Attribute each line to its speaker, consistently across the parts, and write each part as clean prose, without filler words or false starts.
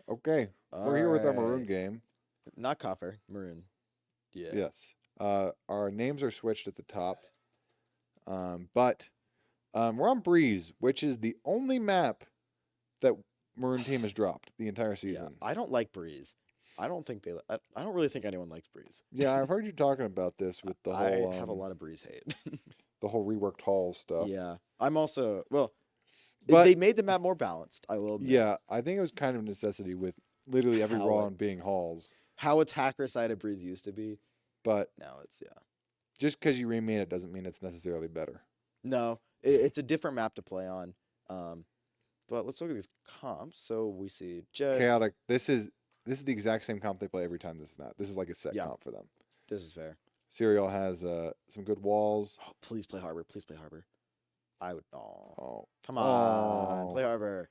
Speaker 1: Okay, we're here with our Maroon game.
Speaker 2: Not copper, maroon. Yeah.
Speaker 1: Yes. Our names are switched at the top. But we're on Breeze, which is the only map that Maroon team has dropped the entire season.
Speaker 2: I don't like Breeze. I don't think they. I don't really think anyone likes Breeze.
Speaker 1: Yeah, I've heard you talking about this with the whole.
Speaker 2: I have a lot of Breeze hate.
Speaker 1: The whole reworked halls stuff.
Speaker 2: Yeah, I'm also
Speaker 1: But-
Speaker 2: they made the map more balanced. I will admit.
Speaker 1: Yeah, I think it was kind of a necessity with literally every
Speaker 2: How
Speaker 1: round being halls.
Speaker 2: How attacker sided Breeze used to be.
Speaker 1: But
Speaker 2: Now it's
Speaker 1: just because you remade it doesn't mean it's necessarily better.
Speaker 2: No, it's a different map to play on. But let's look at these comps. So we see Jet.
Speaker 1: Chaotic. This is the exact same comp they play every time. This is like a set comp for them.
Speaker 2: This is fair.
Speaker 1: Serial has some good walls.
Speaker 2: Oh, please play Harbor. Please play Harbor. I would.
Speaker 1: Oh,
Speaker 2: Come on, play Harbor.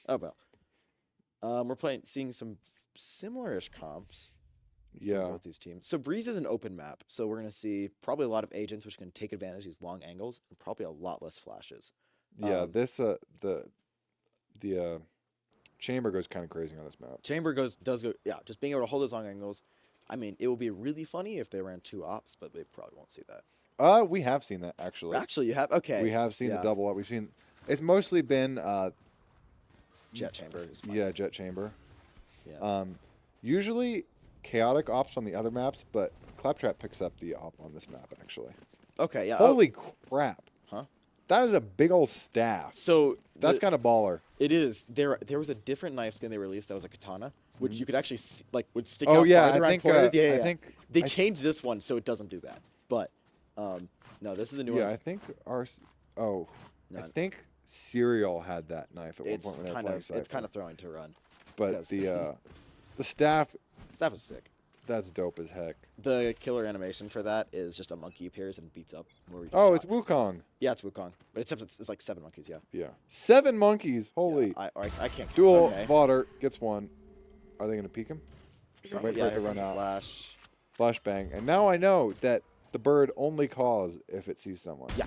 Speaker 2: Oh well. We're seeing some similar-ish comps.
Speaker 1: yeah.
Speaker 2: Both these teams. So Breeze is an open map, so we're gonna see probably a lot of agents which can take advantage of these long angles and probably a lot less flashes.
Speaker 1: Yeah, this the chamber goes kind of crazy on this map.
Speaker 2: Chamber does go. Yeah, just being able to hold those long angles. I mean, it would be really funny if they ran 2 ops, but they probably won't see that.
Speaker 1: We have seen that actually.
Speaker 2: Actually, you have okay.
Speaker 1: We have seen the double up. We've seen it's mostly been
Speaker 2: Jet Chamber.
Speaker 1: Jet chamber.
Speaker 2: Yeah.
Speaker 1: Usually chaotic ops on the other maps, but Claptrap picks up the op on this map actually.
Speaker 2: Okay. Yeah.
Speaker 1: Holy crap!
Speaker 2: Huh?
Speaker 1: That is a big old staff.
Speaker 2: So
Speaker 1: That's kind of baller.
Speaker 2: It is. There was a different knife skin they released that was a katana, which you could actually see, would stick
Speaker 1: Oh
Speaker 2: out
Speaker 1: yeah,
Speaker 2: farther
Speaker 1: I
Speaker 2: and
Speaker 1: think
Speaker 2: farther.
Speaker 1: I think
Speaker 2: they changed this one so it doesn't do that. But no, this is the new one.
Speaker 1: I think I
Speaker 2: No,
Speaker 1: think Serial had that knife at one
Speaker 2: it's
Speaker 1: point when they were
Speaker 2: kind
Speaker 1: playing
Speaker 2: of
Speaker 1: Cypher.
Speaker 2: it's kind of throwing to run.
Speaker 1: But
Speaker 2: because-
Speaker 1: the staff,
Speaker 2: Staff is sick.
Speaker 1: that's dope as heck.
Speaker 2: The killer animation for that is just a monkey appears and beats up. Where we just
Speaker 1: Oh,
Speaker 2: shot.
Speaker 1: it's Wukong.
Speaker 2: Yeah, it's Wukong, but it's like 7 monkeys. Yeah.
Speaker 1: Yeah, 7 monkeys. Holy.
Speaker 2: Yeah, I can't.
Speaker 1: Duel.
Speaker 2: Okay.
Speaker 1: Vauder gets one. Are they gonna peek him? Wait for
Speaker 2: Yeah,
Speaker 1: it to run out.
Speaker 2: Flash.
Speaker 1: Flashbang. And now I know that the bird only calls if it sees someone.
Speaker 2: Yeah.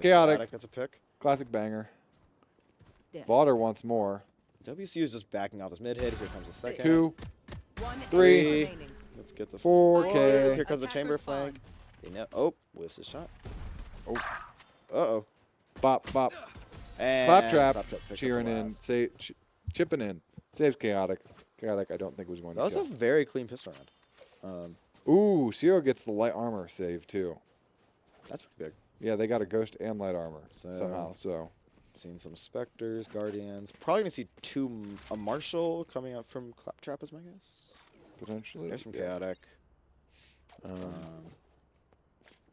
Speaker 1: Chaotic.
Speaker 2: That's a pick.
Speaker 1: Classic banger.
Speaker 3: Yeah.
Speaker 1: Vauder wants more.
Speaker 2: WCU is just backing off this mid hit. Here comes the second.
Speaker 1: 2.
Speaker 3: 1
Speaker 1: Three.
Speaker 3: enemy remaining.
Speaker 2: Let's get the
Speaker 1: 4K.
Speaker 2: Here comes the chamber
Speaker 3: Attacker spawn.
Speaker 2: flank. They know. Oh, whiffs his shot.
Speaker 1: Oh.
Speaker 2: Uh-oh.
Speaker 1: Bop, bop.
Speaker 2: And
Speaker 1: Claptrap.
Speaker 2: Claptrap picked up
Speaker 1: Cheering
Speaker 2: the
Speaker 1: in.
Speaker 2: last.
Speaker 1: Chipping in. Saves Chaotic. Chaotic, I don't think was going
Speaker 2: That
Speaker 1: to
Speaker 2: was a
Speaker 1: kill.
Speaker 2: very clean pistol round.
Speaker 1: Ooh, Zero gets the light armor save too.
Speaker 2: That's pretty big.
Speaker 1: Yeah, they got a ghost and light armor
Speaker 2: So-
Speaker 1: somehow. So
Speaker 2: Seen some Spectres, Guardians. Probably gonna see a Marshal coming out from Claptrap, is my guess.
Speaker 1: potentially.
Speaker 2: There's some
Speaker 1: yeah.
Speaker 2: Chaotic.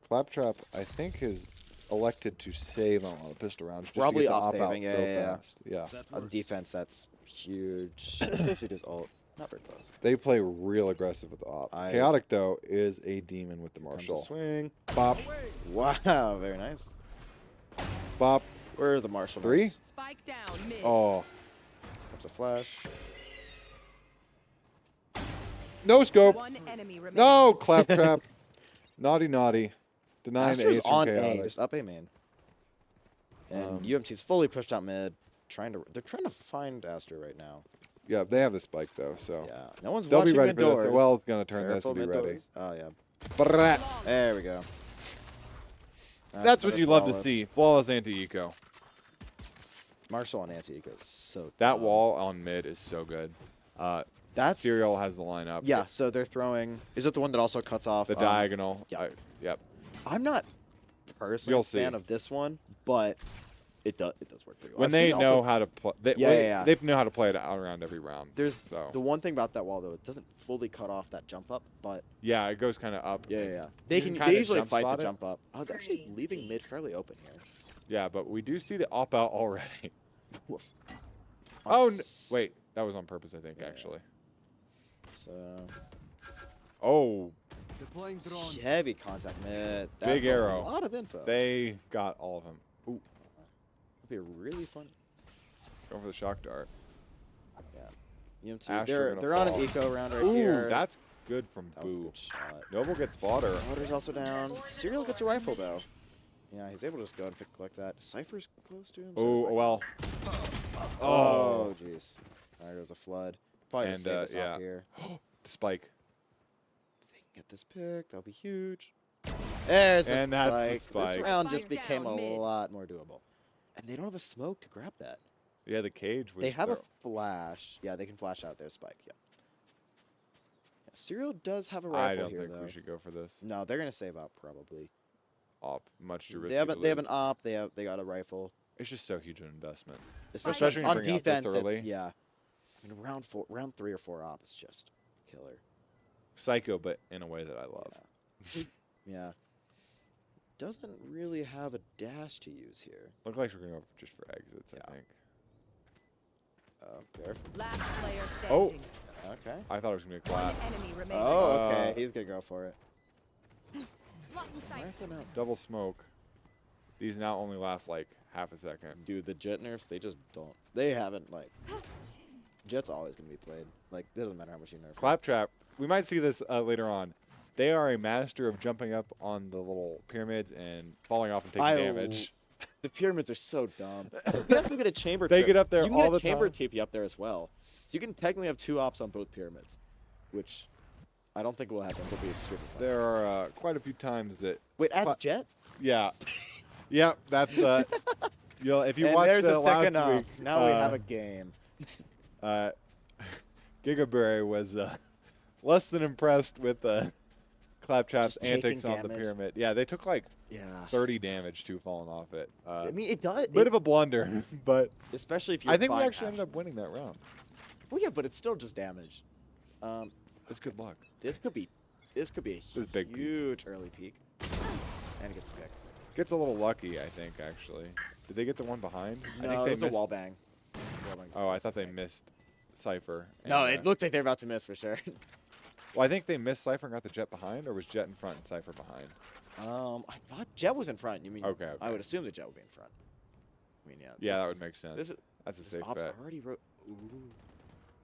Speaker 1: Claptrap, I think, is elected to save on a pistol rounds. Just
Speaker 2: Probably
Speaker 1: to get the
Speaker 2: off
Speaker 1: op out
Speaker 2: saving,
Speaker 1: so
Speaker 2: yeah.
Speaker 1: fast. Yeah,
Speaker 2: On defense, that's huge. Glacier does ult. Not very close.
Speaker 1: they play real aggressive with the op. Chaotic though is a demon with the
Speaker 2: Comes the
Speaker 1: marshal.
Speaker 2: swing.
Speaker 1: Bop,
Speaker 2: Wow, very nice.
Speaker 1: bop.
Speaker 2: Where are the Marshal?
Speaker 1: 3.
Speaker 2: mouse?
Speaker 3: Spike down mid.
Speaker 1: Oh,
Speaker 2: Comes a flash.
Speaker 1: no scope.
Speaker 3: 1 enemy remaining.
Speaker 1: No, Claptrap. Naughty, naughty. Denying the
Speaker 2: Astra's
Speaker 1: ace from
Speaker 2: on A,
Speaker 1: Chaotic.
Speaker 2: just up A main. And UMT's fully pushed out mid. They're trying to find Astra right now.
Speaker 1: Yeah, they have the spike though, so
Speaker 2: Yeah, no one's
Speaker 1: they'll be
Speaker 2: watching
Speaker 1: ready
Speaker 2: mid
Speaker 1: for
Speaker 2: doors.
Speaker 1: this. Well, it's gonna turn this
Speaker 2: Careful,
Speaker 1: to be
Speaker 2: mid
Speaker 1: ready.
Speaker 2: doors. Oh yeah,
Speaker 1: Brat.
Speaker 2: there we go.
Speaker 1: That's what
Speaker 2: better
Speaker 1: you love to
Speaker 2: flawless.
Speaker 1: see. Flawless anti-eco.
Speaker 2: Marshall on anti-eco is so
Speaker 1: That
Speaker 2: dumb.
Speaker 1: wall on mid is so good.
Speaker 2: That's
Speaker 1: Serial has the lineup.
Speaker 2: yeah. So they're throwing. Is it the one that also cuts off
Speaker 1: The diagonal.
Speaker 2: yeah.
Speaker 1: Yep.
Speaker 2: I'm not personally
Speaker 1: You'll
Speaker 2: a fan
Speaker 1: see.
Speaker 2: of this one, but it does work pretty well.
Speaker 1: When
Speaker 2: I've
Speaker 1: they
Speaker 2: seen
Speaker 1: know
Speaker 2: also-
Speaker 1: how to play,
Speaker 2: Yeah.
Speaker 1: they know how to play it out around every round.
Speaker 2: There's
Speaker 1: so
Speaker 2: the one thing about that wall though, it doesn't fully cut off that jump up, but
Speaker 1: yeah, it goes kind of up.
Speaker 2: yeah. They
Speaker 1: You
Speaker 2: can.
Speaker 1: kinda
Speaker 2: They usually
Speaker 1: jump
Speaker 2: fight
Speaker 1: spot
Speaker 2: the
Speaker 1: it.
Speaker 2: jump up. Oh, they're actually leaving mid fairly open here.
Speaker 1: Yeah, but we do see the op out already.
Speaker 2: Woof.
Speaker 1: Oh
Speaker 2: s-
Speaker 1: wait, that was on purpose, I think actually.
Speaker 2: So
Speaker 1: Oh,
Speaker 4: Deploying drone.
Speaker 2: heavy contact mid. That's
Speaker 1: Big arrow.
Speaker 2: A lot of info.
Speaker 1: they got all of them. Ooh,
Speaker 2: That'd be really fun.
Speaker 1: going for the shock dart.
Speaker 2: Yeah. UMT.
Speaker 1: Astra
Speaker 2: They're
Speaker 1: gonna
Speaker 2: on
Speaker 1: fall.
Speaker 2: an eco round right
Speaker 1: Ooh,
Speaker 2: here.
Speaker 1: that's good from
Speaker 2: That was a
Speaker 1: Boo.
Speaker 2: good shot.
Speaker 1: Noble gets Vauder.
Speaker 2: Water's also down. Serial gets a rifle though. Yeah, he's able to just go and collect that. Cypher's close to him. so
Speaker 1: Oh
Speaker 2: he's like-
Speaker 1: well.
Speaker 2: Oh, jeez. There goes a flood. Probably
Speaker 1: And,
Speaker 2: to save this
Speaker 1: yeah.
Speaker 2: off here.
Speaker 1: Spike.
Speaker 2: If they can get this pick, that'll be huge. There's the
Speaker 1: And that's the
Speaker 2: spike.
Speaker 1: spike.
Speaker 2: This round just
Speaker 3: Fire
Speaker 2: became
Speaker 3: down
Speaker 2: a
Speaker 3: mid.
Speaker 2: lot more doable. And they don't have a smoke to grab that.
Speaker 1: Yeah, the cage. Was
Speaker 2: They have a
Speaker 1: throw-
Speaker 2: flash. Yeah, they can flash out their spike. Yeah. Serial does have a
Speaker 1: I
Speaker 2: rifle
Speaker 1: don't
Speaker 2: here,
Speaker 1: think
Speaker 2: though.
Speaker 1: we should go for this.
Speaker 2: No, they're gonna save up probably.
Speaker 1: Op. Much too risky.
Speaker 2: They have
Speaker 1: to
Speaker 2: they have an
Speaker 1: lose.
Speaker 2: op. They got a rifle.
Speaker 1: It's just so huge an investment.
Speaker 2: Especially,
Speaker 1: when you
Speaker 2: on
Speaker 1: bring it out this
Speaker 2: defense.
Speaker 1: early.
Speaker 2: Yeah. I mean, round 3 or 4 op is just killer.
Speaker 1: Psycho, but in a way that I love.
Speaker 2: Yeah. Doesn't really have a dash to use here.
Speaker 1: Look like we're going to go just for exits,
Speaker 2: Yeah.
Speaker 1: I think.
Speaker 2: Careful.
Speaker 3: Last player
Speaker 1: Oh.
Speaker 3: standing.
Speaker 2: Okay.
Speaker 1: I thought it was going to be a
Speaker 3: One
Speaker 1: clap.
Speaker 3: enemy remaining.
Speaker 2: Oh, okay.
Speaker 1: Uh,
Speaker 2: He's gonna go for it. Rifle now.
Speaker 1: Double smoke. These now only last like half a second.
Speaker 2: Dude, the jet nerfs, they just don't. They haven't, like. Jet's always going to be played. Like, it doesn't matter how much you nerf.
Speaker 1: Claptrap. We might see this later on. They are a master of jumping up on the little pyramids and falling off and taking damage.
Speaker 2: The pyramids are so dumb. You can actually get a chamber
Speaker 1: They
Speaker 2: trip.
Speaker 1: get up there
Speaker 2: You can
Speaker 1: all
Speaker 2: get
Speaker 1: the
Speaker 2: a chamber
Speaker 1: time.
Speaker 2: TP up there as well. So you can technically have 2 ops on both pyramids, which I don't think will happen. It'll be extremely fun.
Speaker 1: There are quite a few times that,
Speaker 2: Wait, add
Speaker 1: But-
Speaker 2: jet?
Speaker 1: yeah, yeah, that's you'll if you
Speaker 2: And
Speaker 1: watch
Speaker 2: there's
Speaker 1: the
Speaker 2: the
Speaker 1: last
Speaker 2: second op.
Speaker 1: week.
Speaker 2: Now we have a game.
Speaker 1: Gigaberry was less than impressed with Claptrap's
Speaker 2: Just taking
Speaker 1: antics on the
Speaker 2: damage.
Speaker 1: pyramid. Yeah, they took like
Speaker 2: Yeah.
Speaker 1: 30 damage too falling off it.
Speaker 2: I mean, it does.
Speaker 1: Bit of a blunder, but
Speaker 2: especially if you
Speaker 1: I think we
Speaker 2: buy
Speaker 1: actually ended
Speaker 2: cash.
Speaker 1: up winning that round.
Speaker 2: Well, yeah, but it's still just damage.
Speaker 1: It's good luck.
Speaker 2: This could be a
Speaker 1: is big peak.
Speaker 2: huge early peak. And it gets picked.
Speaker 1: Gets a little lucky, I think, actually. Did they get the one behind? I
Speaker 2: No,
Speaker 1: think
Speaker 2: it
Speaker 1: they
Speaker 2: was a
Speaker 1: missed.
Speaker 2: wall bang. Wall bang.
Speaker 1: Oh, I thought they missed Cypher.
Speaker 2: No,
Speaker 1: and,
Speaker 2: it looked like they're about to miss for sure.
Speaker 1: Well, I think they missed Cypher and got the Jet behind, or was Jet in front and Cypher behind?
Speaker 2: I thought Jet was in front. You mean?
Speaker 1: Okay,
Speaker 2: I
Speaker 1: okay.
Speaker 2: would assume the Jet would be in front. I mean, yeah.
Speaker 1: Yeah,
Speaker 2: this
Speaker 1: that would
Speaker 2: is-
Speaker 1: make sense.
Speaker 2: This is
Speaker 1: That's a
Speaker 2: this
Speaker 1: safe
Speaker 2: op's
Speaker 1: bet.
Speaker 2: already Ooh.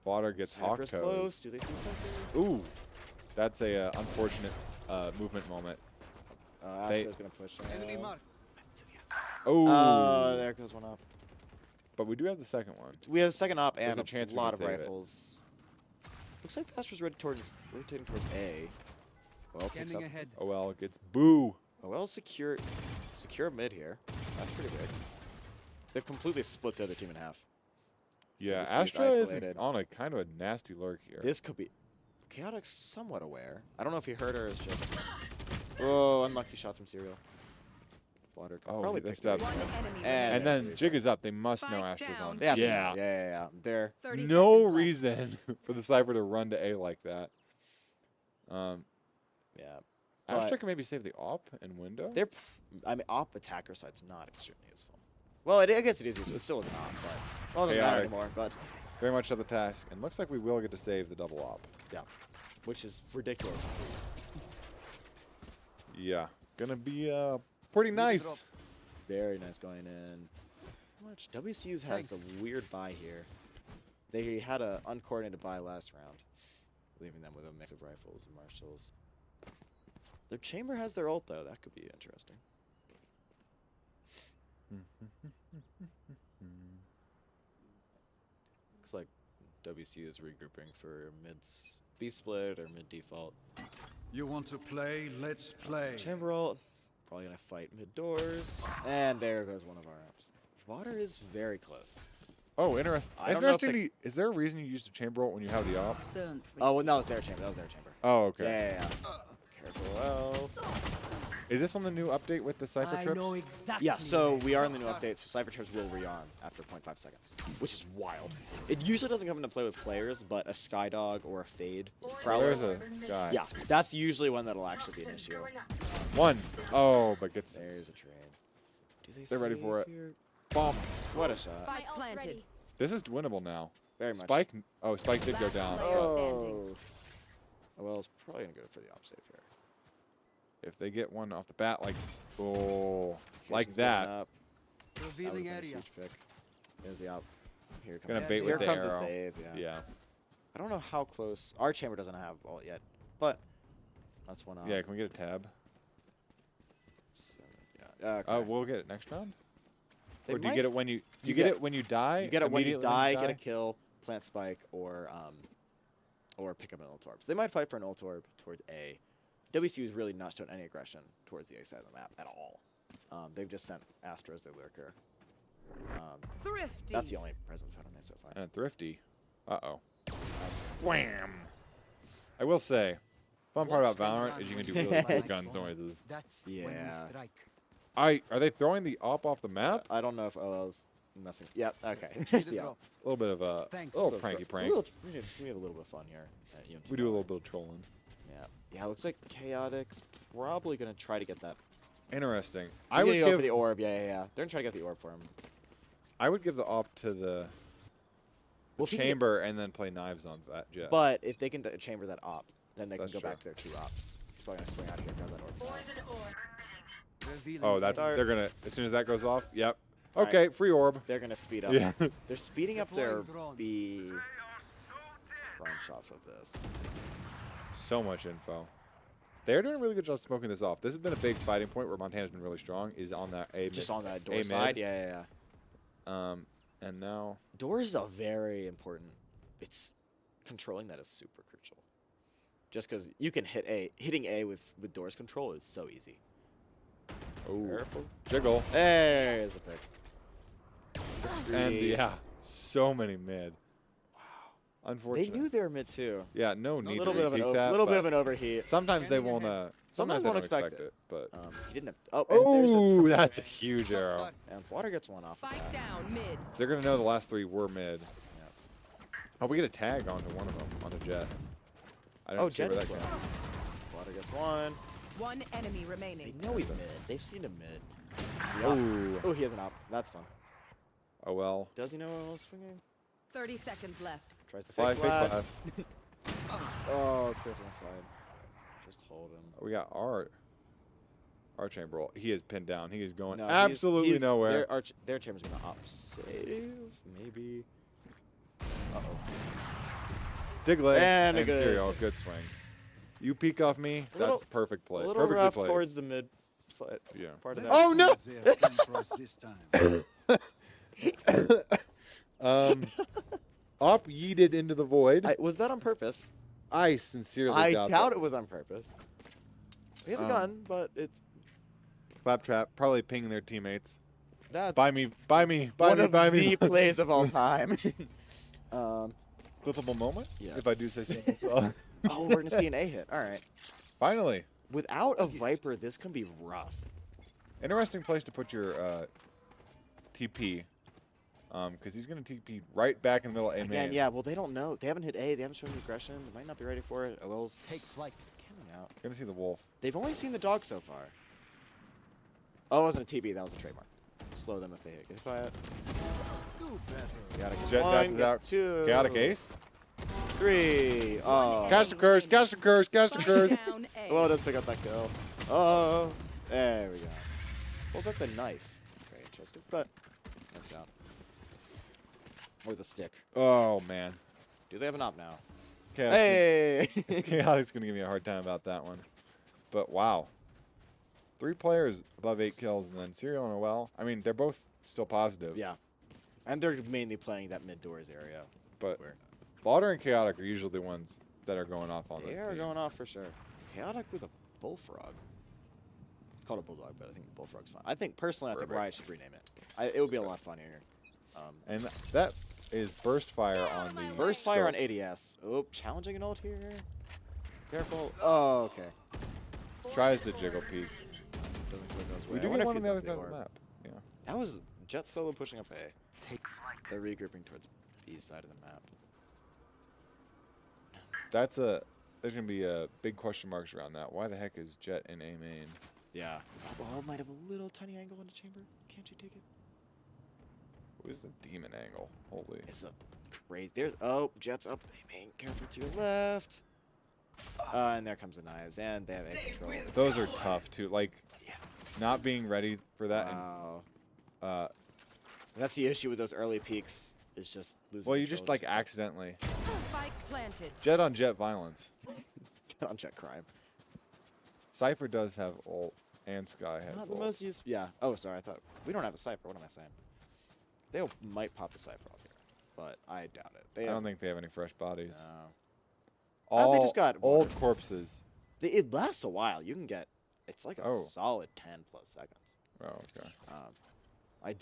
Speaker 1: Water gets hawk
Speaker 2: Cypress
Speaker 1: toed.
Speaker 2: close. Do they see something?
Speaker 1: Ooh, that's a unfortunate movement moment. They-
Speaker 2: Astro's gonna push.
Speaker 1: Oh,
Speaker 2: Oh, there goes one up.
Speaker 1: but we do have the second one.
Speaker 2: We have a second op and
Speaker 1: a
Speaker 2: a
Speaker 1: chance we
Speaker 2: lot
Speaker 1: can
Speaker 2: of
Speaker 1: save it.
Speaker 2: rifles. Looks like Astro's rotating towards A. Well, picks up.
Speaker 1: OL gets boo.
Speaker 2: Oh, well, secure mid here. That's pretty big. They've completely split the other team in half.
Speaker 1: Yeah,
Speaker 2: WCU is
Speaker 1: Astra is
Speaker 2: isolated.
Speaker 1: on a kind of a nasty lurk here.
Speaker 2: This could be Chaotic's somewhat aware. I don't know if he heard her. Is just oh, unlucky shots from Serial. Flutter
Speaker 1: Oh,
Speaker 2: probably
Speaker 1: they
Speaker 2: picked
Speaker 1: stepped.
Speaker 2: it.
Speaker 3: One enemy
Speaker 2: And
Speaker 1: And
Speaker 3: remaining.
Speaker 1: then Jig is up. They must know
Speaker 3: Spike
Speaker 1: Astra's
Speaker 3: down.
Speaker 1: on.
Speaker 2: They have to know.
Speaker 1: Yeah.
Speaker 2: Yeah. They're
Speaker 3: 30
Speaker 1: No
Speaker 3: seconds left.
Speaker 1: reason for the Cypher to run to A like that.
Speaker 2: yeah.
Speaker 1: Astra
Speaker 2: But-
Speaker 1: can maybe save the op and window.
Speaker 2: They're I mean, op attacker side's not extremely useful. Well, I guess it is useful. It still is an op, but well, it doesn't matter
Speaker 1: Chaotic.
Speaker 2: anymore. But
Speaker 1: Very much of the task, and looks like we will get to save the double op.
Speaker 2: yeah, which is ridiculous.
Speaker 1: Yeah, gonna be pretty nice.
Speaker 2: Very nice going in. How much? WCU's has a weird buy here. They had a uncoordinated buy last round, leaving them with a mix of rifles and marshals. Their chamber has their ult though. That could be interesting. Looks like WCU is regrouping for mid B split or mid default.
Speaker 4: You want to play? Let's play.
Speaker 2: Chamber ult, probably gonna fight mid doors, and there goes one of our ups. Water is very close.
Speaker 1: Oh, interesting.
Speaker 2: I don't know if they-
Speaker 1: Interestingly, is there a reason you use the chamber ult when you have the op?
Speaker 3: Don't
Speaker 2: Oh, well, that was their chamber.
Speaker 1: Oh, okay.
Speaker 2: Yeah. Careful. Well.
Speaker 1: Is this on the new update with the Cypher trips?
Speaker 5: exactly.
Speaker 2: Yeah, so we are in the new update, so Cypher Trips will re-arm after 0.5 seconds, which is wild. It usually doesn't come into play with players, but a Skydog or a Fade Prowler.
Speaker 1: There's a Sky.
Speaker 2: Yeah, that's usually one that'll actually be an issue.
Speaker 1: One. Oh, but gets
Speaker 2: There's a trade. Do they
Speaker 1: They're ready for
Speaker 2: save
Speaker 1: it.
Speaker 2: here?
Speaker 1: bump.
Speaker 2: What a shot.
Speaker 3: Spike planted.
Speaker 1: This is winnable now.
Speaker 2: Very much.
Speaker 1: Spike. Oh, Spike did go
Speaker 3: Last
Speaker 1: down.
Speaker 3: player
Speaker 1: but
Speaker 3: standing.
Speaker 2: Oh. Well, it's probably going to go for the op save here.
Speaker 1: if they get one off the bat, like, oh, like
Speaker 2: Kirsten's
Speaker 1: that.
Speaker 2: going up. That would've
Speaker 5: Revealing
Speaker 2: been a
Speaker 5: area.
Speaker 2: huge pick. There's the op. Here comes,
Speaker 1: Gonna bait
Speaker 2: here
Speaker 1: with the
Speaker 2: comes
Speaker 1: arrow.
Speaker 2: his Dave, yeah.
Speaker 1: Yeah.
Speaker 2: I don't know how close. Our chamber doesn't have ult yet, but that's one op.
Speaker 1: Yeah. Can we get a tab?
Speaker 2: So, yeah. Okay.
Speaker 1: We'll get it next round.
Speaker 2: They
Speaker 1: Or do you
Speaker 2: might-
Speaker 1: get it when you? Do
Speaker 2: you
Speaker 1: you get
Speaker 2: get-
Speaker 1: it when you die?
Speaker 2: You get it when you
Speaker 1: immediately
Speaker 2: die, get a kill, plant spike, or or pick up an ult orb. So they might fight for an ult orb towards A. WCU has really not shown any aggression towards the A side of the map at all. They've just sent Astra as their lurker.
Speaker 3: Thrifty.
Speaker 2: That's the only presence I've had on this so far.
Speaker 1: And Thrifty. Uh-oh.
Speaker 2: That's
Speaker 1: Wham! I will say, fun part about Valorant is you can do really cool gun noises.
Speaker 4: That's
Speaker 2: Yeah.
Speaker 4: when we strike.
Speaker 1: Are they throwing the op off the map?
Speaker 2: I don't know if OL's messing. Yep, okay.
Speaker 4: Here's
Speaker 2: There's
Speaker 4: the
Speaker 2: the
Speaker 4: drop.
Speaker 2: op.
Speaker 1: A little bit of a
Speaker 4: Thanks.
Speaker 1: little pranky prank.
Speaker 2: We have a little bit of fun here. At UMT
Speaker 1: We do a little
Speaker 2: Valorant.
Speaker 1: bit of trolling.
Speaker 2: Yeah. Yeah, it looks like Chaotic's probably going to try to get that.
Speaker 1: Interesting.
Speaker 2: I would go for
Speaker 1: give
Speaker 2: the orb. Yeah. They're going to try to get the orb for him.
Speaker 1: I would give the op to the
Speaker 2: Well, if he can get-
Speaker 1: chamber and then play knives on that jet.
Speaker 2: But if they can chamber that op, then they can
Speaker 1: That's
Speaker 2: go
Speaker 1: true.
Speaker 2: back to their 2 ops. He's probably going to swing out of here, grab that orb. fast.
Speaker 4: Revealing
Speaker 1: Oh, that's
Speaker 2: Dart.
Speaker 1: they're gonna as soon as that goes off. Yep.
Speaker 2: Alright.
Speaker 1: Okay, free orb.
Speaker 2: They're going to speed up.
Speaker 1: Yeah.
Speaker 2: They're speeding up their
Speaker 4: Deploying drone.
Speaker 2: B crunch off of this.
Speaker 1: So much info. They're doing a really good job smoking this off. This has been a big fighting point where Montana's been really strong. Is on that A
Speaker 2: Just
Speaker 1: mid.
Speaker 2: on that
Speaker 1: A
Speaker 2: door
Speaker 1: mid.
Speaker 2: side. Yeah.
Speaker 1: And now
Speaker 2: Doors is a very important. It's controlling that is super crucial. Just because you can hit A, hitting A with doors control is so easy.
Speaker 1: oh
Speaker 2: Careful.
Speaker 1: jiggle
Speaker 2: There's a pick. It's
Speaker 1: and
Speaker 2: greedy.
Speaker 1: yeah, so many mid.
Speaker 2: Wow. They
Speaker 1: Unfortunate.
Speaker 2: knew they were mid too.
Speaker 1: Yeah, no
Speaker 2: A
Speaker 1: need
Speaker 2: little
Speaker 1: to
Speaker 2: bit of an
Speaker 1: peek that,
Speaker 2: little bit
Speaker 1: but
Speaker 2: of an overheat.
Speaker 1: sometimes they won't. Sometimes they
Speaker 2: won't
Speaker 1: don't
Speaker 2: expect
Speaker 1: expect
Speaker 2: it.
Speaker 1: it. But
Speaker 2: He didn't have. And there's a
Speaker 1: oh, that's a huge arrow.
Speaker 2: and Water gets one off. Of
Speaker 3: Spike
Speaker 2: that.
Speaker 3: down mid.
Speaker 1: So they're gonna know the last 3 were mid. Oh, we get a tag onto one of them on a jet. I don't
Speaker 2: Oh,
Speaker 1: see
Speaker 2: Jet
Speaker 1: where
Speaker 2: is
Speaker 1: that
Speaker 2: one.
Speaker 1: goes.
Speaker 2: Water gets one.
Speaker 3: One enemy
Speaker 2: They
Speaker 3: remaining.
Speaker 2: know he's mid. They've seen him mid.
Speaker 1: Oh,
Speaker 2: Oh, he has an op. That's fun.
Speaker 1: oh well.
Speaker 2: Does he know what's swinging?
Speaker 3: 30 seconds left.
Speaker 2: Tries to
Speaker 1: Flag,
Speaker 2: fake
Speaker 1: fake
Speaker 2: flag.
Speaker 1: flag.
Speaker 2: Oh, clears one side. Just hold him.
Speaker 1: We got our chamber roll. He is pinned down. He is going
Speaker 2: No,
Speaker 1: absolutely nowhere.
Speaker 2: Their chamber's gonna op save, maybe. Uh-oh.
Speaker 1: Diglett
Speaker 2: And a
Speaker 1: and
Speaker 2: good-
Speaker 1: Serial, good swing. You peek off me,
Speaker 2: A little-
Speaker 1: that's perfect play.
Speaker 2: A little
Speaker 1: Perfectly
Speaker 2: rough
Speaker 1: played.
Speaker 2: towards the mid side
Speaker 1: Yeah.
Speaker 2: part of that.
Speaker 4: Let's
Speaker 1: Oh, no!
Speaker 4: see their come for us this time.
Speaker 1: Op yeeted into the void.
Speaker 2: Was that on purpose?
Speaker 1: I sincerely
Speaker 2: I
Speaker 1: doubt
Speaker 2: doubt
Speaker 1: that.
Speaker 2: it was on purpose. He has a
Speaker 1: Um,
Speaker 2: gun, but it's
Speaker 1: Claptrap probably pinging their teammates.
Speaker 2: that's
Speaker 1: Buy me, buy me,
Speaker 2: one of
Speaker 1: buy
Speaker 2: the
Speaker 1: me.
Speaker 2: plays of all time.
Speaker 1: Flippable moment.
Speaker 2: Yeah.
Speaker 1: If I do say so myself.
Speaker 2: Oh, we're gonna see an A hit. All right.
Speaker 1: Finally,
Speaker 2: Without a Viper, this can be rough.
Speaker 1: interesting place to put your TP. Because he's gonna TP right back in the middle of A
Speaker 2: Again,
Speaker 1: main.
Speaker 2: yeah. Well, they don't know. They haven't hit A. They haven't shown any aggression. They might not be ready for it. OL's
Speaker 4: Take flight.
Speaker 2: coming out.
Speaker 1: Gonna see the wolf.
Speaker 2: They've only seen the dog so far. Oh, it wasn't a TB. That was a trademark. Slow them if they hit. Get quiet.
Speaker 4: Do better.
Speaker 2: Chaotic
Speaker 1: Jet
Speaker 2: one,
Speaker 1: dashes
Speaker 2: get
Speaker 1: out.
Speaker 2: two.
Speaker 1: Chaotic ace.
Speaker 2: 3. Oh.
Speaker 1: Cast a curse. Cast a curse. Cast a curse.
Speaker 3: Spike down A.
Speaker 2: Well, it does pick up that kill. Oh. There we go. Pulls out the knife. Very interesting, but works out. Or the stick.
Speaker 1: Oh man.
Speaker 2: Do they have an op now?
Speaker 1: Chaotic.
Speaker 2: Hey!
Speaker 1: Chaotic's gonna give me a hard time about that one. But wow. 3 players above 8 kills, and then Serial and OL. I mean, they're both still positive.
Speaker 2: Yeah. And they're mainly playing that mid doors area.
Speaker 1: But
Speaker 2: Where
Speaker 1: Lauder and Chaotic are usually the ones that are going off on
Speaker 2: they
Speaker 1: this
Speaker 2: are
Speaker 1: team.
Speaker 2: going off for sure. Chaotic with a bullfrog. It's called a bulldog, but I think bullfrog's fine. I think personally, I think
Speaker 1: Perfect.
Speaker 2: Riot should rename it. It would be a lot funnier.
Speaker 1: And that is burst fire on the
Speaker 2: Burst fire on
Speaker 1: scope.
Speaker 2: ADS. Oh, challenging an ult here. Careful. Oh, okay.
Speaker 1: Tries to jiggle peek.
Speaker 2: Doesn't quite go his way.
Speaker 1: We
Speaker 2: I
Speaker 1: do
Speaker 2: wonder
Speaker 1: get
Speaker 2: if
Speaker 1: one on
Speaker 2: he'd
Speaker 1: the
Speaker 2: look
Speaker 1: other side of
Speaker 2: orb.
Speaker 1: the map. Yeah.
Speaker 2: That was Jet solo pushing up A. They're regrouping towards B side of the map.
Speaker 1: That's a. There's gonna be big question marks around that. Why the heck is Jet in A main?
Speaker 2: Yeah. Oh, might have a little tiny angle in the chamber. Can't you take it?
Speaker 1: What is the demon angle? Holy.
Speaker 2: It's a crazy. There's Jet's up. I mean, careful to your left. And there comes the knives, and they have A control.
Speaker 1: Those are tough too. Like,
Speaker 2: Yeah.
Speaker 1: not being ready for that.
Speaker 2: Wow.
Speaker 1: And
Speaker 2: That's the issue with those early peaks. Is just losing.
Speaker 1: well, you just
Speaker 2: control.
Speaker 1: like accidentally
Speaker 3: Spike planted.
Speaker 1: Jet on Jet violence.
Speaker 2: on Jet crime.
Speaker 1: Cypher does have ult, and Sky has
Speaker 2: Not the
Speaker 1: ult.
Speaker 2: most used. Yeah. Oh, sorry. I thought we don't have a cipher. What am I saying? They might pop the cipher off here, but I doubt it. They
Speaker 1: I
Speaker 2: have,
Speaker 1: don't think they have any fresh bodies.
Speaker 2: Oh, they
Speaker 1: All
Speaker 2: just got
Speaker 1: old
Speaker 2: voted.
Speaker 1: corpses.
Speaker 2: It lasts a while. You can get. It's like a
Speaker 1: Oh.
Speaker 2: solid 10 plus seconds.
Speaker 1: Oh, okay.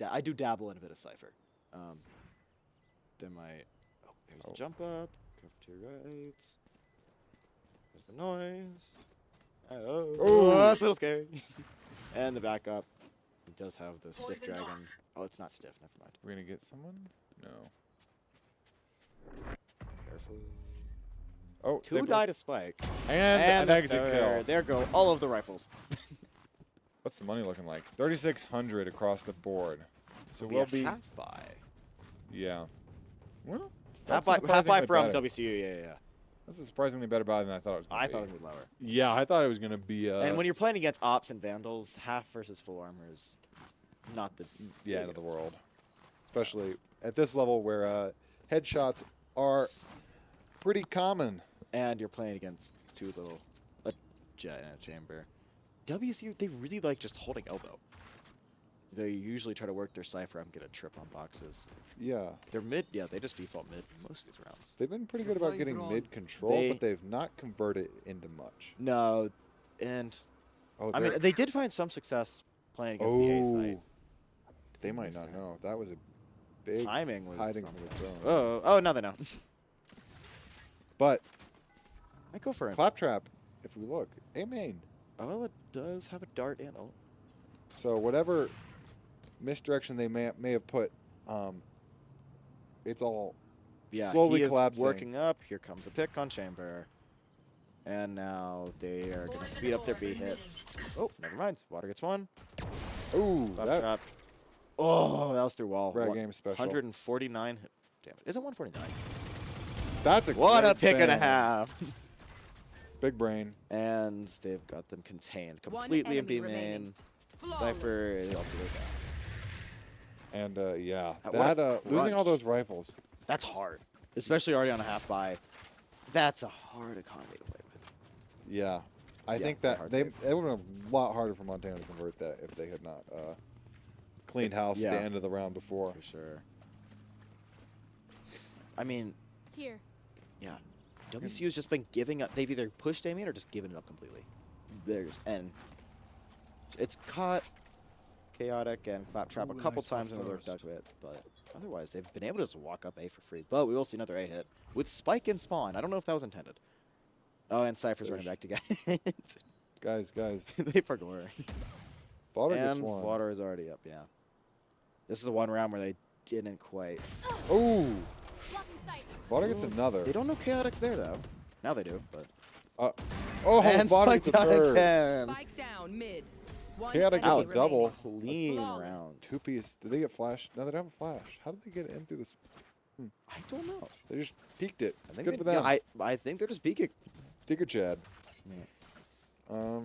Speaker 2: I do dabble in a bit of Cypher. Then my. Oh, there's the
Speaker 1: Oh.
Speaker 2: jump up. Cover to your right. There's the noise. Oh, that's a little scary. And the backup. It does have the stiff dragon. Oh, it's not stiff. Never mind.
Speaker 1: We're gonna get someone? No.
Speaker 2: Careful.
Speaker 1: Oh, they
Speaker 2: Two
Speaker 1: broke-
Speaker 2: died to Spike.
Speaker 1: and an
Speaker 2: the
Speaker 1: exit kill.
Speaker 2: third. There go all of the rifles.
Speaker 1: What's the money looking like? 3,600 across the board. So
Speaker 2: Be
Speaker 1: we'll
Speaker 2: a
Speaker 1: be
Speaker 2: half buy.
Speaker 1: yeah. Well,
Speaker 2: Half
Speaker 1: that's a
Speaker 2: buy
Speaker 1: surprisingly
Speaker 2: from
Speaker 1: better.
Speaker 2: WCU. Yeah.
Speaker 1: That's a surprisingly better buy than I thought it was. Gonna
Speaker 2: I
Speaker 1: be.
Speaker 2: thought it would be lower.
Speaker 1: Yeah, I thought it was gonna be.
Speaker 2: And when you're playing against ops and vandals, half versus full armor is not the
Speaker 1: the end of the world, especially at this level where headshots are pretty common.
Speaker 2: And you're playing against two little a jet and a chamber. WCU, they really like just holding elbow. They usually try to work their cipher up and get a trip on boxes.
Speaker 1: Yeah,
Speaker 2: They're mid, yeah, they just default mid most of these rounds.
Speaker 1: they've been pretty good about getting mid control,
Speaker 2: They-
Speaker 1: but they've not converted into much.
Speaker 2: No, and
Speaker 1: Oh,
Speaker 2: I mean they did find some success playing against the A site.
Speaker 1: They might
Speaker 2: Who's
Speaker 1: not
Speaker 2: that?
Speaker 1: know. That was a big
Speaker 2: Timing was
Speaker 1: hiding
Speaker 2: something.
Speaker 1: from the drone.
Speaker 2: Oh, now they know.
Speaker 1: But
Speaker 2: I go for it.
Speaker 1: Claptrap, if we look, A main.
Speaker 2: Oh, well, it does have a dart and oh.
Speaker 1: So whatever misdirection they may have put, it's all
Speaker 2: Yeah,
Speaker 1: slowly
Speaker 2: he is
Speaker 1: collapsing.
Speaker 2: working up. Here comes the pick on chamber. And now they are going to speed up their B hit. Oh, never mind. Water gets one.
Speaker 1: Ooh,
Speaker 2: Left
Speaker 1: that
Speaker 2: trap. Oh, that was through wall.
Speaker 1: Rag game special.
Speaker 2: 149 hit. Damn it. Is it 149?
Speaker 1: That's a
Speaker 2: What a
Speaker 1: great
Speaker 2: pick and a
Speaker 1: spam.
Speaker 2: half.
Speaker 1: Big brain.
Speaker 2: And they've got them contained
Speaker 3: One
Speaker 2: completely in
Speaker 3: enemy
Speaker 2: B
Speaker 3: remaining.
Speaker 2: main.
Speaker 3: Flawless.
Speaker 2: Viper it also goes down.
Speaker 1: And yeah,
Speaker 2: What a
Speaker 1: that losing all
Speaker 2: crunch.
Speaker 1: those rifles.
Speaker 2: That's hard. Especially already on a half buy. That's a hard economy to play with.
Speaker 1: Yeah, I
Speaker 2: Yeah,
Speaker 1: think
Speaker 2: they're
Speaker 1: that
Speaker 2: hard
Speaker 1: they
Speaker 2: save.
Speaker 1: it would have been a lot harder for Montana to convert that if they had not cleaned house at
Speaker 2: Yeah.
Speaker 1: the end of the round before.
Speaker 2: For sure. I mean,
Speaker 3: Here.
Speaker 2: yeah. WCU's just been giving up. They've either pushed A main or just given it up completely. There's and it's caught chaotic and claptrap a
Speaker 4: Who will
Speaker 2: couple
Speaker 4: I spot
Speaker 2: times and lurked
Speaker 4: first?
Speaker 2: out of it, but otherwise they've been able to just walk up A for free. But we will see another A hit with Spike and Spawn. I don't know if that was intended. Oh, and Cypher's running back to get
Speaker 1: Guys,
Speaker 2: they forgot.
Speaker 1: Fodder gets
Speaker 2: And
Speaker 1: one.
Speaker 2: water is already up. Yeah. This is the one round where they didn't quite.
Speaker 1: Ooh, Fodder gets another.
Speaker 2: They don't know chaotic's there though. Now they do, but.
Speaker 1: Oh,
Speaker 2: and
Speaker 1: Fodder
Speaker 2: Spike
Speaker 1: gets a
Speaker 2: down
Speaker 1: third.
Speaker 2: again.
Speaker 3: Spike down mid. One
Speaker 1: Chaotic
Speaker 3: enemy
Speaker 1: gets a double.
Speaker 3: remaining.
Speaker 2: Clean
Speaker 3: Flawless.
Speaker 2: round.
Speaker 1: Two piece. Did they get flash? No, they don't have a flash. How did they get in through this?
Speaker 2: I don't know.
Speaker 1: They just peeked it.
Speaker 2: I think
Speaker 1: Good
Speaker 2: they-
Speaker 1: for them.
Speaker 2: yeah, I think they're just peeking.
Speaker 1: Digger Chad.
Speaker 2: Yeah.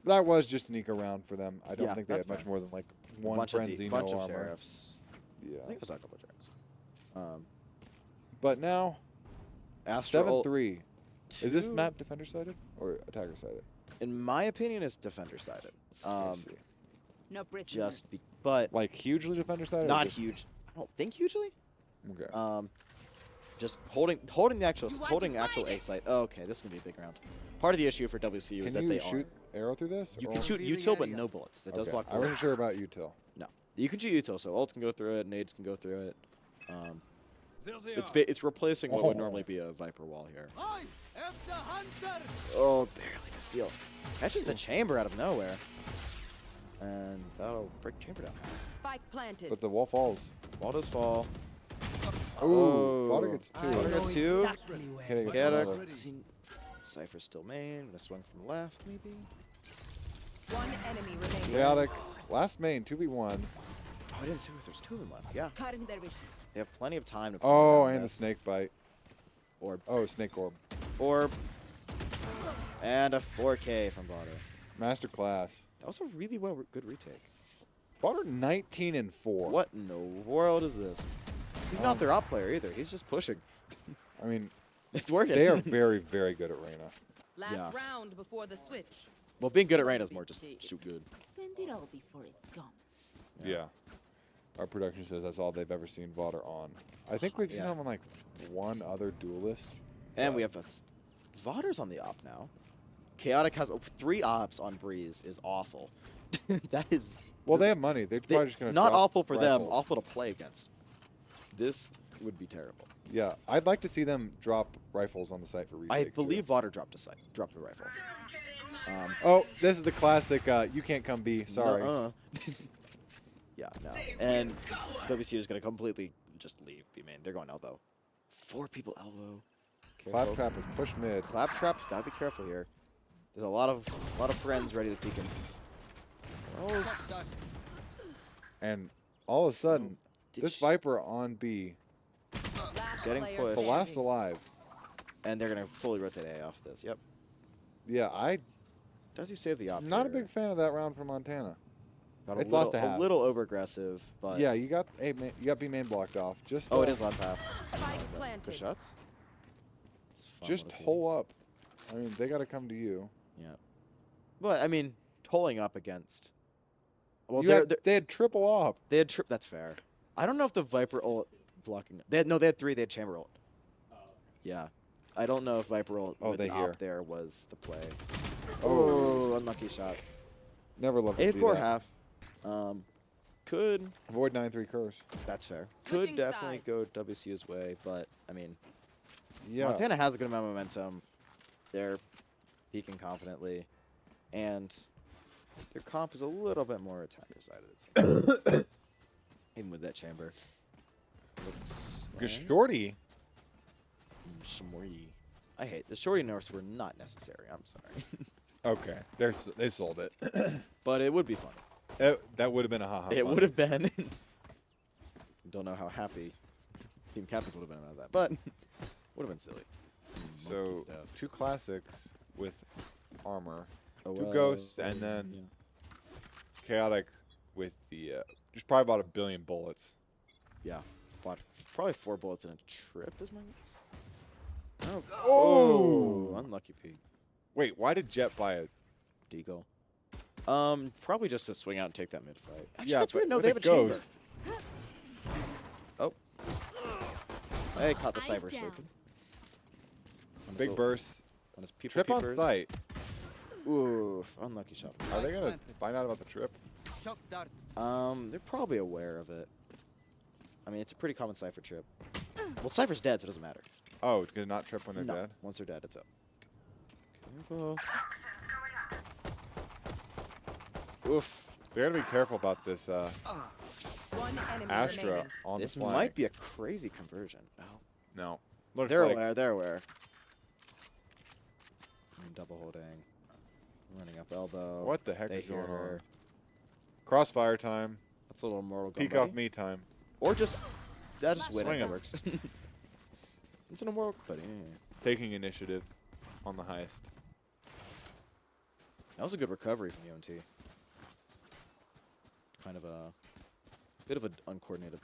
Speaker 1: That was just an eco round for them. I don't
Speaker 2: Yeah,
Speaker 1: think they had
Speaker 2: that's
Speaker 1: much
Speaker 2: fair.
Speaker 1: more than like one
Speaker 2: bunch
Speaker 1: frenzy,
Speaker 2: of,
Speaker 1: no
Speaker 2: bunch of
Speaker 1: armor.
Speaker 2: sheriffs. I
Speaker 1: Yeah.
Speaker 2: think it was a couple of sheriffs.
Speaker 1: But now,
Speaker 2: Astro
Speaker 1: 7-3. Is this
Speaker 2: two-
Speaker 1: map defender sided or attacker sided?
Speaker 2: In my opinion, it's defender sided.
Speaker 3: No prisoners.
Speaker 2: Just but
Speaker 1: Like hugely defender sided?
Speaker 2: not huge. I don't think hugely.
Speaker 1: Okay.
Speaker 2: Just holding the actual
Speaker 3: You want
Speaker 2: holding
Speaker 3: to
Speaker 2: actual
Speaker 3: ride
Speaker 2: A
Speaker 3: it?
Speaker 2: site. Oh, okay, this is gonna be a big round. Part of the issue for WCU is
Speaker 1: Can
Speaker 2: that
Speaker 1: you
Speaker 2: they
Speaker 1: shoot
Speaker 2: are.
Speaker 1: arrow through this?
Speaker 2: You
Speaker 1: or-
Speaker 2: can shoot
Speaker 4: Revealing
Speaker 2: util, but
Speaker 4: area.
Speaker 2: no bullets. That does
Speaker 1: Okay.
Speaker 2: block
Speaker 1: I wasn't
Speaker 2: bullets.
Speaker 1: sure about util.
Speaker 2: No, you can shoot util, so ults can go through it, nades can go through it.
Speaker 4: There they
Speaker 2: It's
Speaker 4: are.
Speaker 2: it's replacing what would
Speaker 1: Oh.
Speaker 2: normally be a Viper wall here.
Speaker 4: I am the hunter.
Speaker 2: Oh, barely a steal. Catches the chamber out of nowhere, and that'll break chamber down.
Speaker 3: Spike planted.
Speaker 1: But the wall falls.
Speaker 2: Wall does fall.
Speaker 1: Ooh, Fodder gets two.
Speaker 2: Fodder gets two.
Speaker 1: Hitting gets
Speaker 2: Chaotic.
Speaker 1: another.
Speaker 2: Does he- Cypher's still main. Gonna swing from left, maybe.
Speaker 3: One enemy remaining.
Speaker 1: Chaotic. Last main, 2v1.
Speaker 2: Oh, I didn't see if there's two of them left. Yeah,
Speaker 3: Cutting their vision.
Speaker 2: they have plenty of time to. play
Speaker 1: Oh,
Speaker 2: around
Speaker 1: and the
Speaker 2: this.
Speaker 1: snake bite.
Speaker 2: Orb.
Speaker 1: Oh, snake orb.
Speaker 2: Orb. And a 4K from Vada.
Speaker 1: Masterclass.
Speaker 2: That was a really good retake.
Speaker 1: Fodder 19-4.
Speaker 2: What in the world is this? He's not their op player either. He's just pushing.
Speaker 1: I mean,
Speaker 2: It's working.
Speaker 1: they are very, very good at Reyna.
Speaker 3: Last
Speaker 2: Yeah.
Speaker 3: round before the switch.
Speaker 2: Well, being good at Reyna is more just shoot good.
Speaker 5: Spend it all before it's gone.
Speaker 1: Yeah. Our production says that's all they've ever seen Vauder on. I think we've seen
Speaker 2: Yeah.
Speaker 1: him on like one other duelist.
Speaker 2: And we have Vaughter's on the op now. Chaotic has 3 ops on Breeze is awful. That is...
Speaker 1: Well, they have money. They're probably just going to
Speaker 2: Not
Speaker 1: drop
Speaker 2: awful for them,
Speaker 1: rifles.
Speaker 2: awful to play against. This would be terrible.
Speaker 1: Yeah, I'd like to see them drop rifles on the site for retake.
Speaker 2: I
Speaker 1: too.
Speaker 2: believe Vaughter dropped a rifle.
Speaker 1: Oh, this is the classic. You can't come B. Sorry.
Speaker 2: Nuh-uh. Yeah, no. And WCU is going to completely just leave B main. They're going elbow. 4 people elbow. Careful.
Speaker 1: Claptrap is push mid.
Speaker 2: Claptrap's got to be careful here. There's a lot of friends ready to peek him.
Speaker 1: And all of a sudden,
Speaker 2: Did
Speaker 1: this
Speaker 2: she-
Speaker 1: Viper on B,
Speaker 3: Last
Speaker 2: Getting
Speaker 3: player
Speaker 2: pushed.
Speaker 1: the last
Speaker 3: standing.
Speaker 1: alive.
Speaker 2: And they're going to fully rotate A off this. Yep.
Speaker 1: Yeah,
Speaker 2: Does he save the op?
Speaker 1: not a
Speaker 2: here?
Speaker 1: big fan of that round for Montana.
Speaker 2: Got
Speaker 1: It's
Speaker 2: a
Speaker 1: lost
Speaker 2: little,
Speaker 1: a half.
Speaker 2: a little over aggressive, but
Speaker 1: Yeah, you got A main, you got B main blocked off. Just
Speaker 2: oh, it is last half.
Speaker 3: Spike
Speaker 2: Is that
Speaker 3: planted.
Speaker 2: the shots? It's fun
Speaker 1: just
Speaker 2: little
Speaker 1: hole up. I mean, they got to come to you.
Speaker 2: game. Yeah. But I mean, holding up against. Well,
Speaker 1: They had triple op.
Speaker 2: they had trip. That's fair. I don't know if the Viper ult blocking. They had 3. They had chamber ult. Yeah. I don't know if Viper ult
Speaker 1: Oh,
Speaker 2: with
Speaker 1: they
Speaker 2: an
Speaker 1: hear.
Speaker 2: op there was the play.
Speaker 1: Oh.
Speaker 2: Oh, unlucky shot.
Speaker 1: Never love to see
Speaker 2: 8-4
Speaker 1: that.
Speaker 2: half. Could
Speaker 1: Avoid 9-3 curse.
Speaker 2: that's fair.
Speaker 3: Switching
Speaker 2: Could definitely
Speaker 3: sides.
Speaker 2: go WCU's way, but I mean,
Speaker 1: Yeah.
Speaker 2: Montana has a good amount of momentum. They're peaking confidently, and their comp is a little bit more attacker side of the team. Even with that chamber. Looks
Speaker 1: Good
Speaker 2: like-
Speaker 1: shorty.
Speaker 2: Shmorty. I hate the shorty nerfs were not necessary. I'm sorry,
Speaker 1: Okay, they sold it.
Speaker 2: but it would be funny.
Speaker 1: That would have been a haha.
Speaker 2: It
Speaker 1: fun.
Speaker 2: would have been. Don't know how happy Team Captains would have been about that, but would have been silly.
Speaker 1: So
Speaker 2: Monkey stuff.
Speaker 1: 2 classics with armor,
Speaker 2: Oh,
Speaker 1: 2 ghosts, and then chaotic with the just probably about 1 billion bullets.
Speaker 2: yeah, bought probably 4 bullets in a trip is my guess. Oh,
Speaker 1: Oh!
Speaker 2: Unlucky peak.
Speaker 1: Wait, why did Jet buy a?
Speaker 2: Deagle. Probably just to swing out and take that mid fight. Actually,
Speaker 1: Yeah,
Speaker 2: that's weird.
Speaker 1: but
Speaker 2: No,
Speaker 1: with
Speaker 2: they
Speaker 1: a
Speaker 2: have a chamber.
Speaker 1: ghost.
Speaker 2: Oh. I caught the
Speaker 5: Eyes
Speaker 2: cyber
Speaker 5: down.
Speaker 2: sleeping.
Speaker 1: Big burst.
Speaker 2: On his people
Speaker 1: Trip on
Speaker 2: peepers.
Speaker 1: site.
Speaker 2: Oof, unlucky shot.
Speaker 1: Are they gonna find out about the trip?
Speaker 4: Shock dart.
Speaker 2: They're probably aware of it. I mean, it's a pretty common Cypher trip. Well, Cypher's dead, so it doesn't matter.
Speaker 1: Oh, it's gonna not trip when they're
Speaker 2: No,
Speaker 1: dead.
Speaker 2: once they're dead, it's up. Careful. Oof.
Speaker 1: They gotta be careful about this
Speaker 3: One enemy
Speaker 1: Astra
Speaker 3: remaining.
Speaker 1: on
Speaker 2: This
Speaker 1: the flank.
Speaker 2: might be a crazy conversion. Oh.
Speaker 1: No. Looks
Speaker 2: They're
Speaker 1: like
Speaker 2: aware, they're aware. Double holding. Running up elbow.
Speaker 1: What the heck
Speaker 2: They
Speaker 1: is
Speaker 2: hear
Speaker 1: going
Speaker 2: her.
Speaker 1: on? Crossfire time.
Speaker 2: That's a little Mortal
Speaker 1: Peek
Speaker 2: Kombat.
Speaker 1: off me time.
Speaker 2: Or just, that just win
Speaker 1: Swing
Speaker 2: it, that
Speaker 1: 'em.
Speaker 2: works. It's an Immortal Kombat. Yeah.
Speaker 1: Taking initiative on the heist.
Speaker 2: That was a good recovery from UMT. Kind of a bit of an uncoordinated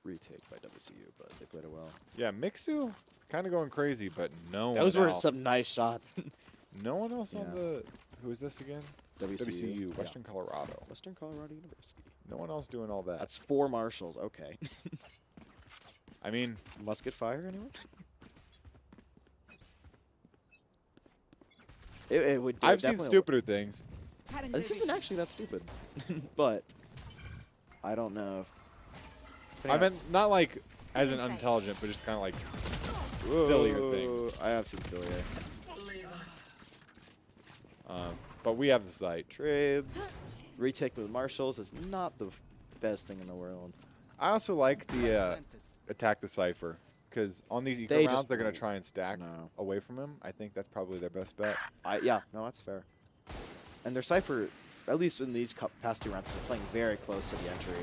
Speaker 2: retake by WCU, but they played it well.
Speaker 1: Yeah, Mixu kind of going crazy, but no
Speaker 2: Those
Speaker 1: one
Speaker 2: were
Speaker 1: else.
Speaker 2: some nice shots.
Speaker 1: No one else on
Speaker 2: Yeah.
Speaker 1: the. Who is this again?
Speaker 2: WCU, yeah.
Speaker 1: Western Colorado.
Speaker 2: Western Colorado University.
Speaker 1: No one else doing all that.
Speaker 2: That's 4 marshals. Okay.
Speaker 1: I mean,
Speaker 2: Musket fire, anyone? It would.
Speaker 1: I've seen
Speaker 2: definitely-
Speaker 1: stupider things.
Speaker 2: This isn't actually that stupid, but I don't know.
Speaker 1: I meant not like as an unintelligent, but just kind of like sillier things.
Speaker 2: I have seen sillier.
Speaker 1: But we have the site.
Speaker 2: Trades. Retake with marshals is not the best thing in the world.
Speaker 1: I also like the attack the cipher because on these eco
Speaker 2: They
Speaker 1: rounds
Speaker 2: just-
Speaker 1: they're gonna try and stack
Speaker 2: No.
Speaker 1: away from him. I think that's probably their best bet.
Speaker 2: Yeah, no, that's fair. And their Cypher, at least in these past 2 rounds, they're playing very close to the entry.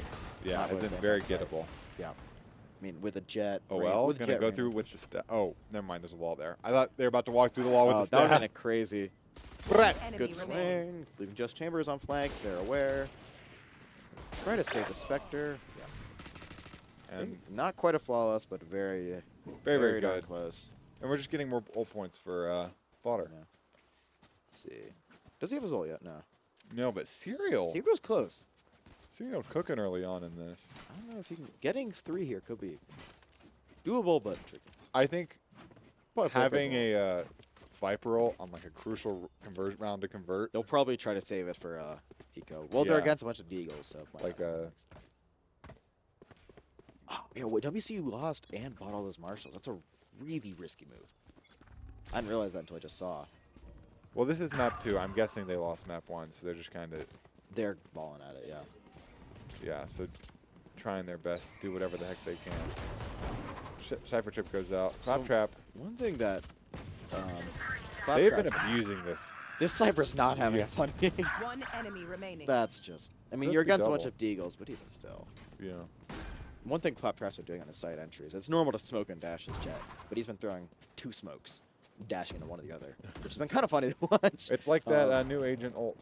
Speaker 1: Yeah,
Speaker 2: Not
Speaker 1: it's
Speaker 2: with
Speaker 1: been
Speaker 2: the
Speaker 1: very
Speaker 2: backside.
Speaker 1: gettable.
Speaker 2: Yeah. I mean, with a jet.
Speaker 1: OL
Speaker 2: with
Speaker 1: gonna
Speaker 2: jet
Speaker 1: go
Speaker 2: rain.
Speaker 1: through with the Oh, never mind. There's a wall there. I thought they were about to walk through the wall with
Speaker 2: Oh,
Speaker 1: the
Speaker 2: that would have
Speaker 1: staff.
Speaker 2: been a crazy.
Speaker 3: One enemy
Speaker 2: Good
Speaker 3: remaining.
Speaker 2: swing. Leaving just chambers on flank. They're aware. Try to save the Spectre. Yeah.
Speaker 1: And
Speaker 2: Not quite a flawless, but very,
Speaker 1: very
Speaker 2: darn
Speaker 1: good.
Speaker 2: close.
Speaker 1: And we're just getting more ult points for fodder.
Speaker 2: Yeah. Let's see. Does he have his ult yet? No.
Speaker 1: No, but Serial.
Speaker 2: Hero's close.
Speaker 1: Serial cooking early on in this.
Speaker 2: I don't know if he can. Getting 3 here could be doable, but tricky.
Speaker 1: I think
Speaker 2: Probably play
Speaker 1: having
Speaker 2: first
Speaker 1: a Viper ult on like a crucial conversion round to convert.
Speaker 2: They'll probably try to save it for Pico. Well, they're
Speaker 1: Yeah.
Speaker 2: against a bunch of Deagles, so
Speaker 1: Like
Speaker 2: yeah, what WCU lost and bought all those marshals. That's a really risky move. I didn't realize that until I just saw.
Speaker 1: well, this is map 2. I'm guessing they lost map 1, so they're just kind of
Speaker 2: They're balling at it, yeah.
Speaker 1: so trying their best to do whatever the heck they can. Cypher chip goes out. Clap
Speaker 2: So-
Speaker 1: trap.
Speaker 2: One thing that
Speaker 1: They've been
Speaker 2: Claptrap-
Speaker 1: abusing this.
Speaker 2: this Cypher's not having a fun game.
Speaker 3: One enemy remaining.
Speaker 2: That's just. I mean,
Speaker 1: Crispy
Speaker 2: you're against a bunch
Speaker 1: double.
Speaker 2: of Deagles, but even still.
Speaker 1: You know.
Speaker 2: One thing Claptrap's been doing on his side entries, it's normal to smoke and dash his jet, but he's been throwing 2 smokes, dashing into one or the other, which has been kind of funny to watch.
Speaker 1: It's like that new agent ult.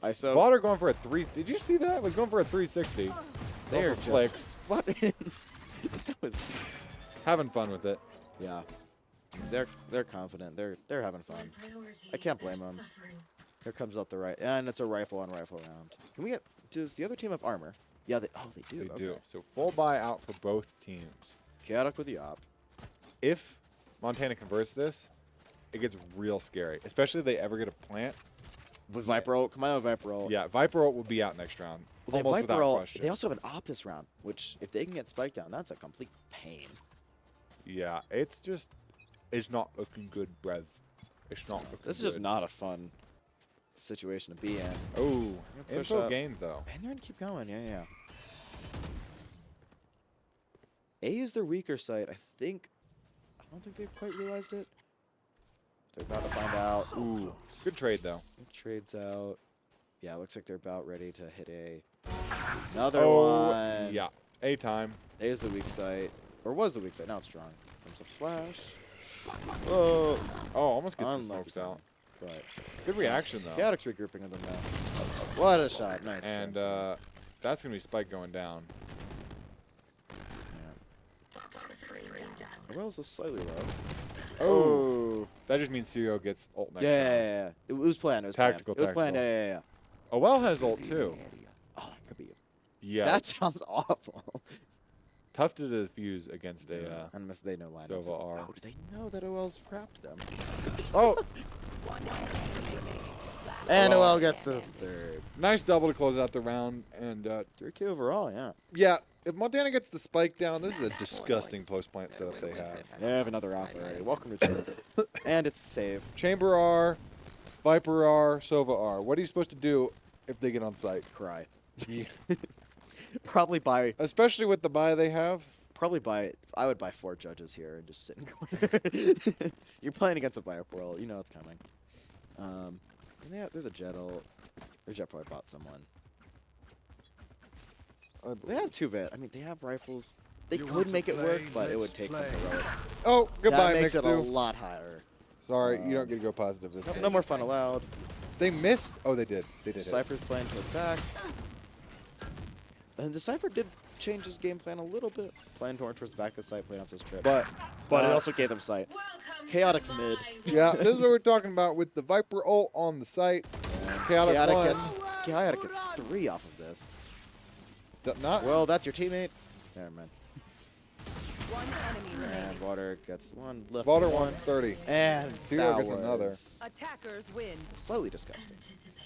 Speaker 2: I so
Speaker 1: Valor going for a 3. Did you see that? Was going for a 360.
Speaker 2: they're
Speaker 1: Going for flicks.
Speaker 2: What? That was.
Speaker 1: Having fun with it.
Speaker 2: Yeah, they're confident. They're having fun. I can't blame them. Here comes out the right, and it's a rifle on rifle round. Can we get? Does the other team have armor? Yeah, they do.
Speaker 1: They
Speaker 2: Okay.
Speaker 1: do. So full buy out for both teams.
Speaker 2: Chaotic with the op.
Speaker 1: If Montana converts this, it gets real scary. Especially if they ever get a plant.
Speaker 2: With Viper ult, come on with Viper ult.
Speaker 1: Yeah, Viper ult will be out next round.
Speaker 2: Well, they have
Speaker 1: almost
Speaker 2: Viper
Speaker 1: without
Speaker 2: ult.
Speaker 1: question.
Speaker 2: They also have an op this round, which if they can get spiked down, that's a complete pain.
Speaker 1: Yeah, it's not looking good, Brev. It's not looking
Speaker 2: This is just
Speaker 1: good.
Speaker 2: not a fun situation to be in.
Speaker 1: Oh,
Speaker 2: push
Speaker 1: info
Speaker 2: up.
Speaker 1: game though.
Speaker 2: And they're gonna keep going, yeah. A is their weaker side. I don't think they've quite realized it. They're about to find out.
Speaker 1: Ooh, good trade though.
Speaker 2: Trades out. Yeah, looks like they're about ready to hit A. Another
Speaker 1: Oh,
Speaker 2: one.
Speaker 1: yeah. A time.
Speaker 2: A is the weak side. Or was the weak side. Now it's strong. Comes a flash. Whoa.
Speaker 1: Oh, almost gets the
Speaker 2: Unlucky
Speaker 1: smokes out.
Speaker 2: timing. But
Speaker 1: Good reaction though.
Speaker 2: Chaotic's regrouping with them now. What a shot. Nice.
Speaker 1: And
Speaker 2: James.
Speaker 1: that's gonna be Spike going down.
Speaker 2: Well, it's slightly low.
Speaker 1: Oh, that just means Serial gets ult next round.
Speaker 2: Yeah. It was planned. It was
Speaker 1: Tactical,
Speaker 2: planned. It was planned.
Speaker 1: tactical.
Speaker 2: Yeah.
Speaker 1: Oh, well has ult too.
Speaker 2: Oh, that could be it.
Speaker 1: Yeah,
Speaker 2: That sounds awful.
Speaker 1: tough to defuse against a.
Speaker 2: Unless they know lineups.
Speaker 1: Sova R.
Speaker 2: Oh, do they know that OL's trapped them?
Speaker 1: Oh,
Speaker 2: And
Speaker 1: Well,
Speaker 2: OL gets the third.
Speaker 1: nice double to close out the round. And
Speaker 2: 3K overall, yeah.
Speaker 1: yeah, if Montana gets the spike down, this is a disgusting post plant setup they have.
Speaker 2: They have another op already. Welcome to Chamber. And it's a save.
Speaker 1: Chamber R, Viper R, Sova R. What are you supposed to do if they get on site?
Speaker 2: Cry. Probably buy.
Speaker 1: Especially with the buy they have.
Speaker 2: I would buy 4 judges here and just sit in corner. You're playing against a Viper World. You know it's coming. And there's a Jet ult. Their Jet probably bought someone. They have 2 vet. I mean, they have rifles. They
Speaker 4: You
Speaker 2: could
Speaker 4: want to
Speaker 2: make it work,
Speaker 4: play?
Speaker 2: but it would
Speaker 4: Let's
Speaker 2: take some
Speaker 4: play.
Speaker 2: heroics.
Speaker 1: Oh, goodbye,
Speaker 2: That makes it a
Speaker 1: Mixu.
Speaker 2: lot higher.
Speaker 1: Sorry, you don't get to go positive this game.
Speaker 2: No more fun allowed.
Speaker 1: They missed. Oh, they did. They did. hit.
Speaker 2: Cypher's plan to attack. And the Cypher did change his game plan a little bit. Playing towards back to site, playing off this trip.
Speaker 1: But
Speaker 2: it also gave them sight. Chaotic's mid.
Speaker 1: yeah, this is what we're talking about with the Viper ult on the site. Chaotic won.
Speaker 2: Chaotic gets 3 off of this.
Speaker 1: Not
Speaker 2: Well, that's your teammate. Never mind.
Speaker 3: One enemy remaining.
Speaker 2: And Water gets 1. Lift
Speaker 1: Valor
Speaker 2: 1.
Speaker 1: won 30,
Speaker 2: And
Speaker 1: Zero
Speaker 2: that
Speaker 1: gets another.
Speaker 2: was
Speaker 3: Attackers win.
Speaker 2: Slightly disgusting.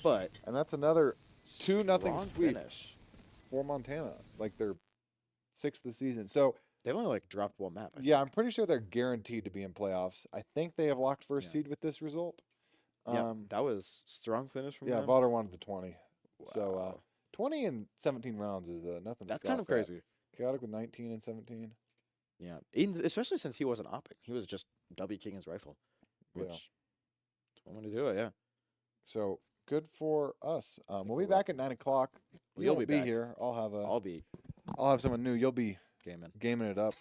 Speaker 2: But
Speaker 1: and that's another 2-0
Speaker 2: strong
Speaker 1: sweep
Speaker 2: finish.
Speaker 1: for Montana. Like their 6th this season. So
Speaker 2: They've only dropped 1 map. I
Speaker 1: yeah, I'm pretty sure they're guaranteed to be in playoffs. I think they have locked first
Speaker 2: Yeah.
Speaker 1: seed with this result.
Speaker 2: Yeah, that was strong finish from
Speaker 1: Yeah,
Speaker 2: them.
Speaker 1: Valor won the 20. So
Speaker 2: Wow.
Speaker 1: 20 and 17 rounds is nothing. to
Speaker 2: That's kind of
Speaker 1: scoff at.
Speaker 2: crazy.
Speaker 1: Chaotic with 19 and 17.
Speaker 2: Yeah, especially since he wasn't opping. He was just W King his rifle,
Speaker 1: Yeah.
Speaker 2: which is one way to do it. Yeah.
Speaker 1: So good for us. We'll be
Speaker 2: we're
Speaker 1: back at 9 o'clock.
Speaker 2: You'll
Speaker 1: You'll
Speaker 2: be
Speaker 1: be
Speaker 2: back.
Speaker 1: here.
Speaker 2: I'll be
Speaker 1: I'll have someone new. You'll be
Speaker 2: gaming,
Speaker 1: gaming it up.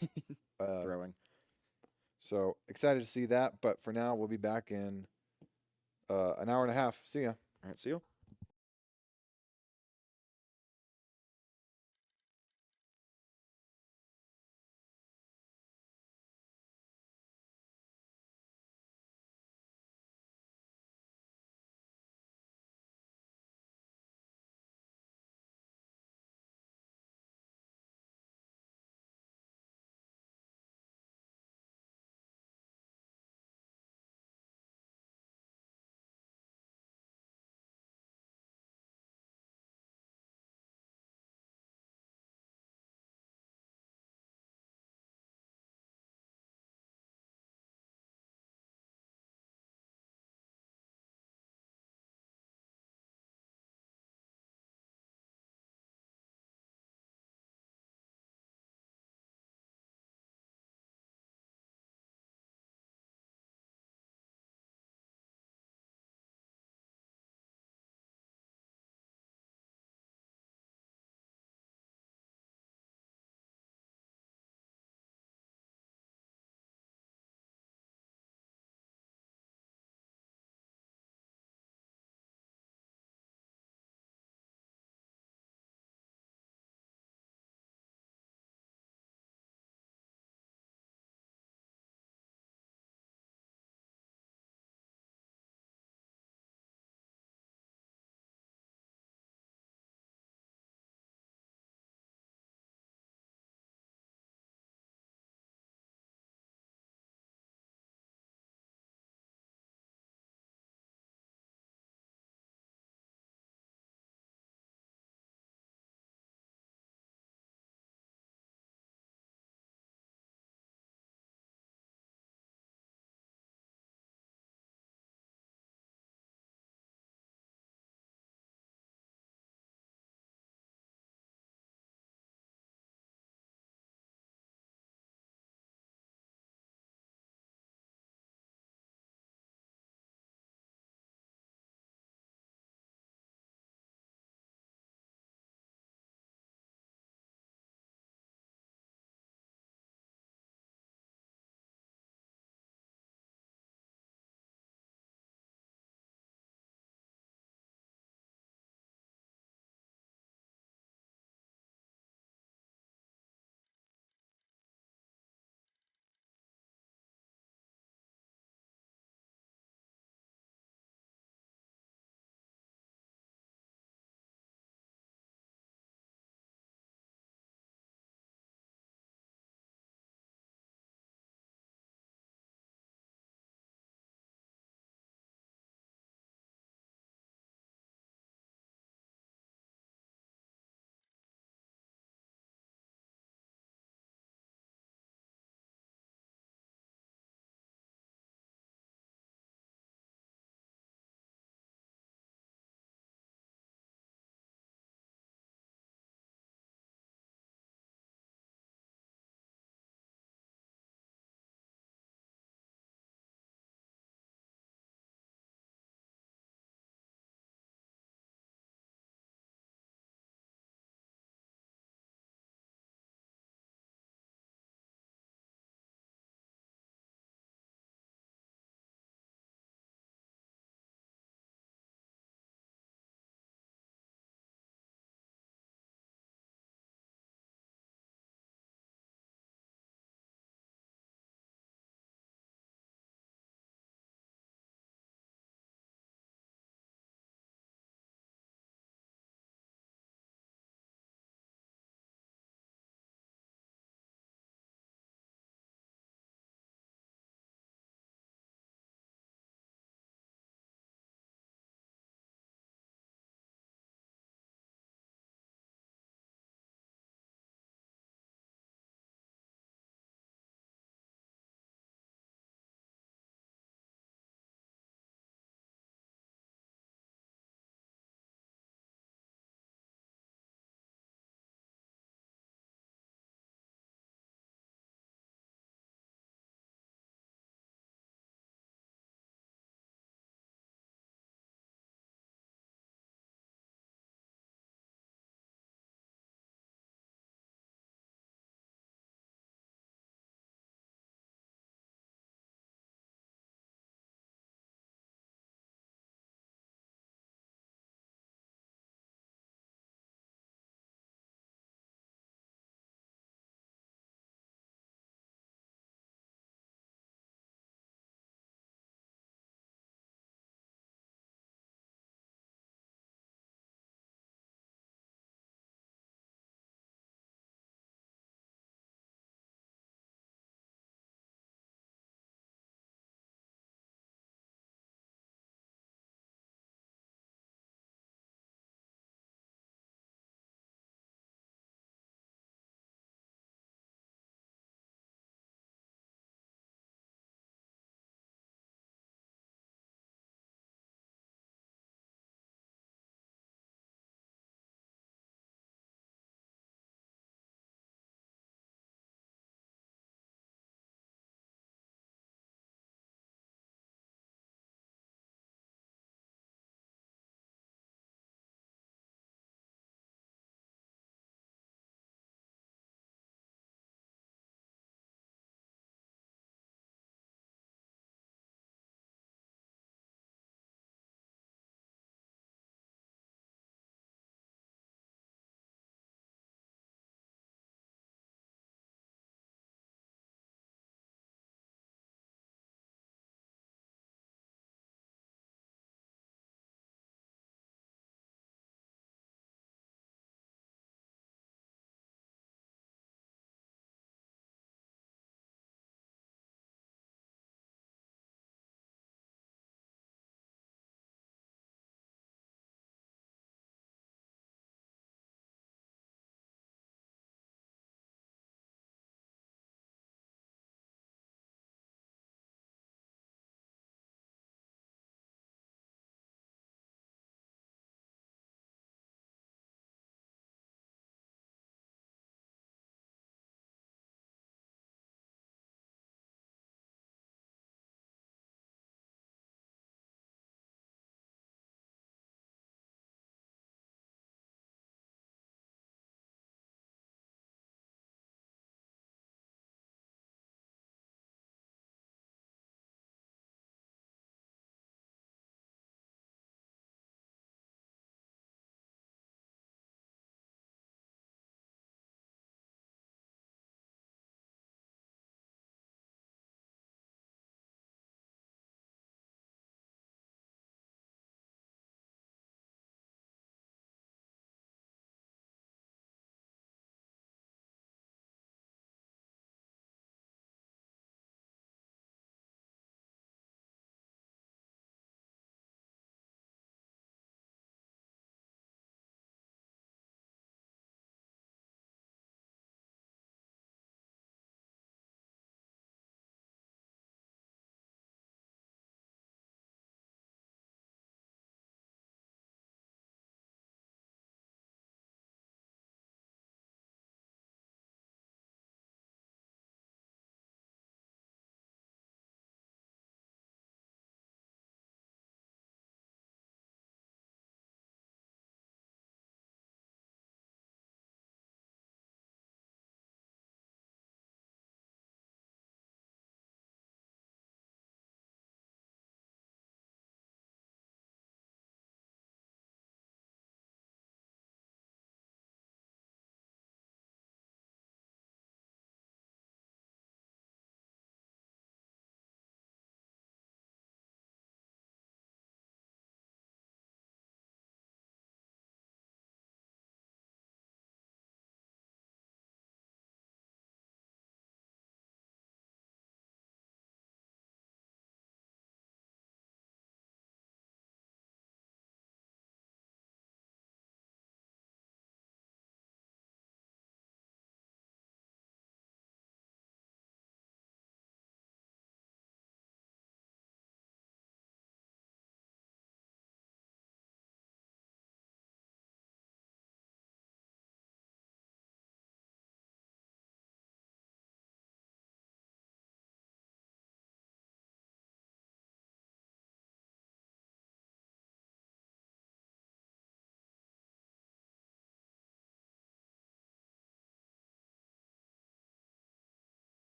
Speaker 2: throwing.
Speaker 1: So excited to see that. But for now, we'll be back in an hour and a half. See ya.
Speaker 2: All right, see you.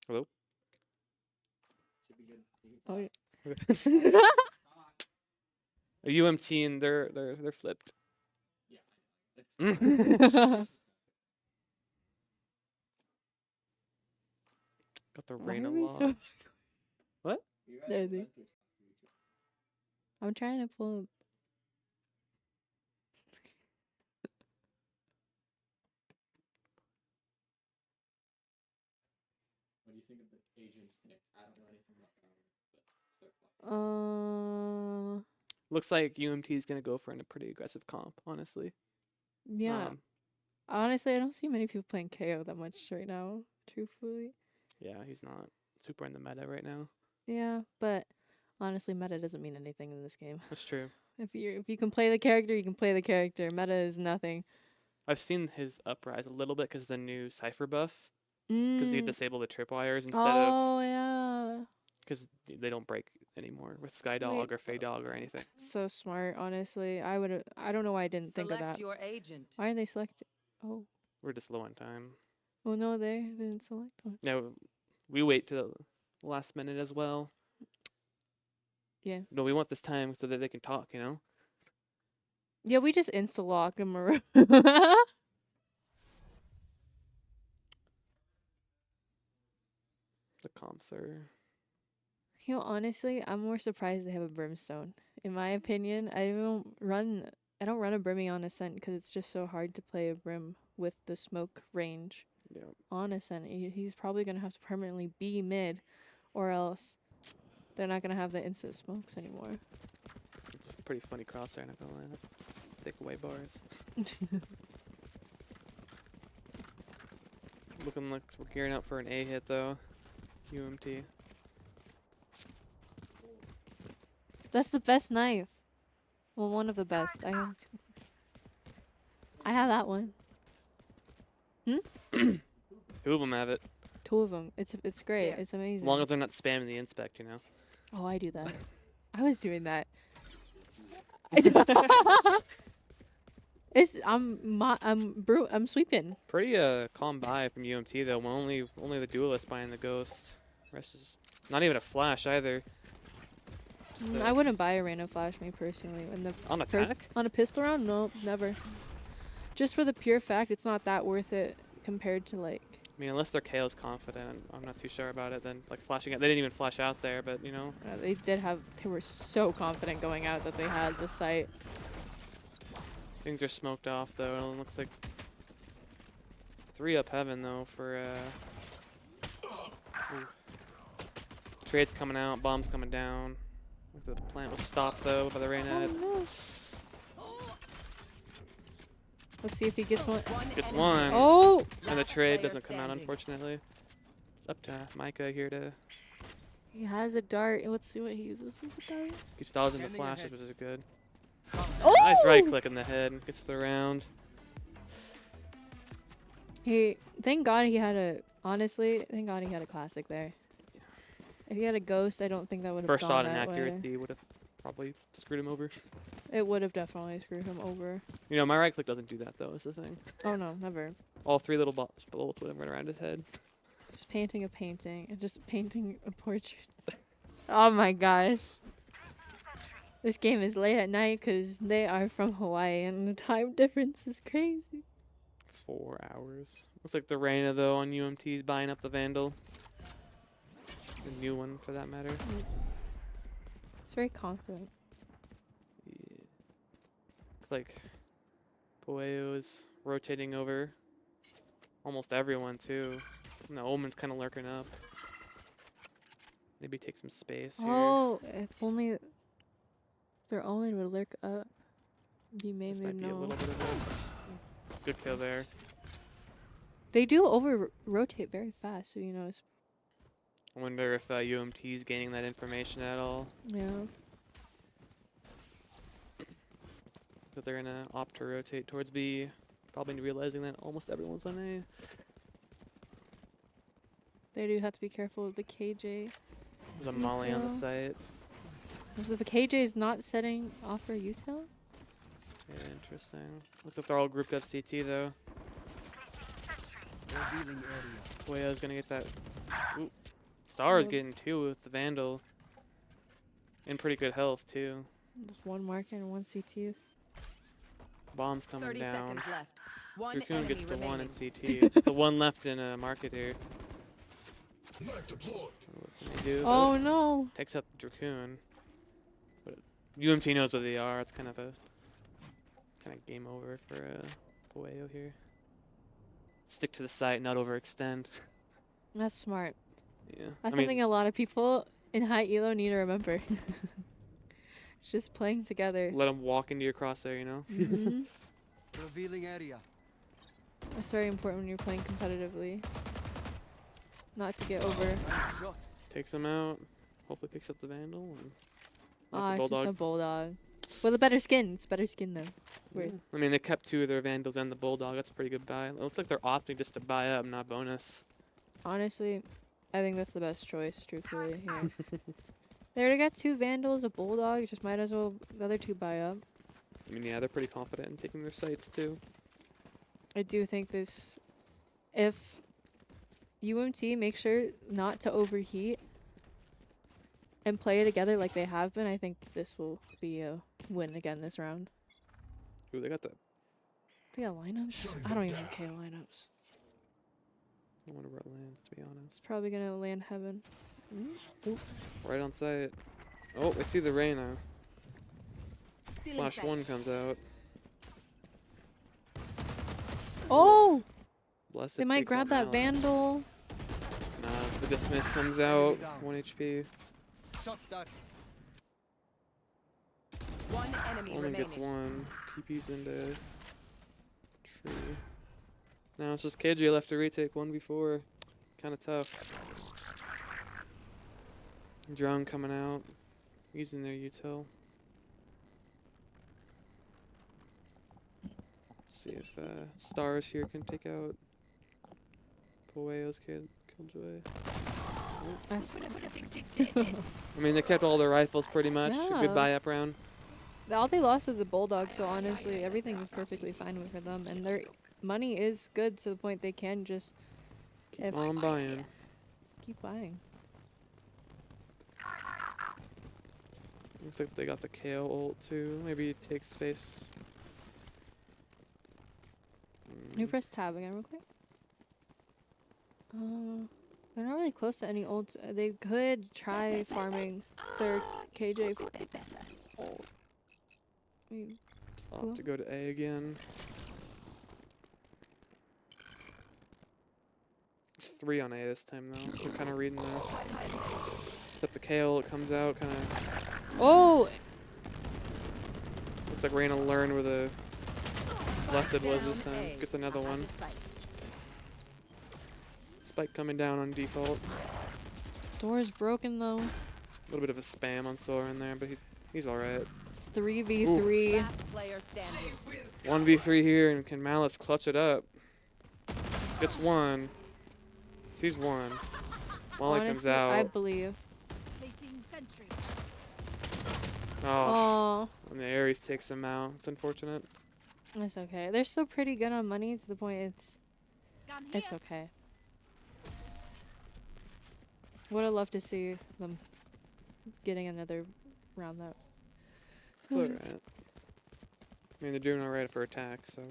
Speaker 6: Hello?
Speaker 7: Oh, yeah.
Speaker 6: A UMT and they're flipped. Mm. Got the
Speaker 7: Why
Speaker 6: rain
Speaker 7: are
Speaker 6: a
Speaker 7: we
Speaker 6: lot.
Speaker 7: so?
Speaker 6: What?
Speaker 7: There they. I'm trying to pull up.
Speaker 6: Looks like UMT is gonna go for a pretty aggressive comp, honestly.
Speaker 7: Yeah. Honestly, I don't see many people playing KO that much right now. Truthfully.
Speaker 6: Yeah, he's not super in the meta right now.
Speaker 7: Yeah, but honestly, meta doesn't mean anything in this game.
Speaker 6: That's true.
Speaker 7: If you can play the character, you can play the character. Meta is nothing.
Speaker 6: I've seen his uprise a little bit because the new Cypher buff. Because you disable the tripwires instead of.
Speaker 7: Oh yeah.
Speaker 6: Because they don't break anymore with Skydog or Faydog or anything.
Speaker 7: So smart, honestly. I don't know why I didn't think of that.
Speaker 3: Your agent.
Speaker 7: Why are they selected? Oh.
Speaker 6: We're just low on time.
Speaker 7: Oh no, they didn't select one.
Speaker 6: No, we wait to the last minute as well.
Speaker 7: Yeah.
Speaker 6: No, we want this time so that they can talk, you know?
Speaker 7: Yeah, we just insta-lock a Maroon.
Speaker 6: The comps are.
Speaker 7: You know, honestly, I'm more surprised they have a Brimstone. In my opinion, I don't run a Brimming on Ascent because it's just so hard to play a Brim with the smoke range.
Speaker 6: Yeah.
Speaker 7: On Ascent, he's probably gonna have to permanently be mid, or else they're not gonna have the instant smokes anymore.
Speaker 6: It's a pretty funny crosshair, not gonna lie. Thick white bars. Looking like we're gearing up for an A hit though. UMT.
Speaker 7: That's the best knife. Well, one of the best. I have two. I have that one.
Speaker 6: Two of them have it.
Speaker 7: Two of them. It's great.
Speaker 3: Yeah.
Speaker 7: It's amazing.
Speaker 6: As long as they're not spamming the inspect, you know.
Speaker 7: Oh, I do that. I was doing that. I'm sweeping.
Speaker 6: Pretty calm buy from UMT though. When only the duelist buying the ghost. Rest is not even a flash either.
Speaker 7: I wouldn't buy a random flash, me personally.
Speaker 6: On attack?
Speaker 7: On a pistol round? No, never. Just for the pure fact, it's not that worth it compared to like.
Speaker 6: I mean, unless their KO's confident, I'm not too sure about it. Then like flashing out, they didn't even flash out there, but you know.
Speaker 7: They were so confident going out that they had the sight.
Speaker 6: Things are smoked off though. It looks like 3 up heaven though for trades coming out, bombs coming down. The plant was stopped though by the rain head.
Speaker 7: Oh, no. Let's see if he gets one.
Speaker 6: Gets one.
Speaker 7: Oh!
Speaker 6: And the trade
Speaker 3: Player
Speaker 6: doesn't come out,
Speaker 3: standing.
Speaker 6: unfortunately. It's up to Micah here to
Speaker 7: He has a dart. Let's see what he uses with the dart.
Speaker 6: keeps dodging the flashes, which is good.
Speaker 7: Oh!
Speaker 6: Nice right click in the head. Gets the round.
Speaker 7: Thank God he had a. Honestly, thank God he had a classic there. If he had a ghost, I don't think that would have
Speaker 6: First
Speaker 7: gone
Speaker 6: shot
Speaker 7: that way.
Speaker 6: inaccuracy would have probably screwed him over.
Speaker 7: It would have definitely screwed him over.
Speaker 6: You know, my right click doesn't do that though, is the thing.
Speaker 7: Oh no, never.
Speaker 6: All 3 little bullets would have run around his head.
Speaker 7: Just painting a painting and just painting a portrait. Oh my gosh. This game is late at night because they are from Hawaii and the time difference is crazy.
Speaker 6: 4 hours. Looks like the Reyna though on UMT is buying up the Vandal. The new one for that matter.
Speaker 7: It's very confident.
Speaker 6: Yeah. Looks like Pueo is rotating over almost everyone too. And the Omen's kind of lurking up. Maybe take some space here.
Speaker 7: Oh, if only their Omen would lurk up. You made
Speaker 6: This
Speaker 7: me
Speaker 6: might be a
Speaker 7: know.
Speaker 6: little bit of a good kill there.
Speaker 7: They do over rotate very fast, so you know it's
Speaker 6: I wonder if UMT is gaining that information at all.
Speaker 7: yeah.
Speaker 6: But they're gonna opt to rotate towards B, probably realizing that almost everyone's on A.
Speaker 7: They do have to be careful with the KJ.
Speaker 6: There's a molly on the
Speaker 7: Util.
Speaker 6: site.
Speaker 7: If the KJ is not setting off for util,
Speaker 6: Yeah, interesting. Looks like they're all grouped up CT though.
Speaker 4: Revealing area.
Speaker 6: Pueo's gonna get that. Ooh. Star's
Speaker 7: Yep.
Speaker 6: getting 2 with the Vandal. In pretty good health, too.
Speaker 7: Just one market and one CT.
Speaker 6: Bomb's coming
Speaker 3: 30
Speaker 6: down.
Speaker 3: seconds left. One
Speaker 6: Dracun
Speaker 3: enemy
Speaker 6: gets the
Speaker 3: remaining.
Speaker 6: 1 in CT. It's the one left in market here. What can they do?
Speaker 7: Oh no!
Speaker 6: Takes out the Dracun. But UMT knows where they are. It's kind of game over for Pueo here. Stick to the site, not overextend.
Speaker 7: That's smart.
Speaker 6: Yeah.
Speaker 7: That's something a lot of people in high elo need to remember. It's just playing together.
Speaker 6: Let them walk into your crosshair, you know?
Speaker 7: Hmm.
Speaker 4: Revealing area.
Speaker 7: That's very important when you're playing competitively. Not to get over.
Speaker 4: Nice shot.
Speaker 6: Takes them out. Hopefully picks up the Vandal. And that's
Speaker 7: Ah,
Speaker 6: a
Speaker 7: it's just
Speaker 6: Bulldog.
Speaker 7: a bulldog. With a better skin. It's better skin though. Weird.
Speaker 6: Yeah. I mean, they kept 2 of their Vandals and the Bulldog. That's a pretty good buy. It looks like they're opting just to buy up, not bonus.
Speaker 7: Honestly, I think that's the best choice, truthfully. Here. They already got 2 Vandals, a Bulldog. Just might as well the other 2 buy up.
Speaker 6: I mean, yeah, they're pretty confident in taking their sites, too.
Speaker 7: I do think this, if UMT make sure not to overheat and play together like they have been, I think this will be a win again this round.
Speaker 6: Ooh, they got the...
Speaker 7: They got lineups? I don't even care lineups.
Speaker 6: I wonder where it lands, to be
Speaker 7: It's
Speaker 6: honest.
Speaker 7: probably gonna land heaven.
Speaker 6: Right on site. Oh, I see the Reyna.
Speaker 5: Still
Speaker 6: Flash
Speaker 5: inside.
Speaker 6: 1 comes out.
Speaker 7: Oh!
Speaker 6: Blessed
Speaker 7: They might
Speaker 6: takes
Speaker 7: grab
Speaker 6: out
Speaker 7: that
Speaker 6: Malak.
Speaker 7: Vandal.
Speaker 6: Nah, the Dismiss comes out. 1 HP.
Speaker 4: Shot that.
Speaker 3: One enemy
Speaker 6: Only gets
Speaker 3: remaining.
Speaker 6: 1. TP's into tree. Now it's just KJ left to retake 1v4. Kinda tough. Drone coming out. Using their util. See if Stars here can take out Pueo's Killjoy.
Speaker 7: That's-
Speaker 6: I mean, they kept all their rifles pretty much. A
Speaker 7: Yeah.
Speaker 6: good buy up round.
Speaker 7: all they lost was a Bulldog, so honestly, everything is perfectly fine for them. And their money is good to the point they can just
Speaker 6: Keep on buying.
Speaker 7: keep buying.
Speaker 6: Looks like they got the KO ult too. Maybe it takes space.
Speaker 7: Can you press tab again real quick? They're not really close to any ults. They could try farming their KJ ult. I mean,
Speaker 6: Off to go to A again. It's 3 on A this time though. I'm kind of reading the. But the KO ult comes out, kind of.
Speaker 7: oh!
Speaker 6: Looks like Reyna learned where the Blessed was this
Speaker 3: Down
Speaker 6: time.
Speaker 3: A.
Speaker 6: Gets another one. Spike coming down on default.
Speaker 7: Door's broken though.
Speaker 6: A little bit of a spam on Soren there, but he's alright.
Speaker 7: It's 3v3.
Speaker 3: Last player standing.
Speaker 6: 1v3 here, and can Malice clutch it up? Gets 1. Sees 1. Molly comes
Speaker 7: Honestly, I
Speaker 6: out.
Speaker 7: believe.
Speaker 3: Placing sentry.
Speaker 6: Oh,
Speaker 7: Oh,
Speaker 6: and the Ares takes him out. It's unfortunate.
Speaker 7: it's okay. They're still pretty good on money to the point
Speaker 3: Gun
Speaker 7: it's
Speaker 3: here.
Speaker 7: okay. Would have loved to see them getting another round that.
Speaker 6: It's alright. I mean, they're doing alright for attack, so.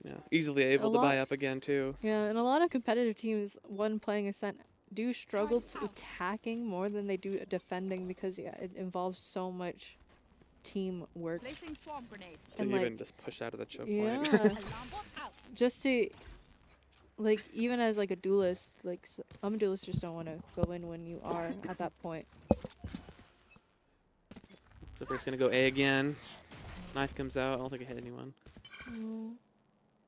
Speaker 6: Yeah, easily able to
Speaker 7: lot-
Speaker 6: buy up again, too.
Speaker 7: Yeah, and a lot of competitive teams, when playing Ascent, do struggle attacking more than they do defending because yeah, it involves so much teamwork.
Speaker 3: Placing swarm grenade.
Speaker 6: To
Speaker 7: And,
Speaker 6: even
Speaker 7: like,
Speaker 6: just push out of the choke
Speaker 7: Yeah,
Speaker 6: point.
Speaker 3: Alarm bot out.
Speaker 7: just to, like, even as like a duelist, like some duelists just don't want to go in when you are at that point.
Speaker 6: Zipper's gonna go A again. Knife comes out. I don't think it hit anyone.
Speaker 7: Mm.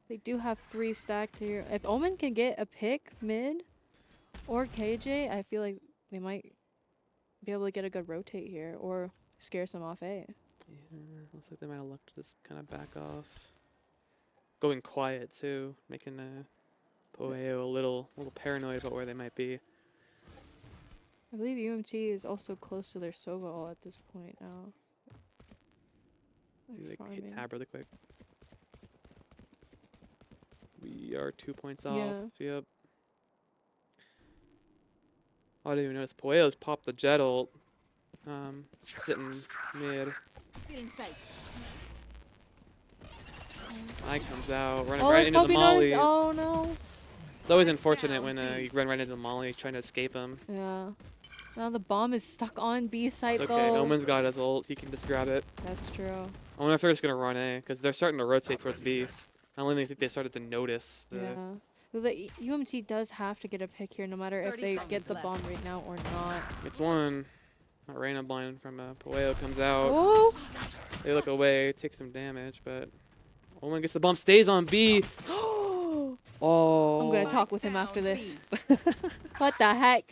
Speaker 7: They do have 3 stacked here. If Omen can get a pick mid or KJ, I feel like they might be able to get a good rotate here or scare some off A.
Speaker 6: Yeah, looks like they might have looked to just kind of back off. Going quiet too, making Pueo a little paranoid about where they might be.
Speaker 7: I believe UMT is also close to their Sova ult at this point now. They're
Speaker 6: Like, hit
Speaker 7: farming.
Speaker 6: tab really quick. We We are 2 points off.
Speaker 7: Yeah.
Speaker 6: Yep. I didn't even notice Pueo's popped the jet ult. Sitting mid.
Speaker 5: Still in sight.
Speaker 6: Eye comes out, running
Speaker 7: Oh,
Speaker 6: right
Speaker 7: it's
Speaker 6: into the
Speaker 7: Poppy
Speaker 6: molly.
Speaker 7: Oh no.
Speaker 6: It's always unfortunate when you run right into the molly trying to escape him.
Speaker 7: Yeah. Now the bomb is stuck on B site
Speaker 6: It's okay.
Speaker 7: though.
Speaker 6: Omen's got his ult. He can just grab it.
Speaker 7: That's true.
Speaker 6: I wonder if they're just gonna run A because they're starting to rotate towards B. I only think they started to notice the.
Speaker 7: Yeah. Well, the UMT does have to get a pick here, no matter if
Speaker 5: 30
Speaker 7: they
Speaker 5: seconds
Speaker 7: get the
Speaker 5: left.
Speaker 7: bomb right now or not.
Speaker 6: It's one. Arena blind from Pueo comes out.
Speaker 7: Oh!
Speaker 6: They look away, take some damage, but Omen gets the bomb, stays on B. Oh.
Speaker 7: I'm gonna talk with him after this. What the heck?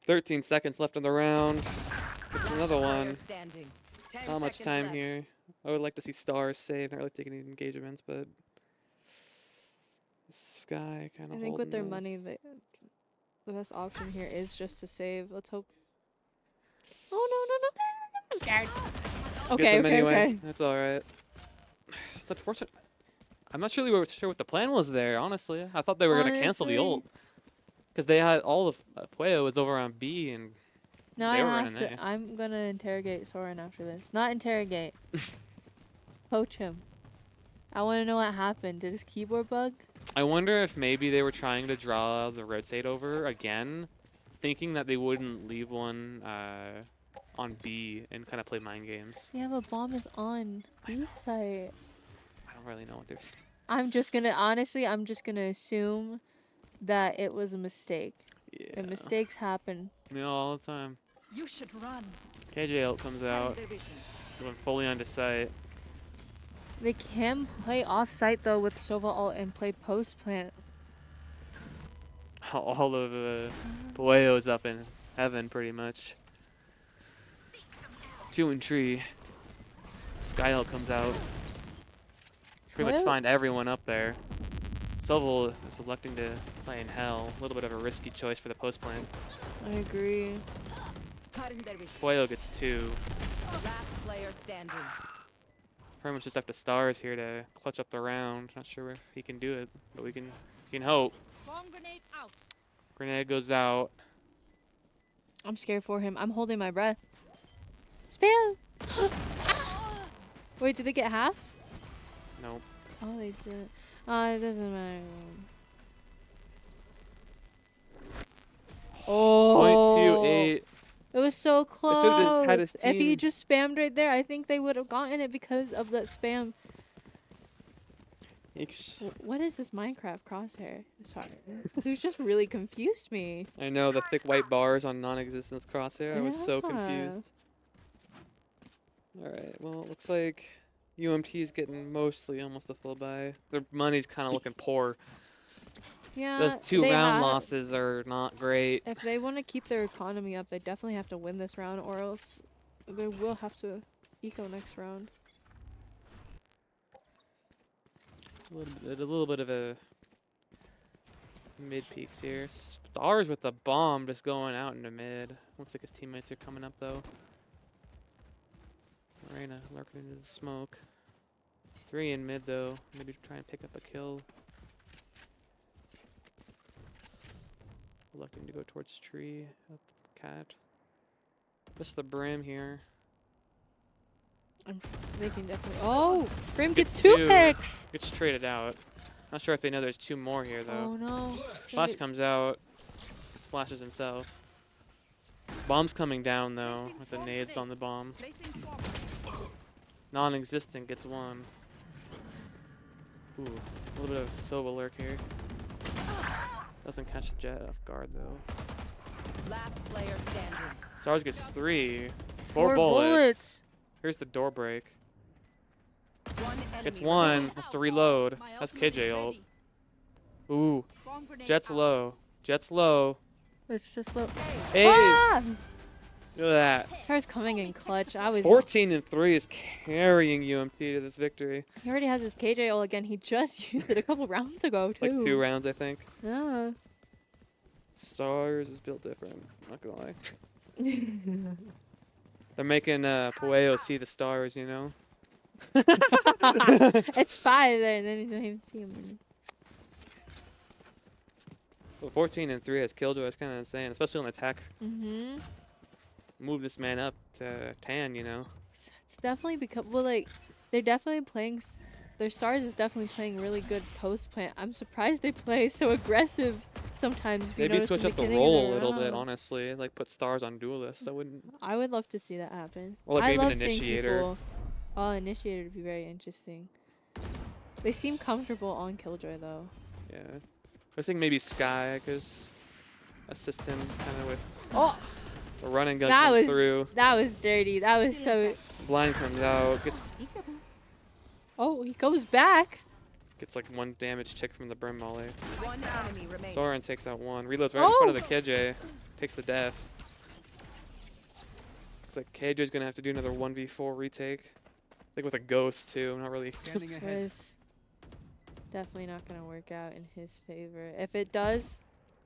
Speaker 6: 13 seconds left in the round. Gets another one.
Speaker 5: Player standing. 10
Speaker 6: Not much
Speaker 5: seconds
Speaker 6: time
Speaker 5: left.
Speaker 6: here. I would like to see stars save, not really taking any engagements, but Sky kind of.
Speaker 7: I think with their money, the best option here is just to save. Let's hope. Oh no no no! I'm scared. Okay okay okay.
Speaker 6: That's all right. It's unfortunate. I'm not really sure what the plan was there. Honestly, I thought they were gonna cancel the ult because they had all of Pueo was over on B and.
Speaker 7: No,
Speaker 6: they
Speaker 7: I
Speaker 6: were
Speaker 7: have
Speaker 6: running
Speaker 7: to.
Speaker 6: A.
Speaker 7: I'm gonna interrogate Soren after this. Not interrogate. Poach him. I want to know what happened. Did his keyboard bug?
Speaker 6: I wonder if maybe they were trying to draw the rotate over again, thinking that they wouldn't leave one on B and kind of play mind games.
Speaker 7: Yeah, but bomb is on B site.
Speaker 6: I don't really know what they're.
Speaker 7: I'm just gonna honestly. I'm just gonna assume that it was a mistake.
Speaker 6: Yeah.
Speaker 7: And mistakes happen.
Speaker 6: You know, all the time.
Speaker 3: You should run.
Speaker 6: KJ ult comes out,
Speaker 5: Their vision.
Speaker 6: going fully onto site.
Speaker 7: They can play off site though with Sova ult and play post plant.
Speaker 6: All of Pueo's up in heaven, pretty much. 2 in tree. Sky ult comes out. Pretty much
Speaker 7: Pueo-
Speaker 6: find everyone up there. Sova is electing to play in hell. A little bit of a risky choice for the post plant.
Speaker 7: I agree.
Speaker 5: Cutting their vision.
Speaker 6: Pueo gets 2.
Speaker 5: Last player standing.
Speaker 6: Pretty much just up to stars here to clutch up the round. Not sure if he can do it, but we can hope.
Speaker 3: Bomb grenade out.
Speaker 6: Grenade goes out.
Speaker 7: I'm scared for him. I'm holding my breath. Spam! Wait, did they get half?
Speaker 6: Nope.
Speaker 7: Oh, they did. It doesn't matter. Oh.
Speaker 6: 0.28.
Speaker 7: It was so
Speaker 6: They should've
Speaker 7: close.
Speaker 6: had his
Speaker 7: If he
Speaker 6: team.
Speaker 7: just spammed right there, I think they would have gotten it because of that spam. What is this Minecraft crosshair? Sorry. This just really confused me.
Speaker 6: I know, the thick white bars on non-existence crosshair. I was so
Speaker 7: Yeah.
Speaker 6: confused. Alright, well, it looks like UMT is getting mostly almost a full buy. Their money's kind of looking poor.
Speaker 7: Yeah.
Speaker 6: Those 2
Speaker 7: they
Speaker 6: round
Speaker 7: have-
Speaker 6: losses are not great.
Speaker 7: If they want to keep their economy up, they definitely have to win this round, or else they will have to eco next round.
Speaker 6: A little bit of a mid peaks here. Stars with the bomb just going out into mid. Looks like his teammates are coming up though. Arena lurking into the smoke. 3 in mid though. Maybe try and pick up a kill. Electing to go towards tree. Up cat. Just the brim here.
Speaker 7: They can definitely. Oh! Brim
Speaker 6: Gets
Speaker 7: gets 2
Speaker 6: 2.
Speaker 7: picks!
Speaker 6: Gets traded out. Not sure if they know there's 2 more here
Speaker 7: Oh
Speaker 6: though.
Speaker 7: no.
Speaker 6: Flash comes out. Flashes himself. Bomb's coming down though, with the nades on the bomb.
Speaker 3: Placing swarm.
Speaker 6: Non-existent gets 1. Ooh, a little bit of a Sova lurk here. Doesn't catch the jet off guard though.
Speaker 5: Last player standing.
Speaker 6: Stars gets 3.
Speaker 7: 4
Speaker 6: 4 bullets.
Speaker 7: bullets.
Speaker 6: Here's the door break.
Speaker 5: One enemy.
Speaker 6: Gets 1. Has to reload.
Speaker 3: My
Speaker 6: That's
Speaker 3: ultimate is
Speaker 6: KJ ult.
Speaker 3: ready.
Speaker 6: Ooh,
Speaker 3: Swarm grenade
Speaker 6: Jet's
Speaker 3: out.
Speaker 6: low. Jet's low.
Speaker 7: It's just look.
Speaker 6: Ace!
Speaker 7: Ah!
Speaker 6: Look at that.
Speaker 7: Stars coming in clutch. I was.
Speaker 6: 14 and 3 is carrying UMT to this victory.
Speaker 7: He already has his KJ ult again. He just used it a couple rounds ago too.
Speaker 6: Like 2 rounds, I think.
Speaker 7: Yeah.
Speaker 6: Stars is built different. Not gonna lie. They're making Pueo see the stars, you know.
Speaker 7: It's 5 there, and then you don't even see him.
Speaker 6: Well, 14 and 3 as Killjoy is kind of insane, especially on attack.
Speaker 7: Mm-hmm.
Speaker 6: Move this man up to 10, you know.
Speaker 7: It's definitely become well. Like they're definitely playing. Their stars is definitely playing really good post plant. I'm surprised they play so aggressive sometimes. If you
Speaker 6: Maybe
Speaker 7: notice
Speaker 6: switch
Speaker 7: in
Speaker 6: up the
Speaker 7: beginning of
Speaker 6: role a little bit,
Speaker 7: round.
Speaker 6: honestly. Like put stars on duelists. That wouldn't.
Speaker 7: I would love to see that happen.
Speaker 6: Or like
Speaker 7: I
Speaker 6: even
Speaker 7: love seeing
Speaker 6: Initiator.
Speaker 7: people. Oh, initiator would be very interesting. They seem comfortable on Killjoy though.
Speaker 6: Yeah. I think maybe Sky, because assist him kind of with
Speaker 7: Oh,
Speaker 6: the running gun
Speaker 7: that
Speaker 6: comes
Speaker 7: was
Speaker 6: through.
Speaker 7: that was dirty. That was so.
Speaker 6: Blind comes out, gets
Speaker 7: Oh, he goes back.
Speaker 6: like 1 damage tick from the Brim Molly.
Speaker 5: One enemy remaining.
Speaker 6: Soren takes out 1. Reloads right in front of the KJ. Takes the death. Looks like KJ's gonna have to do another 1v4 retake. Like with a ghost too. Not really.
Speaker 4: Scanning ahead.
Speaker 7: Was definitely not gonna work out in his favor. If it does,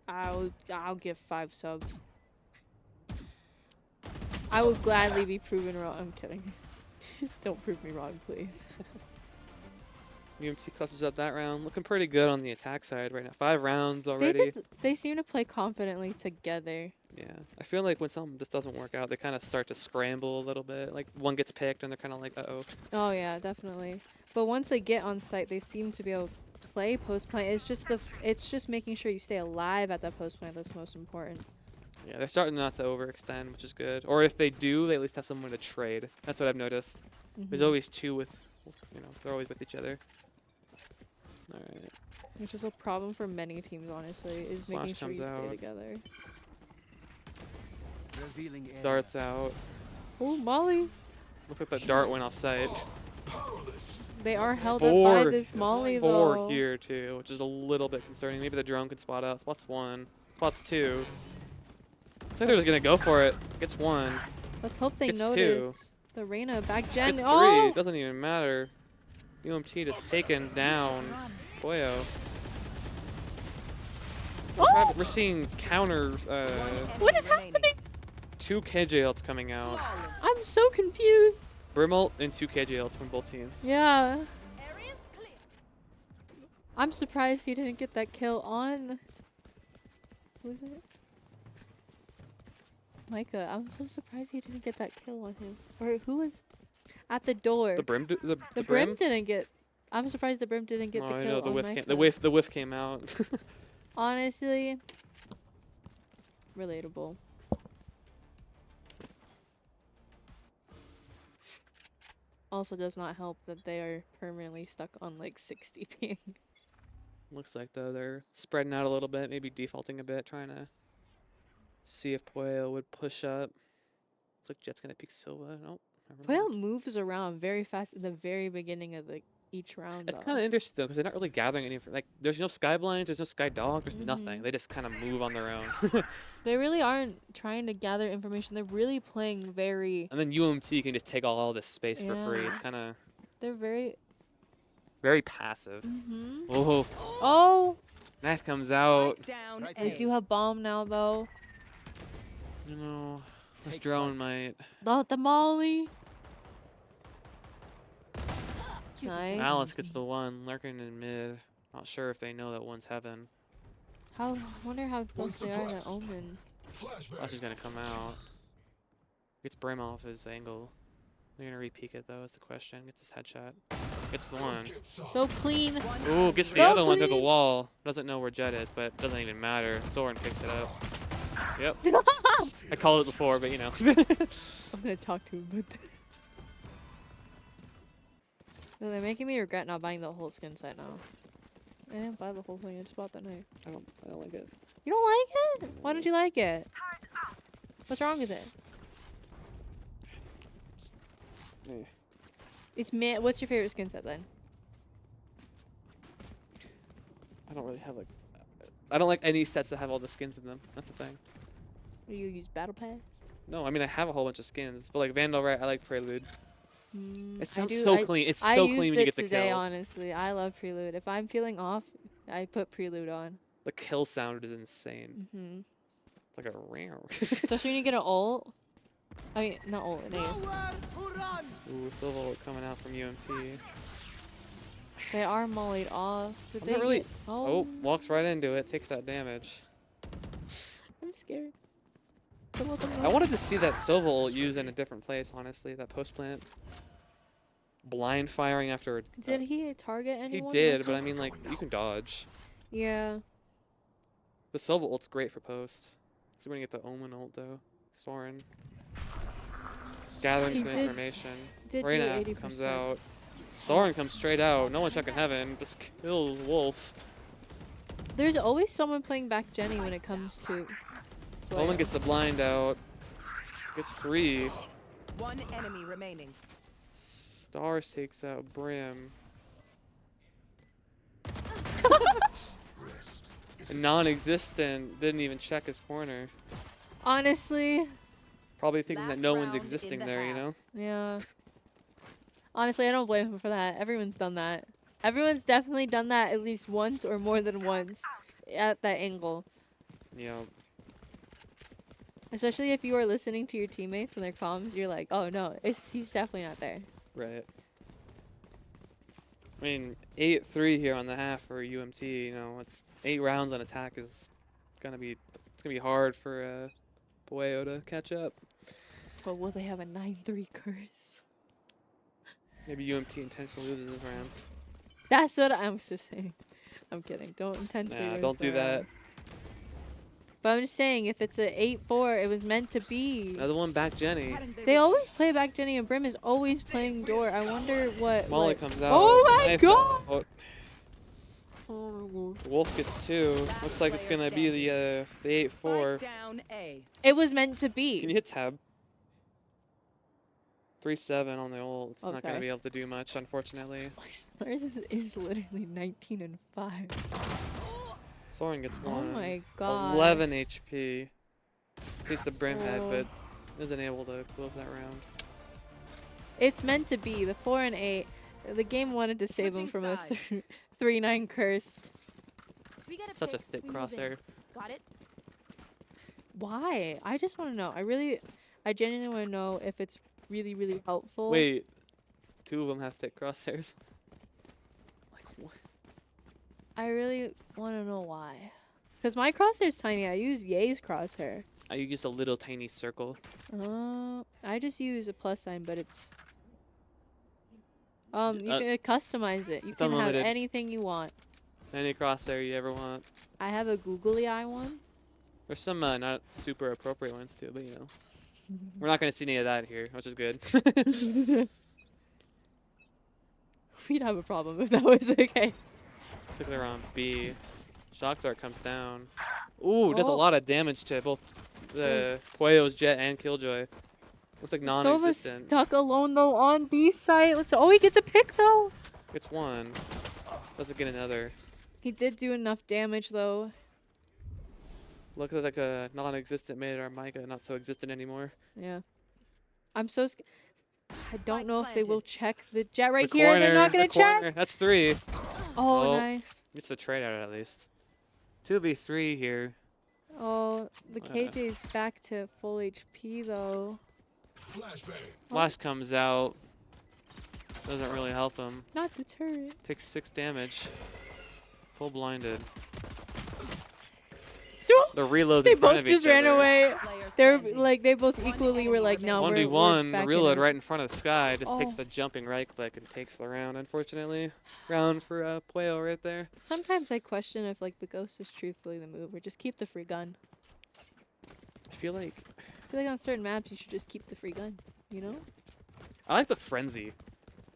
Speaker 7: I'll give 5 subs. I will gladly be proven wrong. I'm kidding. Don't prove me wrong, please.
Speaker 6: UMT clutches up that round. Looking pretty good on the attack side right now. 5 rounds already.
Speaker 7: They seem to play confidently together.
Speaker 6: Yeah. I feel like when something just doesn't work out, they kind of start to scramble a little bit. Like one gets picked and they're kind of like, uh-oh.
Speaker 7: Oh yeah, definitely. But once they get on site, they seem to be able to play post plant. It's just making sure you stay alive at that post plant that's most important.
Speaker 6: Yeah, they're starting not to overextend, which is good. Or if they do, they at least have someone to trade. That's what I've noticed. There's
Speaker 7: Mhm.
Speaker 6: always 2 with, you know, they're always with each other. All right.
Speaker 7: Which is a problem for many teams, honestly, is
Speaker 6: Flash
Speaker 7: making sure
Speaker 6: comes
Speaker 7: you stay
Speaker 6: out.
Speaker 7: together.
Speaker 4: Revealing area.
Speaker 6: Darts out.
Speaker 7: Oh, Molly.
Speaker 6: Looks like that dart went off site.
Speaker 7: They are held up by
Speaker 6: 4.
Speaker 7: this Molly,
Speaker 6: 4
Speaker 7: though.
Speaker 6: here, too, which is a little bit concerning. Maybe the drone can spot out. Spots 1. Spots 2. Looks like they're just going to go for it. Gets 1.
Speaker 7: Let's hope they
Speaker 6: Gets
Speaker 7: notice. The Reyna back gen.
Speaker 6: Gets 3.
Speaker 7: Oh!
Speaker 6: Doesn't even matter. UMT just taken down Pueo.
Speaker 7: Oh!
Speaker 6: We're seeing counter
Speaker 7: What is happening?
Speaker 6: 2 KJ ults coming out.
Speaker 7: I'm so confused.
Speaker 6: Brim ult and 2 KJ ults from both teams.
Speaker 7: Yeah.
Speaker 3: Area's clear.
Speaker 7: I'm surprised he didn't get that kill on. Who is it? Micah. I'm so surprised he didn't get that kill on him. Or who was at the door?
Speaker 6: The Brim,
Speaker 7: The Brim didn't get. I'm surprised the Brim didn't get
Speaker 6: Oh,
Speaker 7: the
Speaker 6: I
Speaker 7: kill
Speaker 6: know the
Speaker 7: on
Speaker 6: whiff
Speaker 7: Micah.
Speaker 6: came. The whiff came out.
Speaker 7: Honestly, relatable. Also does not help that they are permanently stuck on like 60 ping.
Speaker 6: Looks like though they're spreading out a little bit, maybe defaulting a bit, trying to see if Pueo would push up. Looks like Jet's gonna peek Silva. Nope. never
Speaker 7: Pueo
Speaker 6: mind.
Speaker 7: moves around very fast in the very beginning of each round.
Speaker 6: It's
Speaker 7: though.
Speaker 6: kind of interesting though, because they're not really gathering any. Like, there's no sky blinds, there's no sky dog, there's nothing.
Speaker 7: Mhm.
Speaker 6: They just kind of move on their own.
Speaker 7: They really aren't trying to gather information. They're really playing very.
Speaker 6: And then UMT can just take all this space for free.
Speaker 7: Yeah.
Speaker 6: It's kind of
Speaker 7: They're very.
Speaker 6: very passive.
Speaker 7: Mhm.
Speaker 6: Oh,
Speaker 7: Oh,
Speaker 6: knife comes out.
Speaker 5: Strike down
Speaker 4: Right
Speaker 5: A.
Speaker 7: they do have bomb now though.
Speaker 6: You know, this
Speaker 4: Take
Speaker 6: drone might.
Speaker 7: The Molly. Nice.
Speaker 6: Alice gets the 1, lurking in mid. Not sure if they know that 1's heaven.
Speaker 7: How wonder how close they are to Omen.
Speaker 6: Flash is gonna come out. Gets Brim off his angle. They're gonna re-peek it though, is the question. Gets his headshot. Gets the 1.
Speaker 7: So clean.
Speaker 6: Ooh, gets the
Speaker 7: So
Speaker 6: other one through the
Speaker 7: clean.
Speaker 6: wall. Doesn't know where Jet is, but doesn't even matter. Soren picks it up. Yep. I called it before, but you know.
Speaker 7: I'm gonna talk to him about that. No, they're making me regret not buying the whole skin set now. I didn't buy the whole thing. I just bought that knife.
Speaker 6: I don't like it.
Speaker 7: You don't like it? Why don't you like it? What's wrong with it?
Speaker 6: Eh.
Speaker 7: It's mid. What's your favorite skin set then?
Speaker 6: I don't really have like. I don't like any sets that have all the skins in them. That's the thing.
Speaker 7: You use Battle Pass?
Speaker 6: No, I mean I have a whole bunch of skins, but like Vandal, right? I like Prelude.
Speaker 7: Mm,
Speaker 6: It sounds
Speaker 7: I do-
Speaker 6: so
Speaker 7: I-
Speaker 6: clean. It's
Speaker 7: I
Speaker 6: so
Speaker 7: used
Speaker 6: clean when you
Speaker 7: it
Speaker 6: get the
Speaker 7: today,
Speaker 6: kill.
Speaker 7: honestly. I love Prelude. If I'm feeling off, I put Prelude on.
Speaker 6: The kill sound is insane.
Speaker 7: Hmm
Speaker 6: It's like a ring.
Speaker 7: Especially when you get an ult. I mean, not ult, an ace.
Speaker 4: Nowhere to run.
Speaker 6: Ooh, Silva coming out from UMT.
Speaker 7: They are mollied off. Did
Speaker 6: I'm
Speaker 7: they
Speaker 6: not really.
Speaker 7: get-
Speaker 6: Oh, walks right into it. Takes that damage.
Speaker 7: I'm scared. Some of them
Speaker 6: I
Speaker 7: are-
Speaker 6: wanted to see that Sova ult used in a different place, honestly. That post plant. Blind firing after.
Speaker 7: Did he target
Speaker 6: He
Speaker 7: anyone?
Speaker 6: did, but I mean, like, you can dodge.
Speaker 7: Yeah.
Speaker 6: The Sova ult's great for post. So we're gonna get the Omen ult though. Soren. Gathering
Speaker 7: He
Speaker 6: some
Speaker 7: did-
Speaker 6: information.
Speaker 7: Did do
Speaker 6: Reyna
Speaker 7: 80%.
Speaker 6: comes out. Soren comes straight out. No one checking heaven. Just kills Wolf.
Speaker 7: There's always someone playing back Jenny when it comes to.
Speaker 6: Omen
Speaker 7: Pueo.
Speaker 6: gets the blind out. Gets 3.
Speaker 5: One enemy remaining.
Speaker 6: Stars takes out Brim. Non-existent. Didn't even check his corner.
Speaker 7: Honestly,
Speaker 6: Probably thinking that
Speaker 5: Last
Speaker 6: no one's
Speaker 5: round in
Speaker 6: existing
Speaker 5: the
Speaker 6: there, you
Speaker 5: half.
Speaker 6: know?
Speaker 7: yeah. Honestly, I don't blame him for that. Everyone's done that. Everyone's definitely done that at least once or more than once at that angle.
Speaker 6: You know,
Speaker 7: Especially if you are listening to your teammates and their comms, you're like, oh no, he's definitely not there.
Speaker 6: right. I mean, 8-3 here on the half for UMT. You know, it's 8 rounds on attack is gonna be hard for Pueo to catch up.
Speaker 7: But will they have a 9-3 curse?
Speaker 6: Maybe UMT intentionally loses this round.
Speaker 7: That's what I'm just saying. I'm kidding. Don't intentionally.
Speaker 6: Nah,
Speaker 7: lose
Speaker 6: don't
Speaker 7: the
Speaker 6: do that.
Speaker 7: round. But I'm just saying, if it's a 8-4, it was meant to be.
Speaker 6: Another one back Jenny.
Speaker 7: They always play back Jenny, and Brim is always playing door. I wonder what.
Speaker 6: Molly
Speaker 7: what
Speaker 6: comes out.
Speaker 7: Oh my
Speaker 6: Nice
Speaker 7: god!
Speaker 6: out.
Speaker 7: Oh.
Speaker 6: Wolf gets 2. Looks like it's gonna be the 8-4.
Speaker 5: Spike down A.
Speaker 7: It was meant to
Speaker 6: Can you
Speaker 7: be.
Speaker 6: hit tab? 3-7 on the ult. It's
Speaker 7: Oh,
Speaker 6: not gonna
Speaker 7: sorry.
Speaker 6: be able to do much, unfortunately.
Speaker 7: My stars is literally 19-5.
Speaker 6: Soren gets 1.
Speaker 7: Oh my god.
Speaker 6: 11 HP. Takes the Brim head,
Speaker 7: Oh.
Speaker 6: but isn't able to close that round.
Speaker 7: It's meant to be. The 4 and 8. The game wanted to save him
Speaker 5: Switching
Speaker 7: from a
Speaker 5: sides.
Speaker 7: 3-9 curse.
Speaker 3: We get a
Speaker 6: Such a
Speaker 3: pick,
Speaker 6: thick
Speaker 3: we move in.
Speaker 6: crosshair.
Speaker 3: Got it?
Speaker 7: Why? I just want to know. I genuinely want to know if it's really, really helpful.
Speaker 6: Wait, 2 of them have thick crosshairs. Like what?
Speaker 7: I really want to know why. Because my crosshair's tiny. I use Ye's crosshair.
Speaker 6: I use a little tiny circle.
Speaker 7: I just use a plus sign, but it's you
Speaker 6: Uh,
Speaker 7: can customize it. You
Speaker 6: it's
Speaker 7: can
Speaker 6: unlimited.
Speaker 7: have anything you want.
Speaker 6: Any crosshair you ever want.
Speaker 7: I have a googly eye one.
Speaker 6: There's some not super appropriate ones too, but you know. We're not going to see any of that here, which is good.
Speaker 7: We'd have a problem if that was the case.
Speaker 6: Looks like they're on B. Shock Dart comes down. Ooh, does a
Speaker 7: Oh.
Speaker 6: lot of damage to both the Pueo's Jet and Killjoy. Looks like
Speaker 7: Sova's
Speaker 6: non-existent.
Speaker 7: stuck alone though on B site. He gets a pick though.
Speaker 6: Gets 1. Doesn't get another.
Speaker 7: He did do enough damage though.
Speaker 6: Looks like a non-existent made our Micah not so existent anymore.
Speaker 7: Yeah. I'm so scared. I don't
Speaker 5: Spike
Speaker 7: know if they will
Speaker 5: planted.
Speaker 7: check the jet right
Speaker 6: The
Speaker 7: here. They're
Speaker 6: corner,
Speaker 7: not gonna
Speaker 6: the
Speaker 7: check.
Speaker 6: corner. That's 3.
Speaker 7: Oh,
Speaker 6: Oh.
Speaker 7: nice.
Speaker 6: Gets the trade out at least. 2v3 here.
Speaker 7: Oh, the KJ's back to full HP though.
Speaker 6: Flash comes out. Doesn't really help him.
Speaker 7: Not the turret.
Speaker 6: Takes 6 damage. Full blinded. The reload
Speaker 7: They
Speaker 6: in front
Speaker 7: both
Speaker 6: of
Speaker 7: just
Speaker 6: each
Speaker 7: ran
Speaker 6: other.
Speaker 7: away.
Speaker 5: Player
Speaker 7: They're
Speaker 5: standing.
Speaker 7: like they both
Speaker 5: One
Speaker 7: equally were
Speaker 5: enemy
Speaker 7: like, no,
Speaker 5: remaining.
Speaker 7: we're
Speaker 6: 1v1,
Speaker 7: back
Speaker 6: the
Speaker 7: in
Speaker 6: reload
Speaker 7: it.
Speaker 6: right in front of the sky just takes
Speaker 7: Oh.
Speaker 6: the jumping right click and takes the round, unfortunately. Round for Pueo right there.
Speaker 7: Sometimes I question if like the ghost is truthfully the move, or just keep the free gun.
Speaker 6: I feel like
Speaker 7: I feel like on certain maps you should just keep the free gun. You know?
Speaker 6: I like the frenzy.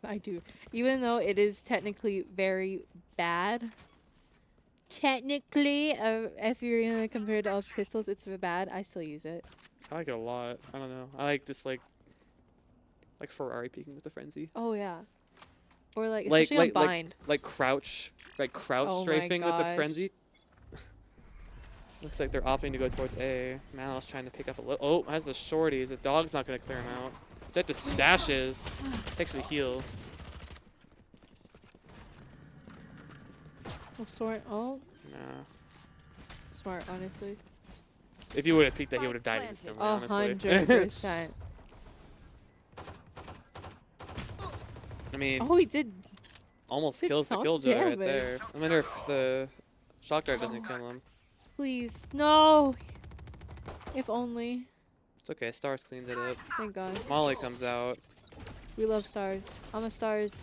Speaker 7: I do. Even though it is technically very bad. Technically, if you're gonna compare it to all pistols, it's bad. I still use it.
Speaker 6: I like it a lot. I don't know. I like just like Ferrari peeking with the frenzy.
Speaker 7: Oh yeah. Or like
Speaker 6: Like-
Speaker 7: especially
Speaker 6: like-
Speaker 7: on bind.
Speaker 6: Like crouch
Speaker 7: Oh my
Speaker 6: strafing with the
Speaker 7: gosh.
Speaker 6: frenzy. Looks like they're opting to go towards A. Mal's trying to pick up a little. Oh, has the shorties. The dog's not going to clear him out. Jet just dashes. Takes the heal.
Speaker 7: Oh, smart. Oh,
Speaker 6: Nah.
Speaker 7: smart. Honestly,
Speaker 6: If you would have peeked that, he
Speaker 5: Spike
Speaker 6: would have died
Speaker 5: planted.
Speaker 6: instantly, honestly.
Speaker 7: 100%.
Speaker 6: I mean,
Speaker 7: Oh, he did.
Speaker 6: almost
Speaker 7: Did
Speaker 6: kills the
Speaker 7: some
Speaker 6: killjoy right
Speaker 7: damage.
Speaker 6: there. I wonder if the shock dart doesn't kill him.
Speaker 7: Please. No. If only.
Speaker 6: It's okay. Stars cleaned it up.
Speaker 7: Thank God.
Speaker 6: Molly comes out.
Speaker 7: We love stars. I'm a stars.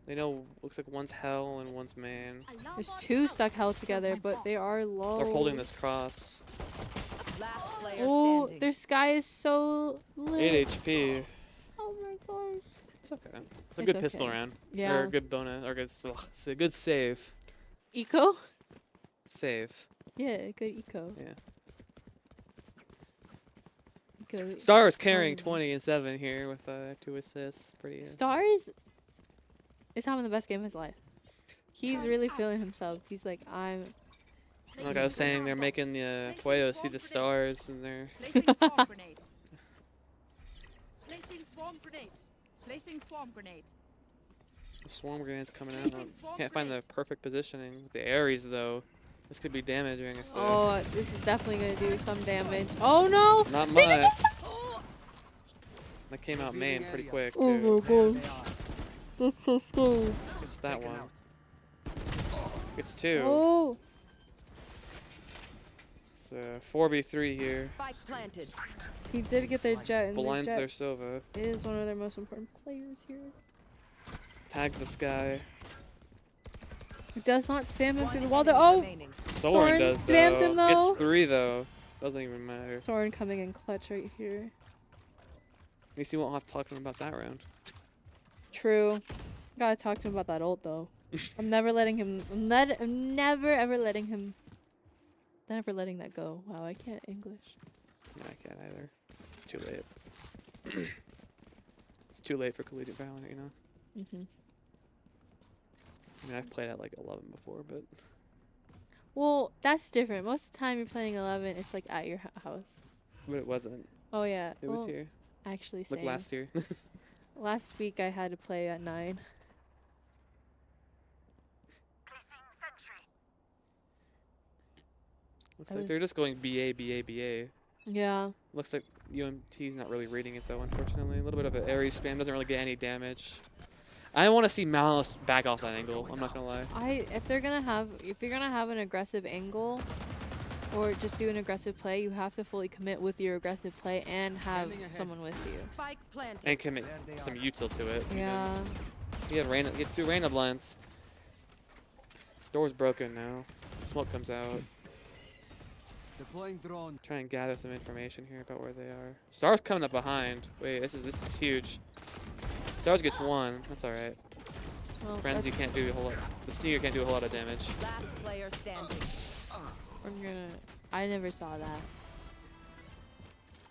Speaker 6: They know looks like one's hell and one's main.
Speaker 7: There's two stuck held together, but they are low.
Speaker 6: They're holding this cross.
Speaker 5: Last player
Speaker 7: Oh,
Speaker 5: standing.
Speaker 7: their sky is so lit.
Speaker 6: 8 HP.
Speaker 7: Oh my gosh.
Speaker 6: It's okay. It's a
Speaker 7: It's
Speaker 6: good pistol
Speaker 7: okay.
Speaker 6: round.
Speaker 7: Yeah.
Speaker 6: Or a good bonus. Or good, it's a good save.
Speaker 7: Eco?
Speaker 6: Save.
Speaker 7: Yeah, good eco.
Speaker 6: Yeah.
Speaker 7: Eco.
Speaker 6: Stars carrying
Speaker 7: Oh.
Speaker 6: 20 and 7 here with 2 assists. Pretty.
Speaker 7: Stars is having the best game of his life. He's really feeling himself. He's like,
Speaker 6: Like I was saying, they're making the Pueo see the stars, and they're
Speaker 3: Placing swarm grenade. Placing swarm grenade. Placing swarm grenade.
Speaker 6: the swarm grenades coming out.
Speaker 3: Placing swarm
Speaker 6: Can't find the
Speaker 3: grenade.
Speaker 6: perfect positioning. With the Ares though, this could be damaging if they're
Speaker 7: oh, this is definitely gonna do some damage. Oh no!
Speaker 6: not much. That came out main pretty quick
Speaker 7: Oh
Speaker 6: too.
Speaker 7: my
Speaker 4: There
Speaker 7: god,
Speaker 4: they are.
Speaker 7: that's so scary.
Speaker 6: It's that
Speaker 4: Taken
Speaker 6: one.
Speaker 4: out.
Speaker 6: It's 2.
Speaker 7: Oh,
Speaker 6: It's 4v3 here.
Speaker 5: Spike planted.
Speaker 7: he did get their jet, and their
Speaker 6: Blinds
Speaker 7: jet
Speaker 6: their Sova.
Speaker 7: is one of their most important players here.
Speaker 6: Tags the sky.
Speaker 7: He does not spam him
Speaker 5: One
Speaker 7: through the wall.
Speaker 5: enemy
Speaker 7: Oh,
Speaker 5: remaining.
Speaker 6: Soren
Speaker 7: Soren
Speaker 6: does
Speaker 7: spammed him,
Speaker 6: though.
Speaker 7: though.
Speaker 6: It's 3 though. Doesn't even matter.
Speaker 7: Soren coming in clutch right here.
Speaker 6: At least you won't have to talk to him about that round.
Speaker 7: True. Gotta talk to him about that ult though. I'm never letting him. I'm never ever letting him. Never letting that go. Wow, I can't English.
Speaker 6: No, I can't either. It's too late. It's too late for collegiate Valorant, you know?
Speaker 7: Hmm
Speaker 6: I mean, I've played at like 11 before, but
Speaker 7: Well, that's different. Most of the time you're playing 11, it's like at your house.
Speaker 6: it wasn't.
Speaker 7: Oh yeah.
Speaker 6: It was
Speaker 7: well,
Speaker 6: here.
Speaker 7: Actually,
Speaker 6: Like
Speaker 7: same.
Speaker 6: last year.
Speaker 7: Last week I had to play at 9.
Speaker 6: Looks
Speaker 7: That
Speaker 6: like they're
Speaker 7: was-
Speaker 6: just going BA, BA, BA.
Speaker 7: Yeah.
Speaker 6: Looks like UMT's not really reading it though, unfortunately. A little bit of an Ares spam, doesn't really get any damage. I want to see Malice back off that angle, I'm not gonna lie.
Speaker 7: If you're gonna have an aggressive angle, or just do an aggressive play, you have to fully commit with your aggressive play and have
Speaker 4: Standing ahead.
Speaker 7: someone with you.
Speaker 5: Spike planted.
Speaker 6: And commit
Speaker 4: There they
Speaker 6: some
Speaker 4: are.
Speaker 6: util to it.
Speaker 7: Yeah.
Speaker 6: He had 2 Reyna blinds. Door's broken now. Smoke comes out.
Speaker 4: Deploying drone.
Speaker 6: Try and gather some information here about where they are. Stars coming up behind. Wait, this is huge. Stars gets 1. That's all right.
Speaker 7: Well,
Speaker 6: Frenzy
Speaker 7: that's-
Speaker 6: can't do a whole lot. The Sneaker can't do a whole lot of damage.
Speaker 5: Last player standing.
Speaker 7: I never saw that.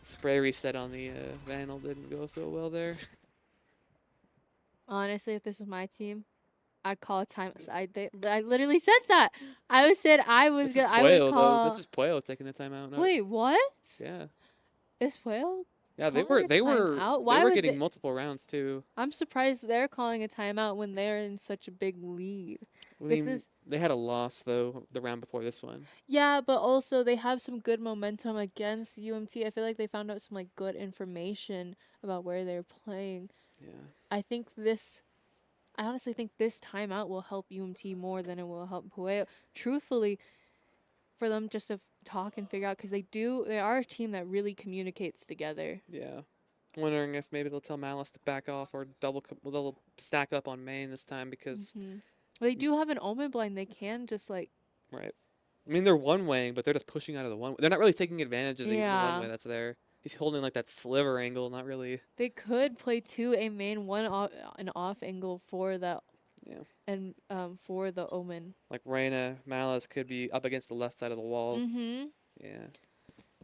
Speaker 6: Spray reset on the Vandal didn't go so well there.
Speaker 7: Honestly, if this was my team, I'd call a time. I literally said that. I said I was
Speaker 6: This is
Speaker 7: gonna. I would
Speaker 6: Pueo,
Speaker 7: call.
Speaker 6: though. This is Pueo taking the timeout. No?
Speaker 7: Wait, what?
Speaker 6: Yeah.
Speaker 7: Is Pueo?
Speaker 6: Yeah, they
Speaker 7: Calling
Speaker 6: were
Speaker 7: a
Speaker 6: they were
Speaker 7: timeout?
Speaker 6: they
Speaker 7: Why
Speaker 6: were
Speaker 7: would
Speaker 6: getting
Speaker 7: they-
Speaker 6: multiple rounds too.
Speaker 7: I'm surprised they're calling a timeout when they're in such a big lead.
Speaker 6: I
Speaker 7: This
Speaker 6: mean,
Speaker 7: is-
Speaker 6: they had a loss though the round before this one.
Speaker 7: Yeah, but also they have some good momentum against UMT. I feel like they found out some like good information about where they're playing.
Speaker 6: Yeah.
Speaker 7: I honestly think this timeout will help UMT more than it will help Pueo. Truthfully, for them just to talk and figure out, because they are a team that really communicates together.
Speaker 6: Yeah. Wondering if maybe they'll tell Malice to back off or they'll stack up on main this time because
Speaker 7: They do have an Omen blind. They can just like
Speaker 6: right. I mean they're one waying, but they're just pushing out of the one. They're not really taking advantage of the
Speaker 7: Yeah.
Speaker 6: one way that's there. He's holding like that sliver angle, not really.
Speaker 7: they could play a main, one off, an off angle for the
Speaker 6: Yeah.
Speaker 7: and for the Omen.
Speaker 6: Like Reyna, Malice could be up against the left side of the wall.
Speaker 7: Mm-hmm.
Speaker 6: Yeah.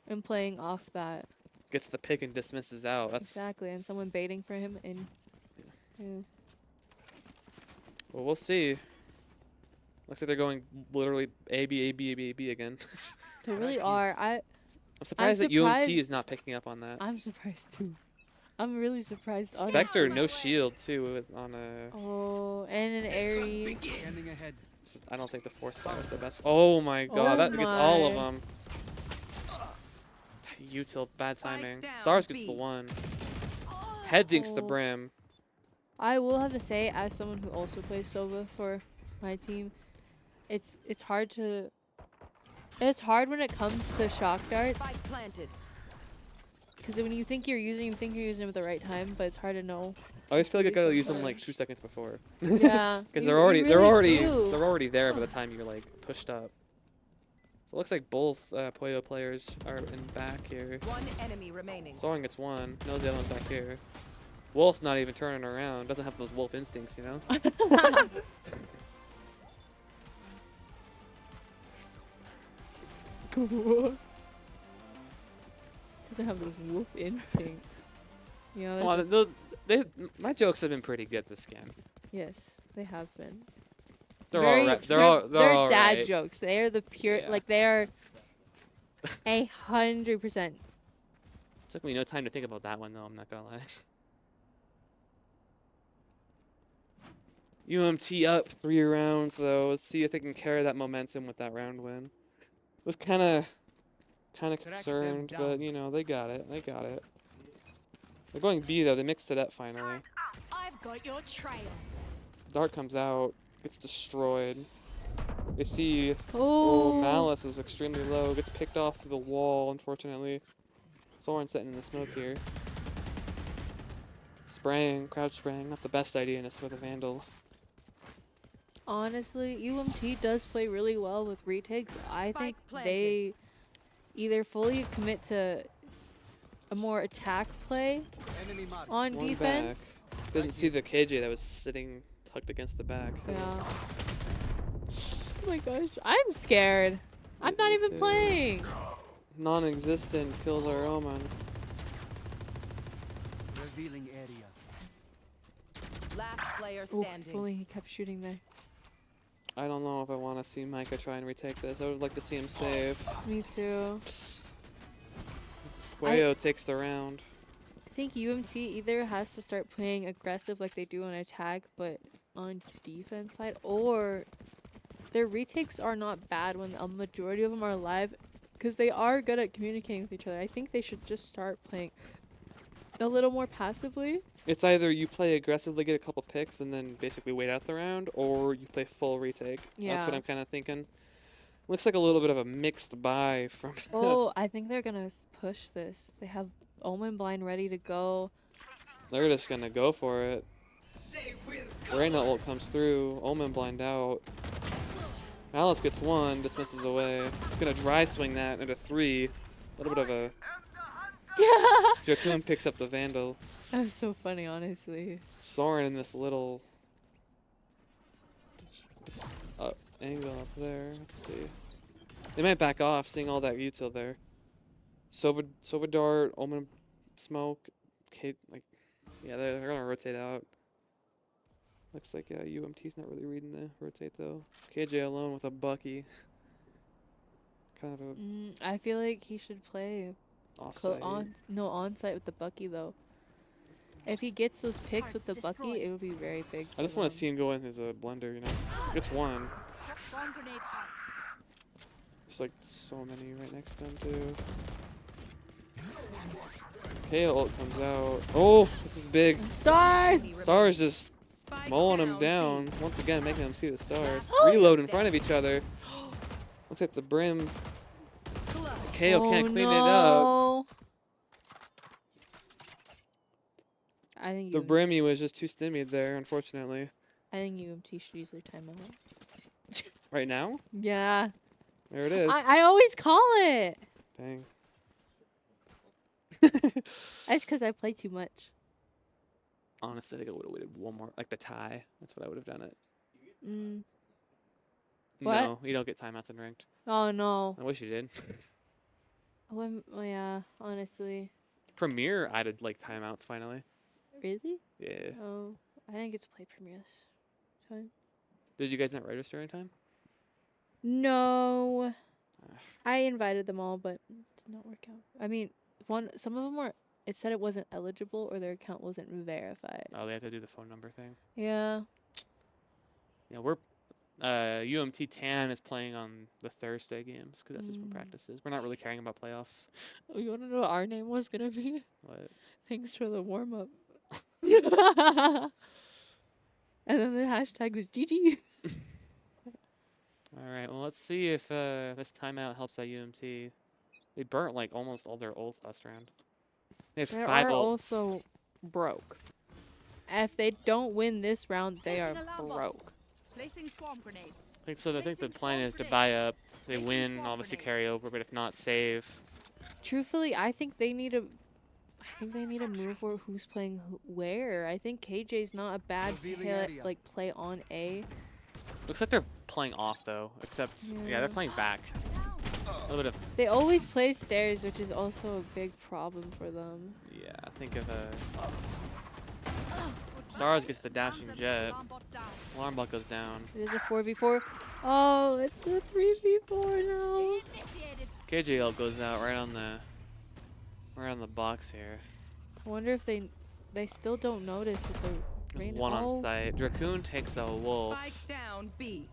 Speaker 7: And playing off that.
Speaker 6: Gets the pick and dismisses out. That's
Speaker 7: Exactly, and someone baiting for him and yeah.
Speaker 6: well, we'll see. Looks like they're going literally A B A B A B A B again.
Speaker 7: They really are.
Speaker 6: I'm surprised that UMT
Speaker 7: surprised-
Speaker 6: is not picking up on that.
Speaker 7: I'm surprised too. I'm really surprised. honestly.
Speaker 6: Spectre, no shield too on a.
Speaker 7: Oh, and an Aries.
Speaker 4: Standing ahead.
Speaker 6: I don't think the force fire is the best. Oh my god, that gets all of
Speaker 7: my.
Speaker 6: them. Util, bad
Speaker 5: Spike
Speaker 6: timing.
Speaker 5: down,
Speaker 6: Stars gets
Speaker 5: B.
Speaker 6: the 1. Head dinks the
Speaker 7: Oh.
Speaker 6: brim.
Speaker 7: I will have to say, as someone who also plays Sova for my team, it's hard to. It's hard when it comes to shock darts,
Speaker 5: Spike planted.
Speaker 7: because when you think you're using them at the right time, but it's hard to know.
Speaker 6: I always feel like I
Speaker 7: Really
Speaker 6: gotta use them like
Speaker 7: sometimes.
Speaker 6: 2 seconds before.
Speaker 7: Yeah,
Speaker 6: Because
Speaker 7: you-
Speaker 6: they're
Speaker 7: you
Speaker 6: already
Speaker 7: really do.
Speaker 6: they're already there by the time you're like pushed up. So it looks like both Pueo players are in back here.
Speaker 5: One enemy remaining.
Speaker 6: Soren gets one, knows the other one's back here. Wolf's not even turning around, doesn't have those wolf instincts, you know?
Speaker 7: Doesn't have those wolf instincts. You know,
Speaker 6: Come on, my jokes have been pretty good this game.
Speaker 7: yes, they have been.
Speaker 6: They're all right. They're all
Speaker 7: dad
Speaker 6: right.
Speaker 7: jokes. They are the pure,
Speaker 6: Yeah.
Speaker 7: like they are 100%.
Speaker 6: Took me no time to think about that one though, I'm not gonna lie. UMT up 3 rounds though. Let's see if they can carry that momentum with that round win. Was kind of concerned,
Speaker 4: them
Speaker 6: but
Speaker 4: down.
Speaker 6: you know they got it. They got it. They're going B though. They mixed it up finally.
Speaker 3: I've got your trail.
Speaker 6: Dart comes out, gets destroyed. They see
Speaker 7: Oh,
Speaker 6: Malice is extremely low. Gets picked off through the wall, unfortunately. Soren sitting in the smoke here. Spraying, crouch spraying. Not the best idea in this with a Vandal.
Speaker 7: honestly, UMT does play really well with retakes. I think
Speaker 5: Spike
Speaker 7: they either fully commit to a more attack play
Speaker 4: Enemy mark.
Speaker 7: on
Speaker 6: One
Speaker 7: defense.
Speaker 6: Didn't see the KJ that was sitting tucked against the back.
Speaker 7: Yeah. Oh my gosh, I'm scared. I'm not
Speaker 6: Me
Speaker 7: even
Speaker 6: too.
Speaker 7: playing.
Speaker 6: Non-existent kills our Omen.
Speaker 4: Revealing area.
Speaker 5: Last player
Speaker 7: Oh,
Speaker 5: standing.
Speaker 7: if only he kept shooting there.
Speaker 6: I don't know if I want to see Micah try and retake this. I would like to see him save.
Speaker 7: Me too.
Speaker 6: Pueo takes the round.
Speaker 7: I think UMT either has to start playing aggressive like they do on attack, but on defense side, or their retakes are not bad when a majority of them are live, because they are good at communicating with each other. I think they should just start playing a little more passively.
Speaker 6: It's either you play aggressively, get a couple picks, and then basically wait out the round, or you play full retake. That's what
Speaker 7: Yeah.
Speaker 6: I'm kind of thinking. Looks like a little bit of a mixed buy from.
Speaker 7: Oh, I think they're gonna push this. They have Omen Blind ready to go.
Speaker 6: They're just gonna go for it. Reyna ult comes through. Omen blind out. Malice gets one, dismisses away. It's gonna dry swing that into 3. A little bit of a. Jakun picks up the Vandal.
Speaker 7: That was so funny, honestly.
Speaker 6: Soren in this little angle up there. Let's see. They might back off, seeing all that util there. Sova dart, Omen smoke. Kate, like, yeah, they're gonna rotate out. Looks like UMT's not really reading the rotate though. KJ alone with a Bucky. Kind of a
Speaker 7: I feel like he should play
Speaker 6: offside.
Speaker 7: on-site with the Bucky though. If he gets those picks with the Bucky, it would be very big.
Speaker 6: I just want to see him go in as a blender, you know. Gets one.
Speaker 3: Swarm grenade out.
Speaker 6: There's like so many right next to him too. Kale ult comes out. Oh, this is big.
Speaker 7: Stars.
Speaker 6: Stars just
Speaker 5: Spike
Speaker 6: mowing him down. Once again, making them see the stars. Reload in front of each other. Looks like the brim. Kale can't clean it up.
Speaker 7: I think
Speaker 6: The brimmy was just too stimmied there, unfortunately.
Speaker 7: I think UMT should use their timeout.
Speaker 6: Right now?
Speaker 7: Yeah.
Speaker 6: There it is.
Speaker 7: I always call it.
Speaker 6: Dang.
Speaker 7: That's because I play too much.
Speaker 6: Honestly, I think I would have waited one more. Like the tie. That's what I would have done it.
Speaker 7: Mm. What?
Speaker 6: No, you don't get timeouts in ranked.
Speaker 7: Oh no.
Speaker 6: I wish you did.
Speaker 7: Oh yeah. Honestly.
Speaker 6: Premier added like timeouts finally.
Speaker 7: Really?
Speaker 6: Yeah.
Speaker 7: Oh, I didn't get to play Premier this time.
Speaker 6: Did you guys not register in time?
Speaker 7: No.
Speaker 6: Ugh.
Speaker 7: I invited them all, but it did not work out. I mean, some of them were. It said it wasn't eligible or their account wasn't verified.
Speaker 6: Oh, they have to do the phone number thing.
Speaker 7: Yeah.
Speaker 6: Yeah, we're UMT Tan is playing on the Thursday games because that's just when
Speaker 7: Mm.
Speaker 6: practices. We're not really caring about playoffs.
Speaker 7: Oh, you want to know what our name was gonna be?
Speaker 6: What?
Speaker 7: Thanks for the warm up. And then the hashtag was GG.
Speaker 6: All right. Well, let's see if this timeout helps out UMT. They burnt like almost all their ults last round. They had
Speaker 7: They
Speaker 6: 5
Speaker 7: are
Speaker 6: ults.
Speaker 7: also broke. If they don't win this round, they are
Speaker 3: Placing alarm bot.
Speaker 7: broke.
Speaker 3: Placing swarm grenade.
Speaker 6: I think the
Speaker 3: Placing
Speaker 6: plan is to
Speaker 3: swarm
Speaker 6: buy up. They
Speaker 3: Placing
Speaker 6: win,
Speaker 3: swarm
Speaker 6: obviously
Speaker 3: grenade.
Speaker 6: carry over, but if not, save.
Speaker 7: Truthfully, I think they need to. I think they need to move for who's playing where. I think KJ's not a bad
Speaker 4: Revealing
Speaker 7: hit,
Speaker 4: area.
Speaker 7: like play on A.
Speaker 6: Looks like they're playing off though, except yeah, they're
Speaker 7: Yeah.
Speaker 6: playing back. A little bit of
Speaker 7: They always play stairs, which is also a big problem for them.
Speaker 6: yeah. Think of Stars gets the dashing jet.
Speaker 3: Alarm bot down.
Speaker 6: Alarm bot goes down.
Speaker 7: It is a 4v4. Oh, it's a 3v4 now.
Speaker 3: Initiated.
Speaker 6: KJL goes out right on the box here.
Speaker 7: I wonder if they still don't notice that the
Speaker 6: There's
Speaker 7: rain.
Speaker 6: one
Speaker 7: oh,
Speaker 6: on site. Dracoon takes the wolf.
Speaker 5: Spike down B.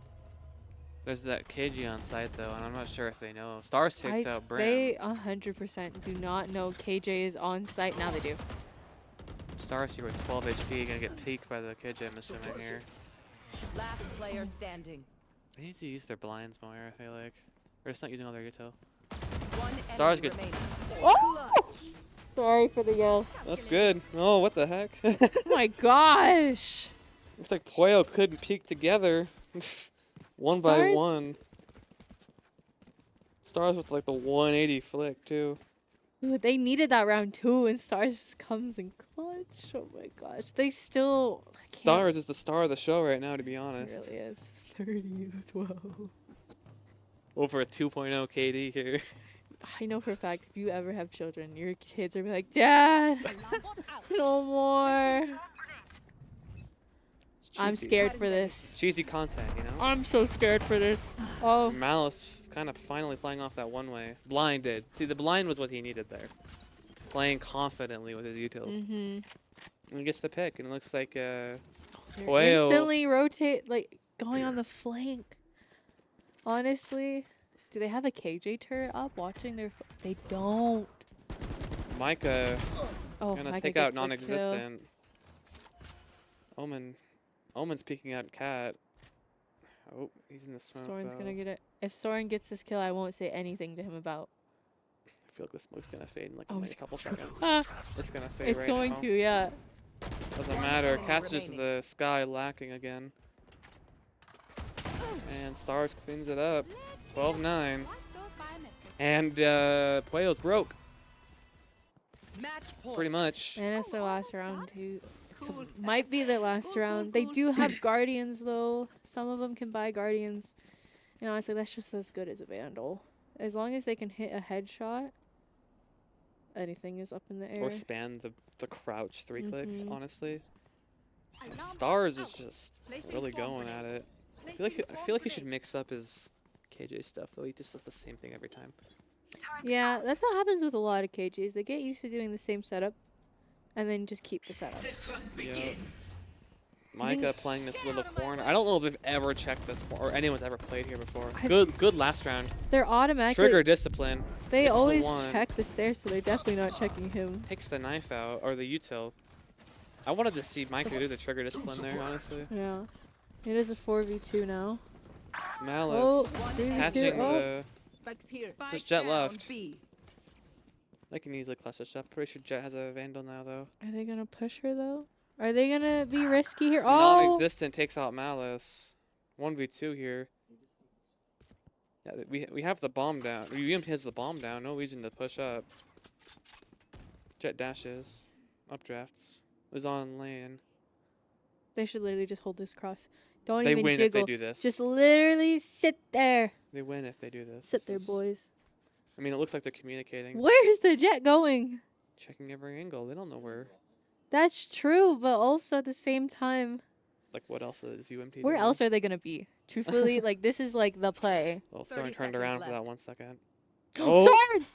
Speaker 6: There's that KG on site though, and I'm not sure if they know. Stars takes out Brim.
Speaker 7: They 100% do not know KJ is on site. Now they do.
Speaker 6: Stars here with 12 HP, gonna get peeked by the KJ, I'm assuming here.
Speaker 5: Last player standing.
Speaker 6: They need to use their blinds more, I feel like. They're just not using all their util.
Speaker 5: One
Speaker 6: Stars
Speaker 5: enemy
Speaker 6: gets-
Speaker 5: remaining.
Speaker 7: Oh! Sorry for the yell.
Speaker 6: That's good. Oh, what the heck?
Speaker 7: Oh my gosh.
Speaker 6: Looks like Pueo couldn't peek together. One by
Speaker 7: Stars-
Speaker 6: one. Stars with like the 180 flick too.
Speaker 7: Ooh, they needed that round too, and Stars just comes in clutch. Oh my gosh. They still. I can't-
Speaker 6: Stars is the star of the show right now, to be
Speaker 7: It
Speaker 6: honest.
Speaker 7: really is. 30-12.
Speaker 6: Over a 2.0 KD here.
Speaker 7: I know for a fact if you ever have children, your kids are like, Dad,
Speaker 3: Alarm bot out.
Speaker 7: no more.
Speaker 6: It's
Speaker 7: I'm
Speaker 6: cheesy.
Speaker 7: scared for this.
Speaker 6: Cheesy content, you know?
Speaker 7: I'm so scared for this. Oh,
Speaker 6: Malice kind of finally playing off that one way. Blind did. See, the blind was what he needed there. Playing confidently with his util.
Speaker 7: mm-hmm.
Speaker 6: And he gets the pick, and it looks like
Speaker 7: They're
Speaker 6: Pueo.
Speaker 7: instantly rotate, like going on the flank. Honestly, do they have a KJ turret up watching their? They don't.
Speaker 6: Micah
Speaker 7: Oh,
Speaker 6: gonna
Speaker 7: Micah
Speaker 6: take
Speaker 7: gets
Speaker 6: out
Speaker 7: the kill.
Speaker 6: non-existent. Omen's peeking out Cat. Oh, he's in the smoke.
Speaker 7: Soren's
Speaker 6: though.
Speaker 7: gonna get it. If Soren gets this kill, I won't say anything to him about.
Speaker 6: I feel like the smoke's gonna fade in like,
Speaker 7: Oh,
Speaker 6: like a
Speaker 7: it's
Speaker 6: couple seconds.
Speaker 7: Ah,
Speaker 6: It's gonna fade
Speaker 7: it's
Speaker 6: right
Speaker 7: going
Speaker 6: now.
Speaker 7: to, yeah.
Speaker 6: Doesn't
Speaker 5: One
Speaker 6: matter.
Speaker 5: enemy
Speaker 6: Cat's just
Speaker 5: remaining.
Speaker 6: the sky lacking again. And Stars cleans it up. 12-9.
Speaker 3: Wipe those biometrics.
Speaker 6: And Pueo's broke,
Speaker 5: Match point.
Speaker 6: pretty much.
Speaker 7: And it's their last round too.
Speaker 5: Cool.
Speaker 7: Might be their last round. They do have guardians though. Some of them can buy guardians. And honestly, that's just as good as a vandal. As long as they can hit a headshot, anything is up in the air.
Speaker 6: Or span the crouch 3-click,
Speaker 7: Mhm.
Speaker 6: honestly.
Speaker 3: Alarm
Speaker 6: Stars
Speaker 3: bot
Speaker 6: is
Speaker 3: out.
Speaker 6: just
Speaker 3: Placing
Speaker 6: really
Speaker 3: swarm
Speaker 6: going at
Speaker 3: grenade.
Speaker 6: it. I
Speaker 3: Placing
Speaker 6: feel like he should
Speaker 3: swarm
Speaker 6: mix up his KJ stuff though. He just does the same thing every time.
Speaker 7: Yeah, that's what happens with a lot of KJs. They get used to doing the same setup, and then just keep the setup.
Speaker 6: Yeah. Micah playing this little corner. I don't know if they've ever checked this or anyone's ever played here before. Good last round.
Speaker 7: They're automatically.
Speaker 6: Trigger discipline.
Speaker 7: They
Speaker 6: hits the
Speaker 7: always
Speaker 6: one.
Speaker 7: check the stairs, so they're definitely not checking him.
Speaker 6: Takes the knife out or the util. I wanted to see Micah do the trigger discipline there, honestly.
Speaker 7: Yeah. It is a 4v2 now.
Speaker 6: Malice
Speaker 7: 3v2.
Speaker 6: catching
Speaker 7: Oh.
Speaker 6: the.
Speaker 5: Spikes here.
Speaker 6: Just Jet
Speaker 5: down
Speaker 6: left.
Speaker 5: B.
Speaker 6: They can easily clutch this up. Pretty sure Jet has a Vandal now though.
Speaker 7: Are they gonna push her though? Are they gonna be risky here? Oh,
Speaker 6: Non-existent takes out Malice. 1v2 here. Yeah, we have the bomb down. UMT has the bomb down. No reason to push up. Jet dashes. Updrafts. Was on lane.
Speaker 7: they should literally just hold this cross. Don't
Speaker 6: They
Speaker 7: even
Speaker 6: win
Speaker 7: jiggle.
Speaker 6: if they do this.
Speaker 7: Just literally sit there.
Speaker 6: They win if they do this.
Speaker 7: Sit
Speaker 6: This
Speaker 7: there,
Speaker 6: is-
Speaker 7: boys.
Speaker 6: I mean, it looks like they're communicating.
Speaker 7: Where's the jet going?
Speaker 6: Checking every angle. They don't know where.
Speaker 7: That's true, but also at the same time,
Speaker 6: Like, what else is UMT
Speaker 7: where
Speaker 6: doing?
Speaker 7: else are they gonna be? Truthfully, like this is like the play.
Speaker 6: Well,
Speaker 5: 30
Speaker 6: Soren turned
Speaker 5: seconds
Speaker 6: around for
Speaker 5: left.
Speaker 6: that 1 second.
Speaker 7: Soren!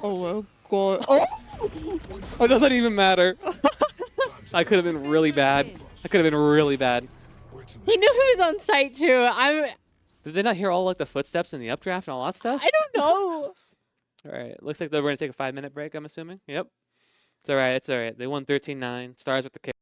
Speaker 7: Oh my god. Oh!
Speaker 6: Oh, it doesn't even matter. I could have been really bad. I could have been really bad.
Speaker 7: He knew he was on site too.
Speaker 6: Did they not hear all like the footsteps in the updraft and all that stuff?
Speaker 7: I don't know.
Speaker 6: All right. Looks like they're going to take a 5-minute break, I'm assuming. Yep. It's all right. It's all right. They won 13-9. Stars with the kick.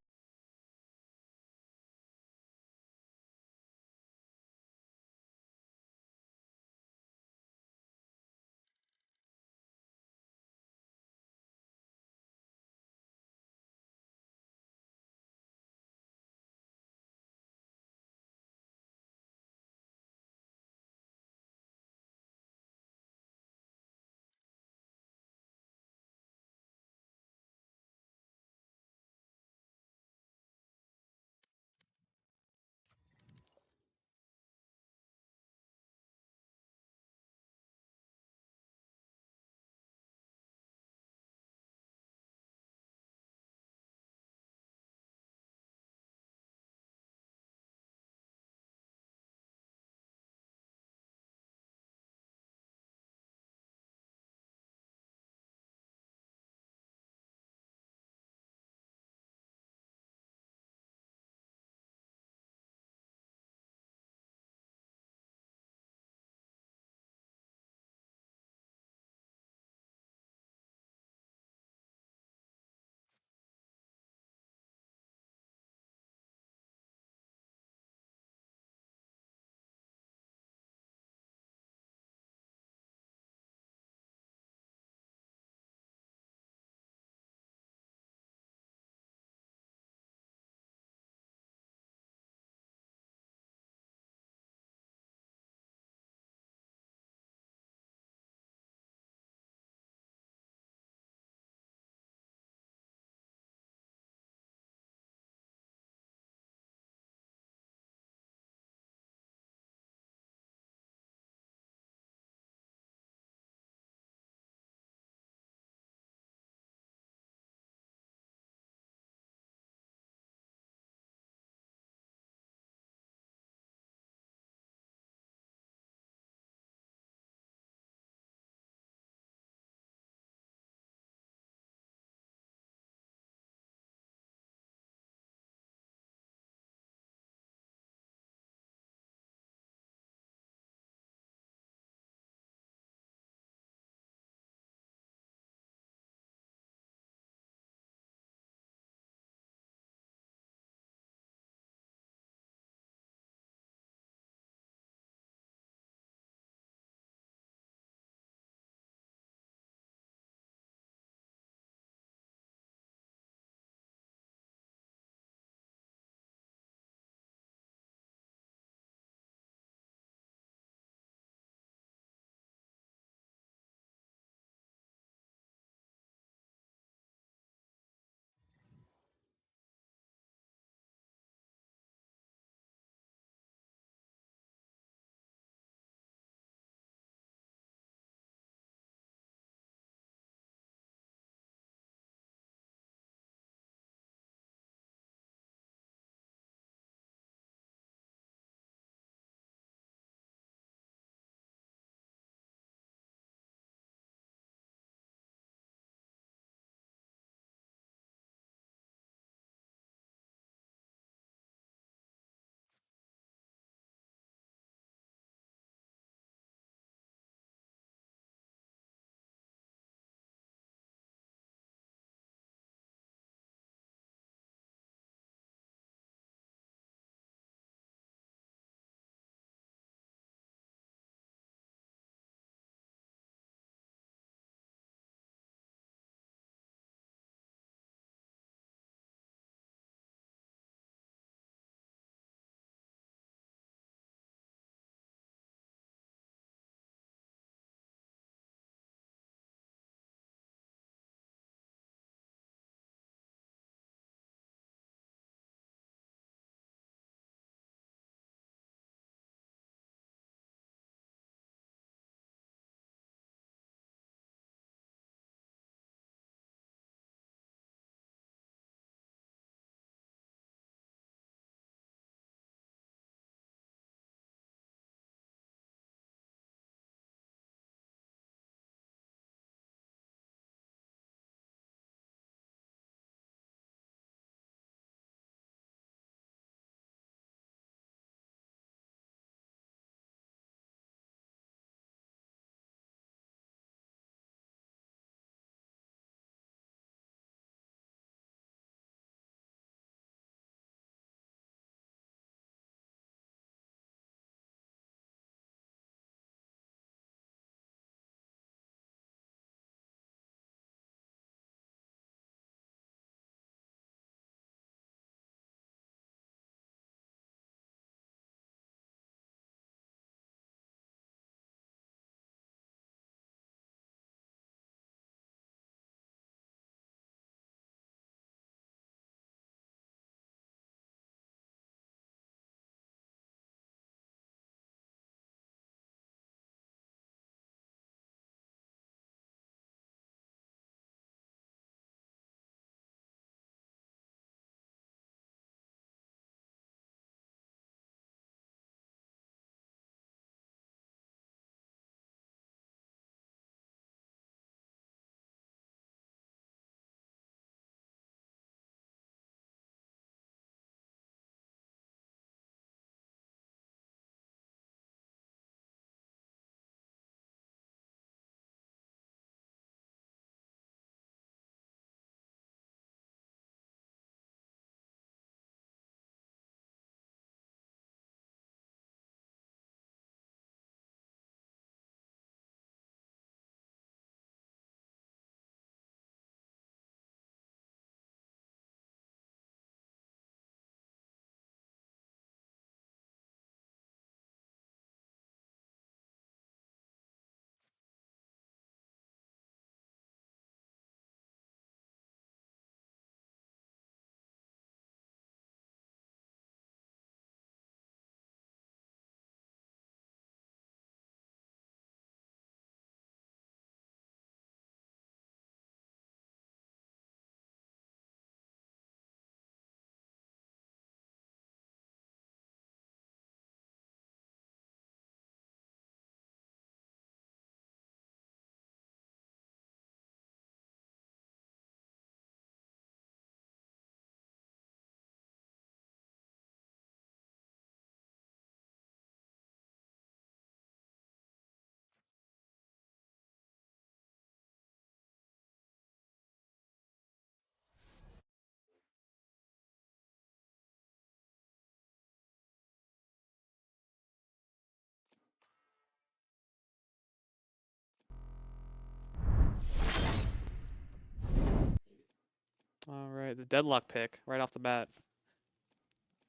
Speaker 6: All right, the deadlock pick right off the bat.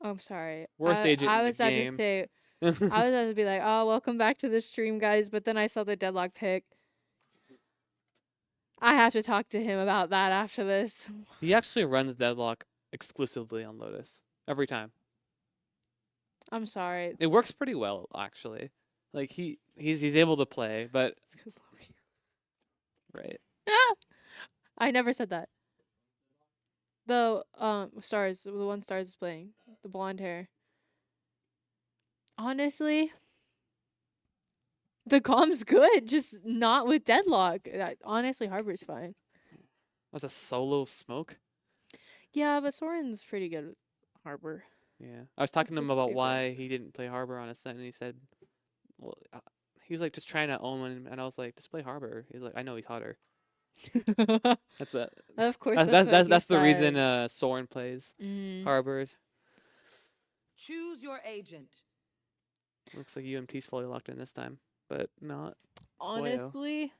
Speaker 7: Oh, I'm sorry.
Speaker 6: Worst agent
Speaker 7: I
Speaker 6: in the
Speaker 7: was about
Speaker 6: game.
Speaker 7: to say, I was about to be like, oh, welcome back to the stream, guys. But then I saw the deadlock pick. I have to talk to him about that after this.
Speaker 6: He actually runs deadlock exclusively on Lotus every time.
Speaker 7: I'm sorry.
Speaker 6: It works pretty well actually. Like he's able to play, but
Speaker 7: It's 'cause
Speaker 6: right.
Speaker 7: I never said that. The Stars, the one Stars is playing, the blonde hair. Honestly, the com's good, just not with deadlock. Honestly, Harbor's fine.
Speaker 6: That's a solo smoke.
Speaker 7: Yeah, but Soren's pretty good with Harbor.
Speaker 6: Yeah, I was talking
Speaker 7: That's
Speaker 6: to him
Speaker 7: his
Speaker 6: about
Speaker 7: favorite.
Speaker 6: why he didn't play Harbor on a set, and he said, "Well, he was like just trying to own one," and I was like, "Just play Harbor." He's like, "I know he's hotter." That's what.
Speaker 7: Of course,
Speaker 6: That's the reason Soren plays
Speaker 7: Mm.
Speaker 6: Harbor.
Speaker 5: Choose your agent.
Speaker 6: Looks like UMT's fully locked in this time, but not.
Speaker 7: Honestly,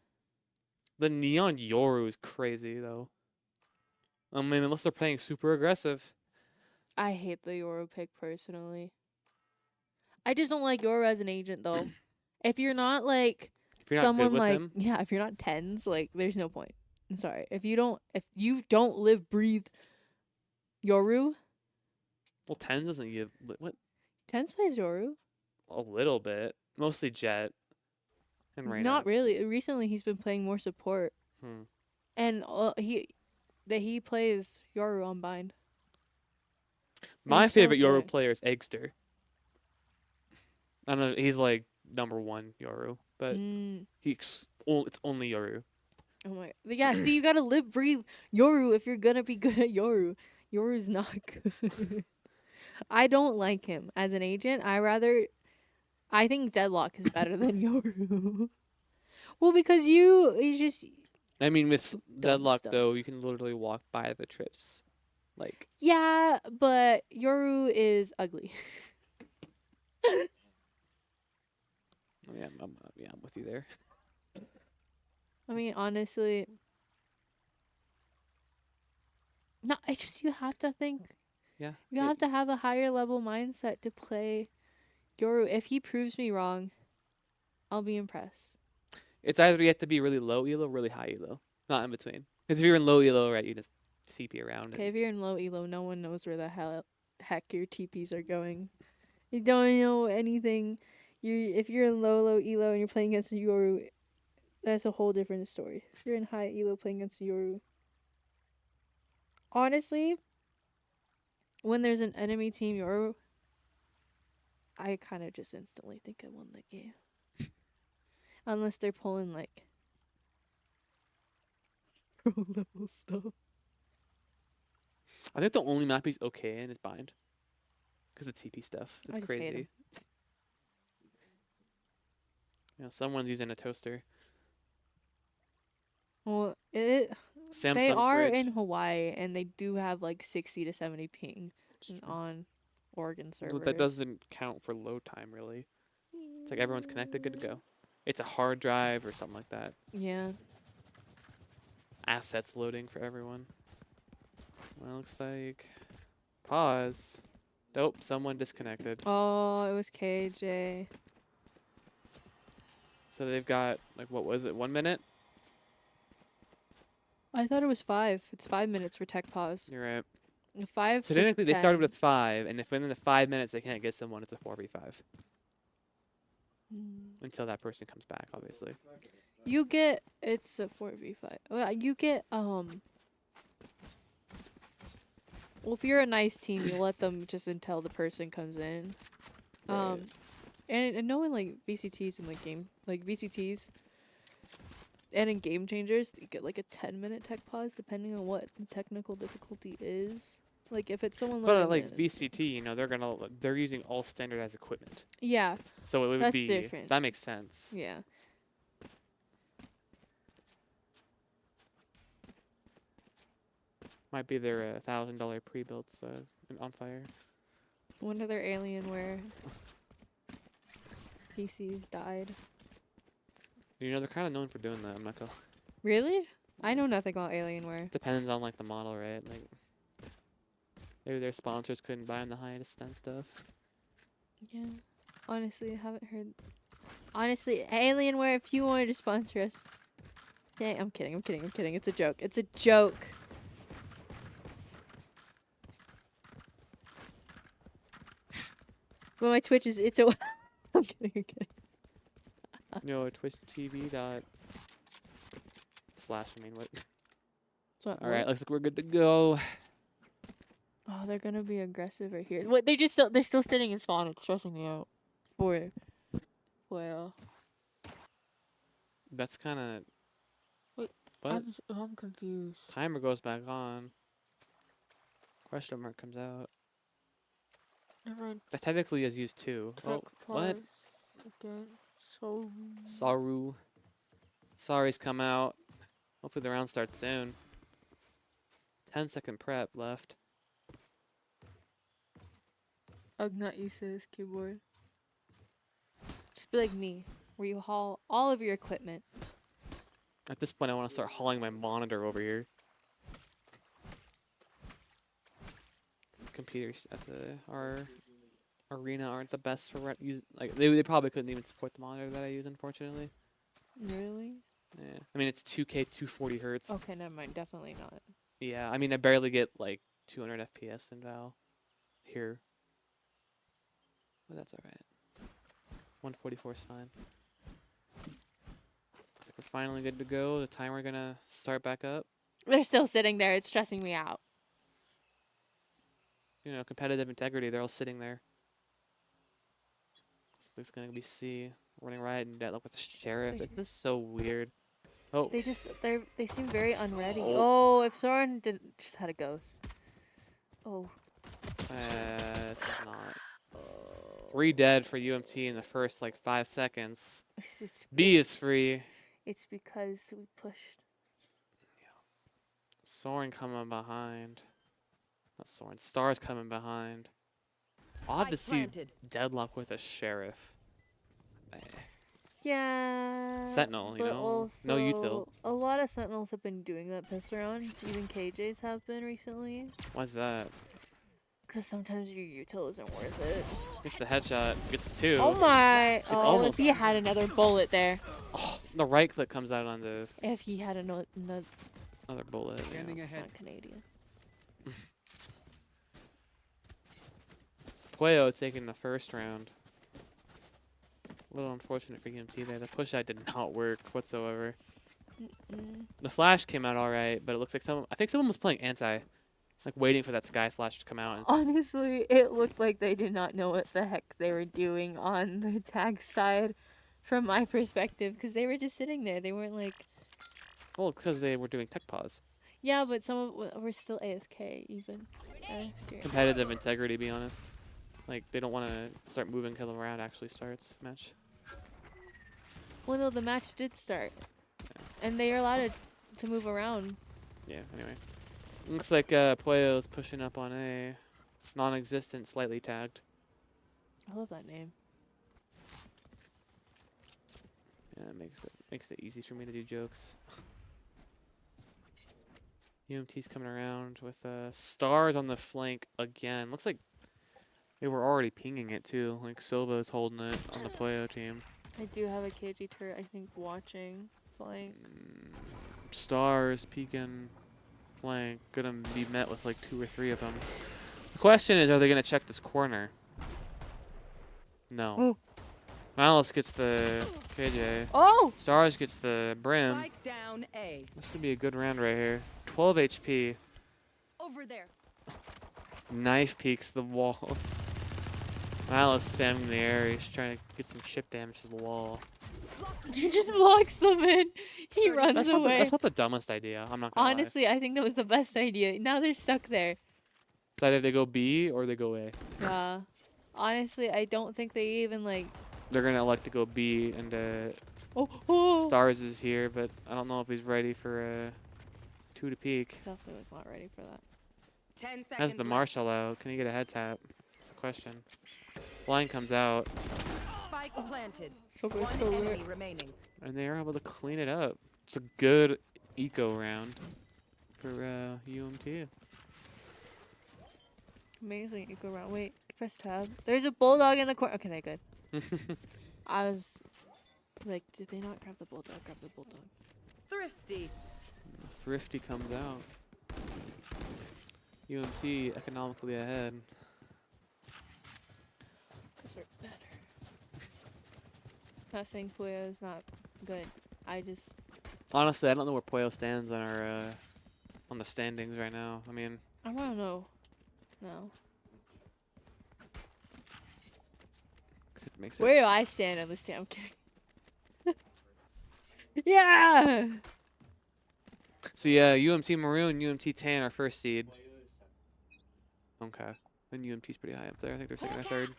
Speaker 6: The Neon Yoru is crazy though. I mean, unless they're playing super aggressive.
Speaker 7: I hate the Yoru pick personally. I just don't like Yoru as an agent though. If you're not like
Speaker 6: If you're not good
Speaker 7: someone
Speaker 6: with
Speaker 7: like
Speaker 6: him,
Speaker 7: yeah, if you're not tens, like there's no point. I'm sorry. If you don't live breathe Yoru,
Speaker 6: well, Tens doesn't give what
Speaker 7: tens plays Yoru.
Speaker 6: a little bit, mostly Jet and Reyna.
Speaker 7: Not really. Recently he's been playing more support.
Speaker 6: Hmm.
Speaker 7: And he plays Yoru on bind.
Speaker 6: My
Speaker 7: he's so
Speaker 6: favorite Yoru
Speaker 7: good.
Speaker 6: player is Eggster. I don't know. He's like #1 Yoru, but
Speaker 7: Mm.
Speaker 6: it's only Yoru.
Speaker 7: Oh my. Yeah, see, you gotta live, breathe Yoru if you're gonna be good at Yoru. Yoru's not good. I don't like him as an agent. I think Deadlock is better than Yoru. Well, because he's just,
Speaker 6: I mean, with Deadlock
Speaker 7: stuff.
Speaker 6: though, you can literally walk by the trips. Like,
Speaker 7: yeah, but Yoru is ugly.
Speaker 6: yeah, I'm with you there.
Speaker 7: I mean, honestly, no, I just, you have to think.
Speaker 6: Yeah.
Speaker 7: You have to have a higher level mindset to play Yoru. If he proves me wrong, I'll be impressed.
Speaker 6: It's either you have to be really low elo, really high elo, not in between. Because if you're in low elo, right, you just TP around.
Speaker 7: Okay, if you're in low elo, no one knows where the heck your TPs are going. You don't know anything. If you're in low elo and you're playing against Yoru, that's a whole different story. If you're in high elo playing against Yoru, honestly, when there's an enemy team Yoru, I kind of just instantly think I won the game. Unless they're pulling like pro level stuff.
Speaker 6: I think the only map he's okay in is Bind. Because the TP stuff is
Speaker 7: I just hate
Speaker 6: crazy.
Speaker 7: him.
Speaker 6: Yeah, someone's using a toaster.
Speaker 7: Well,
Speaker 6: Samsung
Speaker 7: they are
Speaker 6: fridge.
Speaker 7: in Hawaii and they do have like 60 to 70 ping on Oregon servers.
Speaker 6: But that doesn't count for load time, really. It's like everyone's connected, good to go. It's a hard drive or something like that.
Speaker 7: Yeah.
Speaker 6: Assets loading for everyone. Well, looks like... Pause. Nope, someone disconnected.
Speaker 7: Oh, it was KJ.
Speaker 6: So they've got, like, what was it, 1 minute?
Speaker 7: I thought it was 5. It's 5 minutes for tech pause.
Speaker 6: You're right.
Speaker 7: 5
Speaker 6: So
Speaker 7: to
Speaker 6: technically they started
Speaker 7: 10.
Speaker 6: with 5, and if within the 5 minutes they can't get someone, it's a 4v5. Until that person comes back, obviously.
Speaker 7: You get, it's a 4v5. Well, you get, well, if you're a nice team, you let them just until the person comes in.
Speaker 6: Right.
Speaker 7: And knowing like VCTs and like VCTs and in game changers, you get like a 10-minute tech pause depending on what the technical difficulty is. Like if it's someone
Speaker 6: But
Speaker 7: loading
Speaker 6: like
Speaker 7: in,
Speaker 6: VCT, you know, they're using all standardized equipment.
Speaker 7: yeah,
Speaker 6: So it would
Speaker 7: That's
Speaker 6: be
Speaker 7: different.
Speaker 6: that makes sense.
Speaker 7: yeah.
Speaker 6: Might be their $1,000 pre-builds on fire.
Speaker 7: One of their Alienware PCs died.
Speaker 6: You know, they're kind of known for doing that. I'm not gonna.
Speaker 7: Really? I know nothing about Alienware.
Speaker 6: Depends on like the model, right? Like maybe their sponsors couldn't buy them the highest end stuff.
Speaker 7: Yeah. Honestly, I haven't heard. Honestly, Alienware, if you wanted to sponsor us. Yeah, I'm kidding. I'm kidding. I'm kidding. It's a joke. It's a joke. But my Twitch is. It's a. I'm kidding. I'm kidding.
Speaker 6: No, Twitch TV dot slash. I mean, what?
Speaker 7: So,
Speaker 6: All right, looks like we're good to go.
Speaker 7: Oh, they're gonna be aggressive right here. What? They're still sitting in spawn. It's stressing me out. Well,
Speaker 6: That's kind of.
Speaker 7: Wait,
Speaker 6: What?
Speaker 7: I'm confused.
Speaker 6: Timer goes back on. Question mark comes out.
Speaker 7: Never mind.
Speaker 6: That technically is used too. Oh, what?
Speaker 7: Again. So.
Speaker 6: Saru. Sorry's come out. Hopefully the round starts soon. 10-second prep left.
Speaker 7: I'm not used to this keyboard. Just be like me, where you haul all of your equipment.
Speaker 6: At this point, I want to start hauling my monitor over here. Computers at our arena aren't the best for use. Like they probably couldn't even support the monitor that I use, unfortunately.
Speaker 7: Really?
Speaker 6: Yeah, I mean it's 2K 240 hertz.
Speaker 7: Okay, never mind. Definitely not.
Speaker 6: Yeah, I mean I barely get like 200 FPS in Val here, but that's all right. 144 is fine. Looks like we're finally good to go. The timer gonna start back up.
Speaker 7: They're still sitting there. It's stressing me out.
Speaker 6: You know, competitive integrity. They're all sitting there. There's gonna be C running right and dead. Look with the sheriff. It's just so weird. Oh,
Speaker 7: They seem very unready. Oh, if Soren just had a ghost. Oh.
Speaker 6: this is not. 3 dead for UMT in the first like 5 seconds. B is free.
Speaker 7: It's because we pushed.
Speaker 6: Soren coming behind. Not Soren. Star's coming behind. Odd to see Deadlock with a sheriff.
Speaker 7: Yeah.
Speaker 6: Sentinel, you
Speaker 7: but
Speaker 6: know. No
Speaker 7: also,
Speaker 6: util.
Speaker 7: A lot of Sentinels have been doing that piss around. Even KJs have been recently.
Speaker 6: Why's that?
Speaker 7: Because sometimes your util isn't worth it.
Speaker 6: Gets the headshot. Gets the 2.
Speaker 7: Oh my.
Speaker 6: It's
Speaker 7: Oh,
Speaker 6: almost.
Speaker 7: if he had another bullet there.
Speaker 6: Oh, the right click comes out on the
Speaker 7: If he had another
Speaker 6: bullet. Yeah.
Speaker 4: Scanning
Speaker 7: It's
Speaker 4: ahead.
Speaker 7: not Canadian.
Speaker 6: Pueo taking the first round. A little unfortunate for UMT there. The push out did not work whatsoever. The flash came out alright, but it looks like I think someone was playing anti. Like waiting for that sky flash to come out. And
Speaker 7: Honestly, it looked like they did not know what the heck they were doing on the tag side from my perspective, because they were just sitting there. They weren't like...
Speaker 6: well, because they were doing tech pause.
Speaker 7: Yeah, but some of were still AFK even. After.
Speaker 6: Competitive integrity, be honest. Like, they don't want to start moving until the round actually starts. Match.
Speaker 7: Well, no, the match did start. And they are allowed to move around.
Speaker 6: Yeah, anyway. Looks like Pueo's pushing up on A. Non-existent, slightly tagged.
Speaker 7: I love that name.
Speaker 6: Yeah, it makes it easy for me to do jokes. UMT's coming around with stars on the flank again. Looks like they were already pinging it too. Like Silva's holding it on the Pueo team.
Speaker 7: I do have a KG turret, I think, watching flank.
Speaker 6: Stars peeking flank. Gonna be met with like 2 or 3 of them. The question is, are they gonna check this corner? No.
Speaker 7: Oh.
Speaker 6: Malice gets the KJ.
Speaker 7: Oh!
Speaker 6: Stars gets the Brim.
Speaker 5: Strike down A.
Speaker 6: This could be a good round right here. 12 HP.
Speaker 3: Over there.
Speaker 6: Knife peeks the wall. Malice spamming the air. He's trying to get some chip damage to the wall.
Speaker 7: He just blocks them in. He runs
Speaker 6: That's
Speaker 7: away.
Speaker 6: that's not the dumbest idea. I'm not gonna lie.
Speaker 7: Honestly, I think that was the best idea. Now they're stuck there.
Speaker 6: It's either they go B or they go A.
Speaker 7: Yeah. Honestly, I don't think they even like...
Speaker 6: They're gonna elect to go B, and
Speaker 7: Oh!
Speaker 6: Stars is here, but I don't know if he's ready for 2 to peek.
Speaker 7: Definitely was not ready for that.
Speaker 5: 10 seconds.
Speaker 6: Has the Marshall out? Can he get a head tap? That's the question. Blind comes out,
Speaker 5: Spike planted.
Speaker 7: So good,
Speaker 5: One
Speaker 7: so
Speaker 5: enemy
Speaker 7: lit.
Speaker 5: remaining.
Speaker 6: and they are able to clean it up. It's a good eco round for UMT.
Speaker 7: Amazing. You go around. Wait, press tab. There's a bulldog in the corner. Okay, they good. I was like, did they not grab the bulldog? Grab the bulldog.
Speaker 5: Thrifty.
Speaker 6: Thrifty comes out. UMT economically ahead.
Speaker 7: Cause they're better. Not saying Pueo is not good. I just
Speaker 6: Honestly, I don't know where Pueo stands on our on the standings right now. I mean,
Speaker 7: I want to know. No.
Speaker 6: 'cause it makes it.
Speaker 7: Where do I stand on this damn kidding. Yeah.
Speaker 6: So yeah, UMT Maroon, UMT Tan are first seed. Okay, and UMT's pretty high up there. I think they're second or third.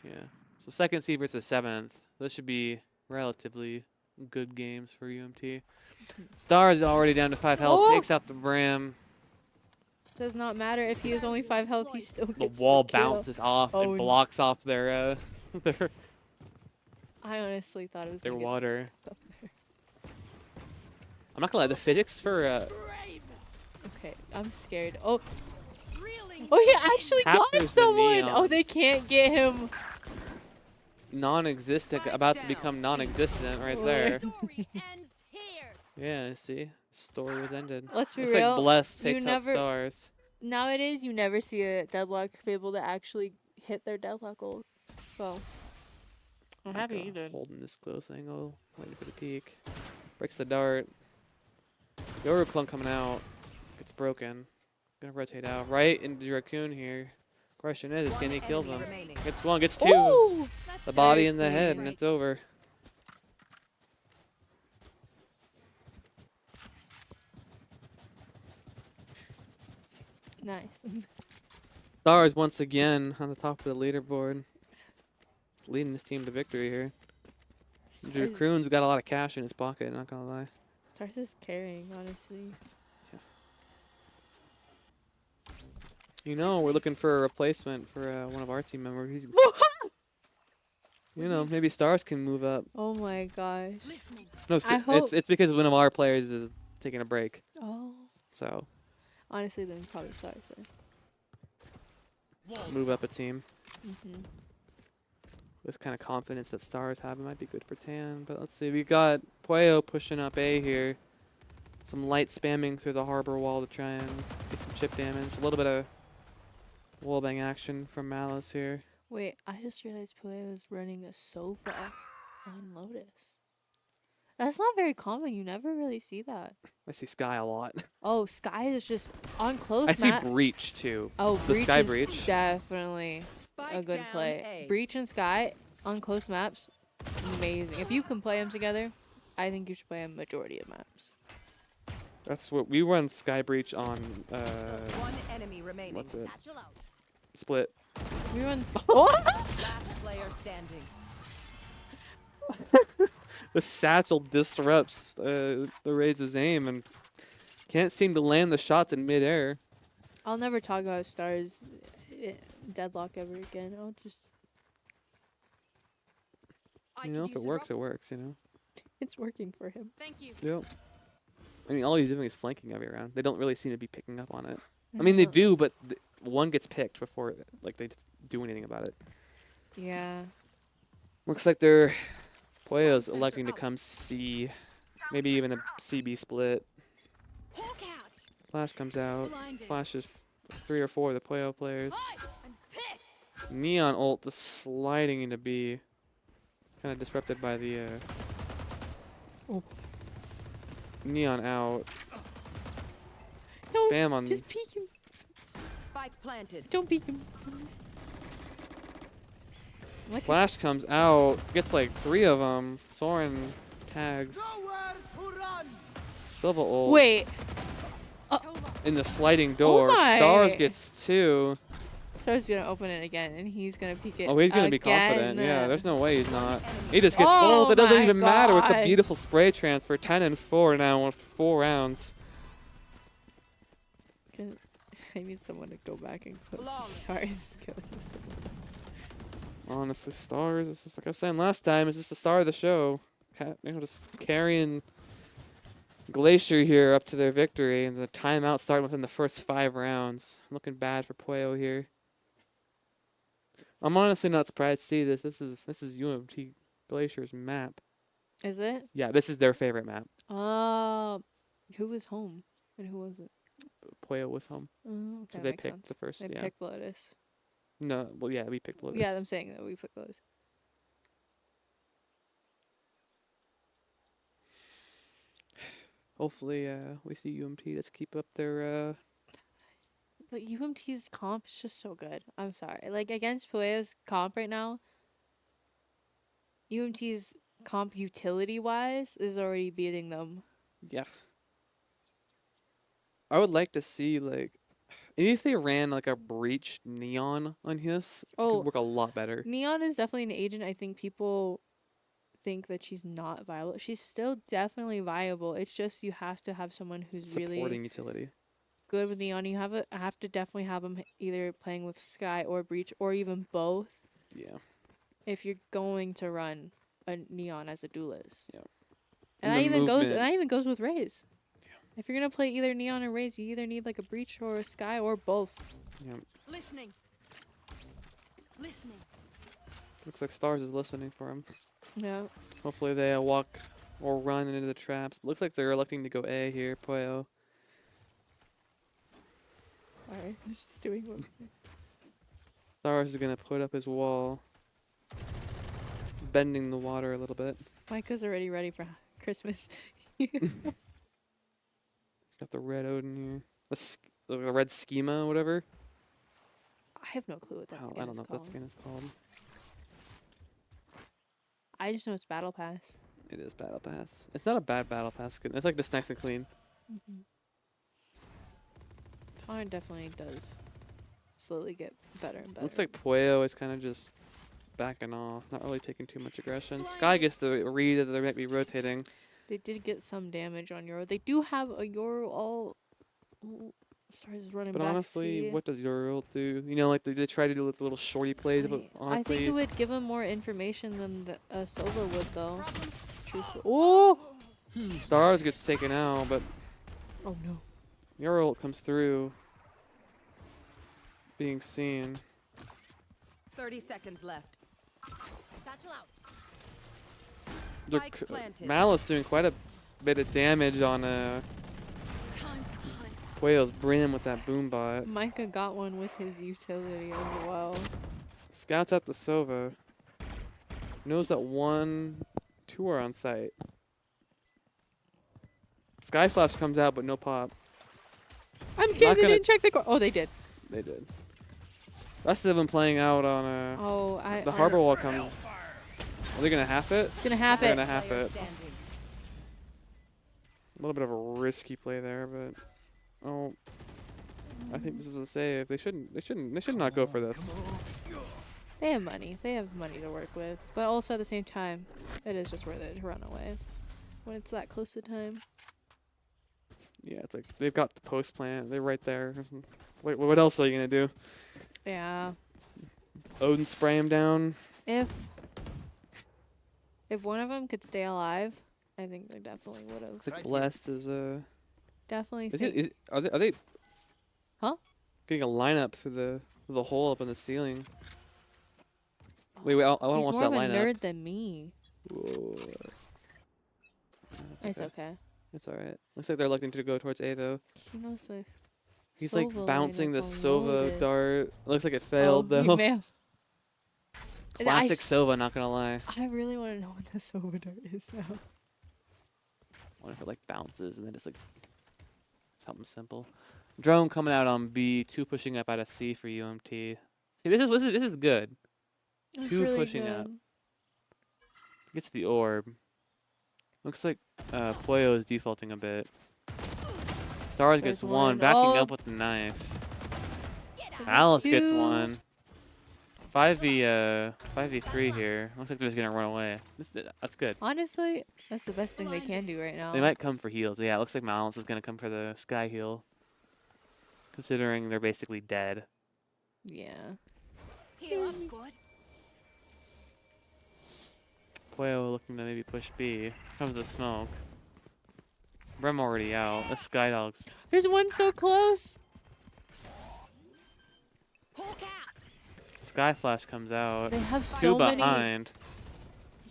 Speaker 6: Yeah. So second seed versus seventh. Those should be relatively good games for UMT. Stars already down to 5 health.
Speaker 7: Oh!
Speaker 6: Takes out the bram.
Speaker 7: Does not matter if he has only 5 health. He still
Speaker 6: The
Speaker 7: gets
Speaker 6: wall
Speaker 7: the kill.
Speaker 6: bounces off
Speaker 7: Oh,
Speaker 6: and blocks off their
Speaker 7: I honestly thought it was
Speaker 6: their
Speaker 7: gonna get
Speaker 6: water.
Speaker 7: up there.
Speaker 6: I'm not gonna lie. The physics for
Speaker 7: Okay, I'm scared. Oh,
Speaker 3: Reeling.
Speaker 7: oh, he actually got
Speaker 6: Captures the
Speaker 7: someone.
Speaker 6: neon.
Speaker 7: Oh, they can't get him.
Speaker 6: non-existent, about to become non-existent right there.
Speaker 3: Story ends here.
Speaker 6: Yeah, see, story was ended.
Speaker 7: Let's be
Speaker 6: Looks
Speaker 7: real.
Speaker 6: like Bless
Speaker 7: you
Speaker 6: takes out
Speaker 7: never-
Speaker 6: Stars.
Speaker 7: Nowadays, you never see a deadlock be able to actually hit their deadlock goal. So, I'm happy
Speaker 6: Micah
Speaker 7: you did.
Speaker 6: holding this close angle, waiting for the peek. Breaks the dart. The Overclunk coming out. Gets broken. Gonna rotate out. Right into Dracoon here. Question is can he kill them?
Speaker 5: Remaining.
Speaker 6: Gets one, gets two.
Speaker 7: Ooh!
Speaker 3: That's
Speaker 6: The body
Speaker 7: very
Speaker 6: in the head,
Speaker 7: clean.
Speaker 6: and it's over.
Speaker 7: Nice.
Speaker 6: Stars once again on the top of the leaderboard. Leading this team to victory here.
Speaker 7: Stars,
Speaker 6: Dracoon's got a lot of cash in his pocket, not gonna lie.
Speaker 7: Stars is carrying, honestly.
Speaker 6: You know, we're looking for a replacement for one of our team members. He's, you know, maybe Stars can move up.
Speaker 7: Oh my gosh.
Speaker 3: listening.
Speaker 6: No,
Speaker 7: I hope-
Speaker 6: it's because one of our players is taking a break.
Speaker 7: Oh.
Speaker 6: So
Speaker 7: Honestly, then probably Stars then.
Speaker 6: move up a team.
Speaker 7: Mm-hmm.
Speaker 6: This kind of confidence that Stars have, it might be good for Tan. But let's see, we got Pueo pushing up A here. Some light spamming through the harbor wall to try and get some chip damage. A little bit of wallbang action from Malice here.
Speaker 7: Wait, I just realized Pueo is running a Sova on Lotus. That's not very common. You never really see that.
Speaker 6: I see Sky a lot.
Speaker 7: Oh, Sky is just on close
Speaker 6: I see
Speaker 7: map.
Speaker 6: Breach too.
Speaker 7: Oh,
Speaker 6: the
Speaker 7: Breach
Speaker 6: Sky
Speaker 7: is
Speaker 6: Breach.
Speaker 7: definitely
Speaker 5: Spike
Speaker 7: a good
Speaker 5: down
Speaker 7: play.
Speaker 5: A.
Speaker 7: Breach and Sky on close maps, amazing. If you can play them together, I think you should play a majority of maps.
Speaker 6: That's what we run Sky Breach on.
Speaker 5: One enemy remaining.
Speaker 6: What's it?
Speaker 3: Satchel out.
Speaker 6: Split.
Speaker 7: We run. What?
Speaker 5: Last player standing.
Speaker 6: The satchel disrupts the Raze's aim and can't seem to land the shots in midair.
Speaker 7: I'll never talk about Stars deadlock ever again. I'll just.
Speaker 3: I
Speaker 6: You
Speaker 3: could
Speaker 6: know, if it
Speaker 3: use a
Speaker 6: works,
Speaker 3: rope.
Speaker 6: it works. You know.
Speaker 7: It's working for him.
Speaker 3: Thank you.
Speaker 6: Yep. I mean, all he's doing is flanking every round. They don't really seem to be picking up on it. I mean, they do, but one gets picked before like they do anything about it.
Speaker 7: Yeah.
Speaker 6: Looks like they're Pueo's electing to come C, maybe even a CB split.
Speaker 3: Hawk out.
Speaker 6: Flash comes out.
Speaker 3: Blinded.
Speaker 6: Flash is 3 or 4 of the Pueo players.
Speaker 3: Hi, I'm pissed.
Speaker 6: Neon ult is sliding into B. Kind of disrupted by the
Speaker 7: Oh.
Speaker 6: Neon out.
Speaker 7: No,
Speaker 6: Spam on.
Speaker 7: Just peek him.
Speaker 5: Spike planted.
Speaker 7: Don't peek him. Please. What?
Speaker 6: Flash comes out. Gets like 3 of them. Soren tags. Silva ult.
Speaker 7: Wait.
Speaker 6: In the sliding door.
Speaker 7: my.
Speaker 6: Stars gets 2.
Speaker 7: Stars gonna open it again, and he's gonna peek it.
Speaker 6: Oh, he's gonna be
Speaker 7: again.
Speaker 6: confident. Yeah, there's no way he's not. He just gets
Speaker 7: Oh
Speaker 6: full. That doesn't
Speaker 7: my
Speaker 6: even matter with the
Speaker 7: gosh.
Speaker 6: beautiful spray transfer. 10 and 4 now with 4 rounds.
Speaker 7: I need someone to go back and clip
Speaker 5: Flawless.
Speaker 7: Stars killing someone.
Speaker 6: Honestly, Stars, it's just like I was saying last time, is just the star of the show. just carrying Glacier here up to their victory, and the timeout starting within the first 5 rounds. Looking bad for Pueo here. I'm honestly not surprised to see this. This is UMT Glacier's map.
Speaker 7: Is it?
Speaker 6: Yeah, this is their favorite map.
Speaker 7: Who was home and who was it?
Speaker 6: Pueo was home,
Speaker 7: Oh, okay,
Speaker 6: so
Speaker 7: that
Speaker 6: they
Speaker 7: makes
Speaker 6: picked
Speaker 7: sense.
Speaker 6: the first.
Speaker 7: They
Speaker 6: Yeah.
Speaker 7: picked Lotus.
Speaker 6: No, well, yeah, we picked Lotus.
Speaker 7: Yeah, I'm saying that we picked Lotus.
Speaker 6: Hopefully, we see UMT. Let's keep up their.
Speaker 7: Like UMT's comp is just so good. I'm sorry. Like against Pueo's comp right now, UMT's comp utility wise is already beating them.
Speaker 6: Yeah. I would like to see like, maybe if they ran like a breach neon on his, it
Speaker 7: Oh,
Speaker 6: could work a lot better.
Speaker 7: Neon is definitely an agent. I think people think that she's not viable. She's still definitely viable. It's just you have to have someone who's
Speaker 6: Supporting
Speaker 7: really
Speaker 6: utility.
Speaker 7: good with Neon. You have to definitely have them either playing with Sky or Breach or even both
Speaker 6: Yeah.
Speaker 7: if you're going to run a Neon as a duelist.
Speaker 6: Yeah.
Speaker 7: And
Speaker 6: And
Speaker 7: that
Speaker 6: the
Speaker 7: even goes
Speaker 6: movement-
Speaker 7: and that even goes with Raze. If you're gonna play either Neon or Raze, you either need like a Breach or a Sky or both.
Speaker 6: Yeah.
Speaker 3: Listening. Listening.
Speaker 6: Looks like Stars is listening for him.
Speaker 7: Yeah.
Speaker 6: Hopefully they walk or run into the traps. Looks like they're electing to go A here, Pueo.
Speaker 7: Alright, it's just doing what
Speaker 6: Stars is gonna put up his wall, bending the water a little bit.
Speaker 7: Micah's already ready for Christmas.
Speaker 6: Got the red Odin here. The red schema, whatever.
Speaker 7: I have no clue what that
Speaker 6: I
Speaker 7: skin
Speaker 6: don't
Speaker 7: is
Speaker 6: know what
Speaker 7: called.
Speaker 6: that skin is called.
Speaker 7: I just know it's Battle Pass.
Speaker 6: It is Battle Pass. It's not a bad Battle Pass skin. It's like this nice and clean.
Speaker 7: Taunt definitely does slowly get better and better.
Speaker 6: Looks like Pueo is kind of just backing off, not really taking too much aggression. Sky gets the read that they might be rotating.
Speaker 7: They did get some damage on Euro. They do have a Euro all. Stars is running
Speaker 6: But
Speaker 7: back.
Speaker 6: honestly,
Speaker 7: C.
Speaker 6: what does your ult do? You know, like they try to do like the little shorty plays, but
Speaker 7: I think
Speaker 6: honestly,
Speaker 7: it would give him more information than the Sova would, though.
Speaker 3: Problems.
Speaker 7: Truthfully. Oh!
Speaker 6: Stars gets taken out, but
Speaker 7: Oh no.
Speaker 6: your ult comes through. Being seen.
Speaker 5: 30 seconds left.
Speaker 3: Satchel out.
Speaker 5: Spike planted.
Speaker 6: Malice doing quite a bit of damage on
Speaker 3: Time to hunt.
Speaker 6: Pueo's brim with that boom bot.
Speaker 7: Micah got one with his utility as well.
Speaker 6: Scouts out the Sova. Knows that 2 are on site. Sky Flash comes out, but no pop.
Speaker 7: I'm scared they
Speaker 6: gonna-
Speaker 7: didn't check the core. Oh, they did.
Speaker 6: They did. Rest of them playing out on
Speaker 7: Oh,
Speaker 6: the harbor wall comes. Are they gonna half it?
Speaker 7: It's gonna have
Speaker 6: They're
Speaker 7: it.
Speaker 6: gonna half
Speaker 5: Player
Speaker 6: it.
Speaker 5: standing.
Speaker 6: A little bit of a risky play there, but I think this is a save. They should not go for this.
Speaker 7: They have money. They have money to work with. But also at the same time, it is just worth it to run away when it's that close to time.
Speaker 6: Yeah, it's like they've got the post plant. They're right there. Wait, what else are you gonna do?
Speaker 7: Yeah.
Speaker 6: Odin spray him down.
Speaker 7: If one of them could stay alive, I think they definitely would have.
Speaker 6: It's like Blessed is
Speaker 7: Definitely.
Speaker 6: Is
Speaker 7: think-
Speaker 6: it? Are they?
Speaker 7: Huh?
Speaker 6: Getting a lineup through the hole up in the ceiling. Wait, I want to
Speaker 7: He's
Speaker 6: watch
Speaker 7: more
Speaker 6: that
Speaker 7: of a
Speaker 6: lineup.
Speaker 7: nerd than me.
Speaker 6: Whoa.
Speaker 7: It's okay.
Speaker 6: It's alright. Looks like they're looking to go towards A though.
Speaker 7: He knows the.
Speaker 6: He's
Speaker 7: Sova
Speaker 6: like bouncing
Speaker 7: lineup
Speaker 6: the
Speaker 7: on
Speaker 6: Sova
Speaker 7: loaded.
Speaker 6: dart. Looks like it
Speaker 7: Oh,
Speaker 6: failed
Speaker 7: he
Speaker 6: though.
Speaker 7: may have- And I
Speaker 6: Classic
Speaker 7: s-
Speaker 6: Sova, not gonna lie.
Speaker 7: I really want to know what the Sova dart is now.
Speaker 6: Wonder if it like bounces and then it's like something simple. Drone coming out on B, 2 pushing up out of C for UMT. See, this is good.
Speaker 7: That's
Speaker 6: Two
Speaker 7: really
Speaker 6: pushing up.
Speaker 7: good.
Speaker 6: Gets the orb. Looks like Pueo is defaulting a bit. Stars gets
Speaker 7: Stars
Speaker 6: one,
Speaker 7: one.
Speaker 6: backing
Speaker 7: Oh.
Speaker 6: up with the knife.
Speaker 3: Get out.
Speaker 6: Alice gets
Speaker 7: Two.
Speaker 6: one. 5v3 here. Looks like they're just gonna run away. That's good.
Speaker 7: Honestly, that's the best thing they can do right now.
Speaker 6: They might come for heals. Yeah, it looks like Malice is gonna come for the sky heal. Considering they're basically dead.
Speaker 7: Yeah.
Speaker 3: Heal up, squad.
Speaker 6: Pueo looking to maybe push B. Comes the smoke. Rem already out. The Sky Dogs.
Speaker 7: There's one so close.
Speaker 3: Hulk out.
Speaker 6: Sky Flash comes out.
Speaker 7: They have
Speaker 6: Two
Speaker 7: so many.
Speaker 6: behind.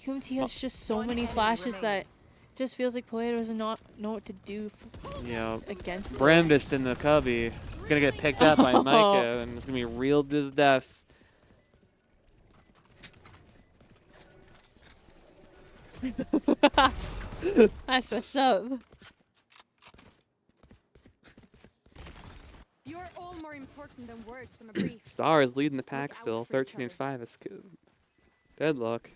Speaker 7: UMT has just so
Speaker 3: One
Speaker 7: many
Speaker 3: enemy
Speaker 7: flashes
Speaker 3: remaining.
Speaker 7: that it just feels like Pueo doesn't know what to do
Speaker 6: Yeah.
Speaker 7: against.
Speaker 6: Brandis in the cubby. Gonna get picked up by
Speaker 7: Oh.
Speaker 6: Micah, and it's gonna be real to death.
Speaker 7: That's what's up.
Speaker 3: You're all more important than words on a brief.
Speaker 6: Star is leading the pack
Speaker 3: Look out
Speaker 6: still,
Speaker 3: for each
Speaker 6: 13 and
Speaker 3: other.
Speaker 6: 5. It's good. Deadlock.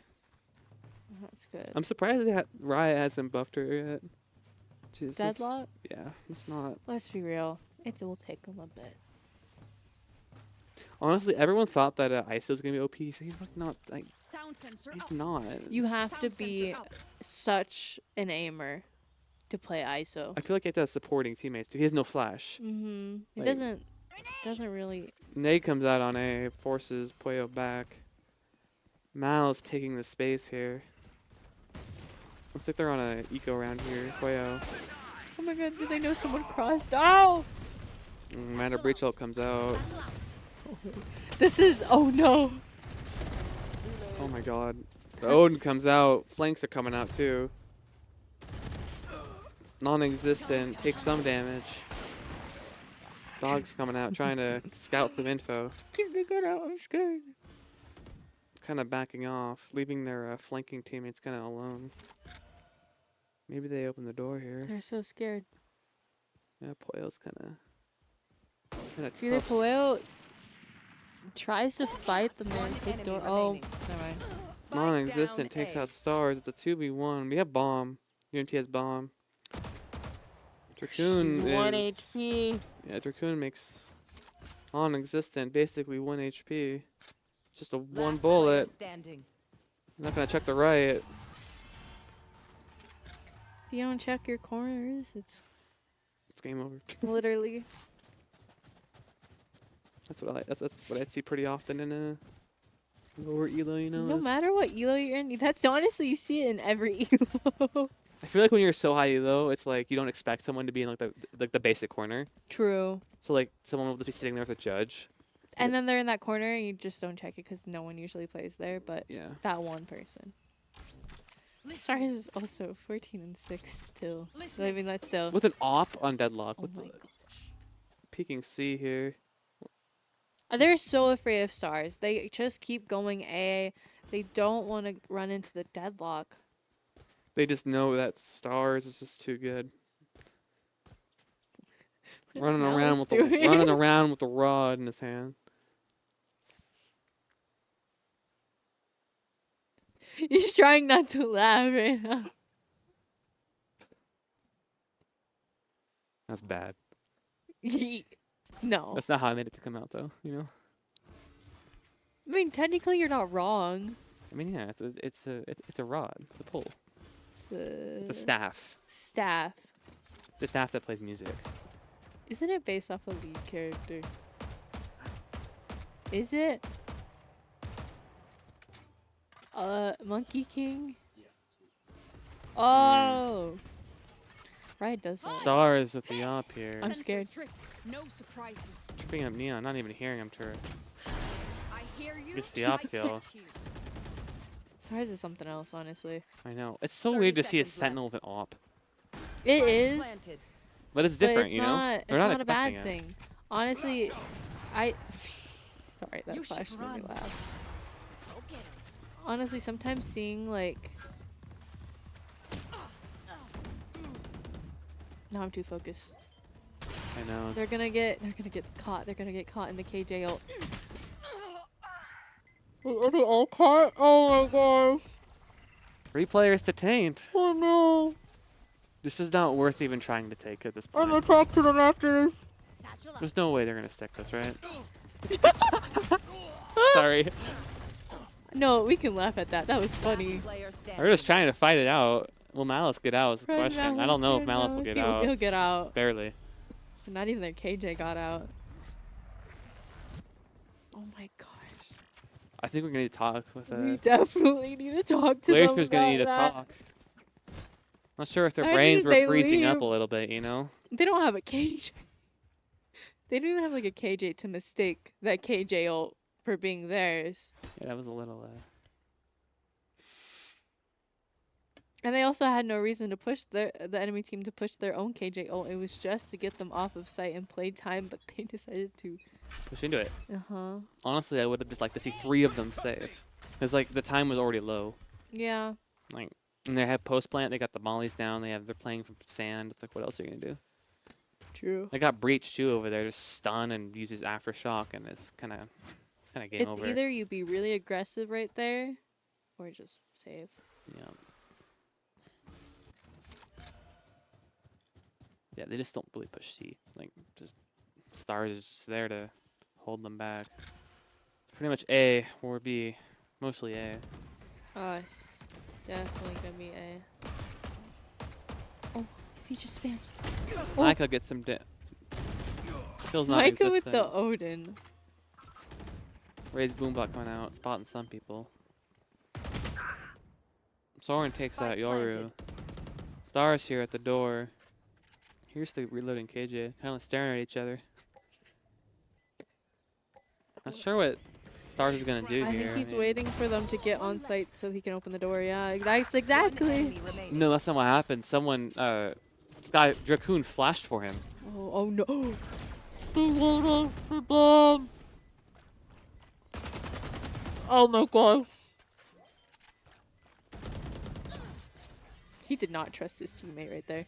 Speaker 7: That's good.
Speaker 6: I'm surprised that Riot hasn't buffed her yet. Jesus.
Speaker 7: Deadlock.
Speaker 6: Yeah, it's not.
Speaker 7: Let's be real. It will take them a bit.
Speaker 6: Honestly, everyone thought that ISO was gonna be OP. So he's like not. Like
Speaker 3: Sound sensor
Speaker 6: he's
Speaker 3: up.
Speaker 6: not.
Speaker 7: You have to
Speaker 3: Sound
Speaker 7: be
Speaker 3: sensor up.
Speaker 7: such an aimer to play ISO.
Speaker 6: I feel like he has supporting teammates too. He has no flash.
Speaker 7: Mm-hmm. It
Speaker 6: Like-
Speaker 7: doesn't really.
Speaker 6: Nade comes out on A, forces Pueo back. Mal is taking the space here. Looks like they're on a eco round here. Pueo.
Speaker 7: Oh my god, did they know someone crossed? Oh!
Speaker 6: Matter Breach ult comes out.
Speaker 3: Battle out.
Speaker 7: This is. Oh no.
Speaker 6: Oh my god. The Odin comes out. Flanks are coming out too. Non-existent. Takes some damage. Dog's coming out trying to scout some info.
Speaker 7: Get me good out. I'm scared.
Speaker 6: Kind of backing off. Leaving their flanking teammates kind of alone. Maybe they open the door here.
Speaker 7: They're so scared.
Speaker 6: Yeah, Pueo's kind of
Speaker 7: See, the
Speaker 6: tough.
Speaker 7: Pueo tries to fight them there.
Speaker 5: One
Speaker 7: Big
Speaker 5: enemy
Speaker 7: door. Oh,
Speaker 5: remaining.
Speaker 7: never mind.
Speaker 5: Spike
Speaker 6: Non-existent
Speaker 5: down
Speaker 6: takes
Speaker 5: A.
Speaker 6: out Stars. It's a 2v1. We have Bomb. UMT has Bomb. Dracoon
Speaker 7: She's 1
Speaker 6: is-
Speaker 7: HP.
Speaker 6: Yeah, Dracoon makes non-existent, basically 1 HP. Just a
Speaker 5: Last
Speaker 6: one
Speaker 5: player
Speaker 6: bullet.
Speaker 5: standing.
Speaker 6: I'm not gonna check the riot.
Speaker 7: If you don't check your corners, it's
Speaker 6: It's game over.
Speaker 7: literally.
Speaker 6: That's what I. That's what I see pretty often in a lower elo. You know.
Speaker 7: No
Speaker 6: is-
Speaker 7: matter what elo you're in, that's honestly, you see it in every elo.
Speaker 6: I feel like when you're so high elo, it's like you don't expect someone to be in like the basic corner.
Speaker 7: True.
Speaker 6: So like someone will just be sitting there with a judge.
Speaker 7: And then they're in that corner, and you just don't check it because no one usually plays there, but
Speaker 6: Yeah.
Speaker 7: that one person. Stars is also 14 and 6 still. So, I mean, that's still.
Speaker 6: With an op on Deadlock.
Speaker 7: Oh
Speaker 6: With
Speaker 7: my
Speaker 6: the
Speaker 7: god.
Speaker 6: peeking C here.
Speaker 7: They're so afraid of Stars. They just keep going A. They don't want to run into the Deadlock.
Speaker 6: They just know that Stars is just too good. Running
Speaker 7: Malice
Speaker 6: around with
Speaker 7: doing?
Speaker 6: running around with the rod in his hand.
Speaker 7: He's trying not to laugh right now.
Speaker 6: That's bad.
Speaker 7: No.
Speaker 6: That's not how I made it to come out though. You know.
Speaker 7: I mean, technically, you're not wrong.
Speaker 6: I mean, yeah, it's a rod. It's a pole.
Speaker 7: It's
Speaker 6: It's a staff.
Speaker 7: Staff.
Speaker 6: It's a staff that plays music.
Speaker 7: Isn't it based off a League character? Is it? Monkey King? Oh! Right, does that.
Speaker 6: Stars with the op here.
Speaker 7: I'm scared.
Speaker 3: Sensor drift. No surprises.
Speaker 6: Tripping up Neon, not even hearing him turret.
Speaker 3: I hear you.
Speaker 6: Gets the
Speaker 3: I
Speaker 6: op kill.
Speaker 3: catch you.
Speaker 7: Stars is something else, honestly.
Speaker 6: I know. It's so
Speaker 5: 30
Speaker 6: weird to see a
Speaker 5: seconds left.
Speaker 6: Sentinel with an op.
Speaker 7: It
Speaker 5: Spike
Speaker 7: is,
Speaker 5: planted.
Speaker 6: But it's
Speaker 7: but
Speaker 6: different,
Speaker 7: it's
Speaker 6: you know?
Speaker 7: not. It's
Speaker 6: They're
Speaker 7: not a bad
Speaker 6: expecting it.
Speaker 7: thing. Honestly, I. Sorry, that
Speaker 5: You should
Speaker 7: flash made me
Speaker 5: run.
Speaker 7: laugh.
Speaker 3: Go get him.
Speaker 7: Honestly, sometimes seeing like. No, I'm too focused.
Speaker 6: I know.
Speaker 7: They're gonna get caught. They're gonna get caught in the KJ ult. Wait, are they all caught? Oh my gosh.
Speaker 6: 3 players to taint.
Speaker 7: Oh no.
Speaker 6: This is not worth even trying to take at this
Speaker 7: I'm
Speaker 6: point.
Speaker 7: gonna talk to them after this.
Speaker 3: Satchel out.
Speaker 6: There's no way they're gonna stick this, right? Sorry.
Speaker 7: No, we can laugh at that. That was funny.
Speaker 5: Player standing.
Speaker 6: We're just trying to fight it out. Will Malice get out is the
Speaker 7: Run,
Speaker 6: question. I don't know if
Speaker 7: run,
Speaker 6: Malice will get out.
Speaker 7: He'll get out.
Speaker 6: Barely.
Speaker 7: Not even their KJ got out. Oh my gosh.
Speaker 6: I think we're gonna need to talk with
Speaker 7: We definitely need to talk to them
Speaker 6: Glacier's gonna need to
Speaker 7: about that.
Speaker 6: talk. Not sure if their
Speaker 7: I
Speaker 6: brains
Speaker 7: did
Speaker 6: were
Speaker 7: they
Speaker 6: freezing up
Speaker 7: leave?
Speaker 6: a little bit, you know?
Speaker 7: They don't have a KJ. They don't even have like a KJ to mistake that KJ ult for being theirs.
Speaker 6: Yeah, that was a little.
Speaker 7: And they also had no reason to push the enemy team to push their own KJ ult. It was just to get them off of site and play time, but they decided to.
Speaker 6: Push into it.
Speaker 7: Uh-huh.
Speaker 6: Honestly, I would have just liked to see 3 of them save. Because, like, the time was already low.
Speaker 7: Yeah.
Speaker 6: Like, and they have post plant, they got the mollies down, they're playing from sand. It's like, what else are you gonna do?
Speaker 7: True.
Speaker 6: They got breach too over there, just stun and uses aftershock, and it's kind of game
Speaker 7: It's
Speaker 6: over.
Speaker 7: either you be really aggressive right there, or just save.
Speaker 6: Yeah. Yeah, they just don't really push C. Like, just Stars is just there to hold them back. Pretty much A or B, mostly A.
Speaker 7: It's definitely gonna be A. Oh, he just spams. Oh.
Speaker 6: Micah gets some kills not
Speaker 7: Micah with
Speaker 6: existent.
Speaker 7: the Odin.
Speaker 6: Ray's boombot coming out, spotting some people. Soren takes out
Speaker 3: Spike
Speaker 6: Yoru.
Speaker 3: planted.
Speaker 6: Stars here at the door. Here's the reloading KJ, kind of staring at each other. Not sure what Stars is gonna do
Speaker 7: I
Speaker 6: here.
Speaker 7: think he's
Speaker 6: mean,
Speaker 7: waiting for them to get on site so he can open the door. Yeah, that's
Speaker 3: One
Speaker 7: exactly.
Speaker 3: enemy remaining.
Speaker 6: No, that's not what happened. Someone, this guy Dracoon flashed for him.
Speaker 7: Oh no. Oh my god. He did not trust his teammate right there.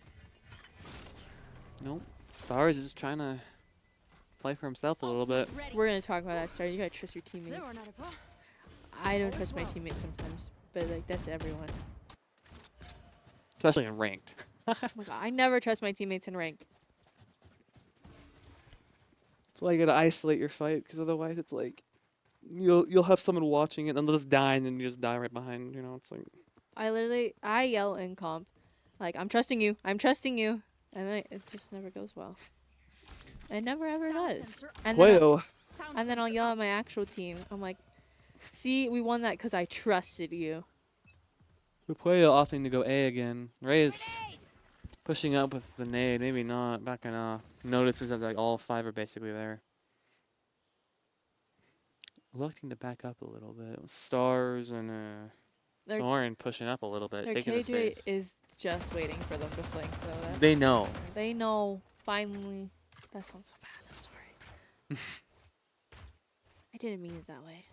Speaker 6: Nope. Stars is just trying to play for himself a little bit.
Speaker 7: We're gonna talk about that, Star. You gotta trust your
Speaker 3: There are
Speaker 7: teammates.
Speaker 3: not a pro-
Speaker 7: I don't trust my teammates sometimes, but like that's everyone.
Speaker 6: Especially in ranked.
Speaker 7: Oh my god, I never trust my teammates in rank.
Speaker 6: That's why you gotta isolate your fight, because otherwise it's like you'll have someone watching it and they'll just die and then you just die right behind. You know, it's like
Speaker 7: I yell in comp, like I'm trusting you, and then it just never goes well. It never ever
Speaker 3: Sound
Speaker 7: does.
Speaker 3: sensor-
Speaker 6: Pueo.
Speaker 3: sound
Speaker 7: And then I'll
Speaker 3: sensor
Speaker 7: yell
Speaker 3: up.
Speaker 7: at my actual team. I'm like, see, we won that because I trusted you.
Speaker 6: Pueo opting to go A again. Ray is pushing up with the nade, maybe not, backing off. Notices that like all 5 are basically there. Looking to back up a little bit. Stars and
Speaker 7: Their-
Speaker 6: Soren pushing up a little bit,
Speaker 7: Their
Speaker 6: taking the
Speaker 7: KJ
Speaker 6: space.
Speaker 7: is just waiting for them to flank, though. That's
Speaker 6: They know.
Speaker 7: They know. Finally. That sounds so bad. I'm sorry. I didn't mean it that way.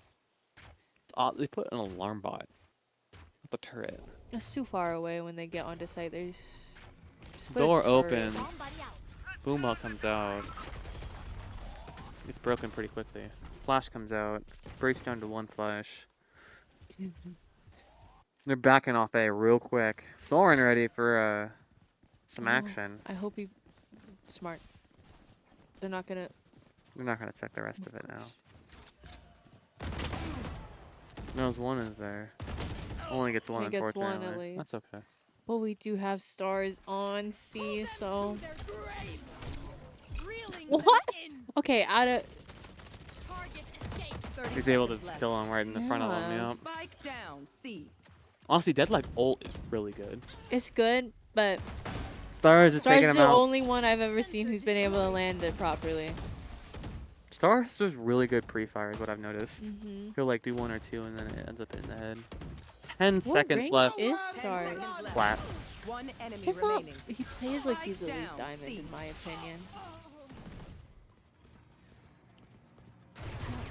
Speaker 6: They put an alarm bot at the turret.
Speaker 7: It's too far away when they get onto site. There's just put a
Speaker 6: Door
Speaker 7: turret.
Speaker 6: opens. Boombot comes out. Gets broken pretty quickly. Flash comes out. Breaks down to 1 flash. They're backing off A real quick. Soren ready for some
Speaker 7: Oh.
Speaker 6: action.
Speaker 7: I hope he smart. They're not gonna.
Speaker 6: They're not gonna check the rest of it now. Knows 1 is there. Only gets 1,
Speaker 7: He gets 1 at
Speaker 6: unfortunately.
Speaker 7: least.
Speaker 6: That's okay.
Speaker 7: But we do have stars on C, so
Speaker 3: Their grave. Reeling
Speaker 7: What?
Speaker 3: them in.
Speaker 7: okay. Out of
Speaker 3: Target escape.
Speaker 5: 30
Speaker 6: He's able to
Speaker 5: seconds left.
Speaker 6: kill him right in the front of him.
Speaker 7: Yeah.
Speaker 6: Yep.
Speaker 5: Spike down. C.
Speaker 6: Honestly, Deadlock ult is really good.
Speaker 7: it's good, but
Speaker 6: Stars is
Speaker 7: Star's
Speaker 6: taking him
Speaker 7: the
Speaker 6: out.
Speaker 7: only one I've ever seen who's been able to land it properly.
Speaker 6: Stars does really good pre-fire is what I've noticed.
Speaker 7: Mm-hmm.
Speaker 6: He'll like do 1 or 2 and then it ends up hitting the head. 10
Speaker 7: What
Speaker 6: seconds
Speaker 7: rank
Speaker 6: left.
Speaker 7: is
Speaker 5: 10
Speaker 7: Stars?
Speaker 5: seconds left.
Speaker 6: Flat.
Speaker 5: One enemy
Speaker 7: He's not.
Speaker 5: remaining.
Speaker 7: He plays like he's at
Speaker 5: Spike
Speaker 7: least
Speaker 5: down,
Speaker 7: diamond,
Speaker 5: C.
Speaker 7: in my opinion.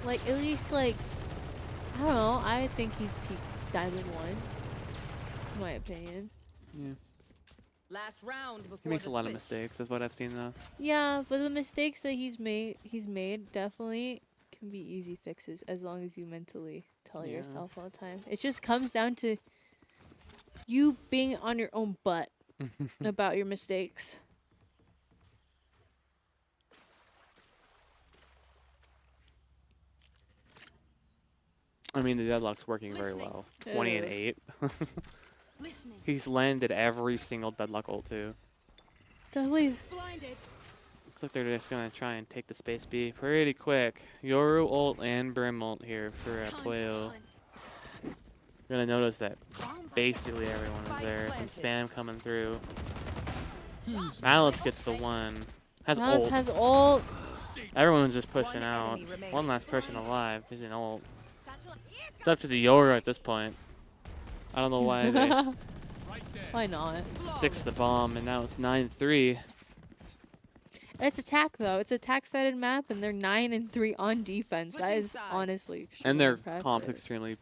Speaker 7: Like at least like I don't know. I think he's peak diamond 1, in my opinion.
Speaker 6: Yeah.
Speaker 5: Last round before
Speaker 6: He makes
Speaker 5: the
Speaker 6: a lot of
Speaker 5: switch.
Speaker 6: mistakes, is what I've seen though.
Speaker 7: Yeah, but the mistakes that he's made definitely can be easy fixes as long as you mentally tell
Speaker 6: Yeah.
Speaker 7: yourself all the time. It just comes down to you being on your own butt about your mistakes.
Speaker 6: I mean, the Deadlock's working very
Speaker 3: Listening.
Speaker 6: well.
Speaker 7: It
Speaker 6: 20 and
Speaker 7: is.
Speaker 6: 8.
Speaker 3: Listening.
Speaker 6: He's landed every single Deadlock ult too.
Speaker 7: Definitely.
Speaker 3: Blinded.
Speaker 6: Looks like they're just gonna try and take the space B pretty quick. Yoru ult and Brim ult here for
Speaker 3: Time to
Speaker 6: Pueo.
Speaker 3: hunt.
Speaker 6: You're gonna notice that
Speaker 3: Bomb
Speaker 6: basically everyone is there. Some
Speaker 5: Spike
Speaker 6: spam coming through. Malice gets the one. Has
Speaker 7: Mouse
Speaker 6: ult.
Speaker 7: has ult.
Speaker 6: Everyone's just pushing
Speaker 5: One
Speaker 6: out.
Speaker 5: enemy remaining.
Speaker 6: One last person alive. He's an ult.
Speaker 3: satellite.
Speaker 6: It's up to the Yoru at this point. I don't know why they
Speaker 7: Why not?
Speaker 6: sticks the bomb, and now it's 9-3.
Speaker 7: It's attack though. It's attack-sided map, and they're 9-3 on defense. That
Speaker 5: Switching
Speaker 7: is
Speaker 5: sides.
Speaker 7: honestly
Speaker 6: And
Speaker 7: extremely
Speaker 6: their
Speaker 7: impressive.
Speaker 6: comp's extremely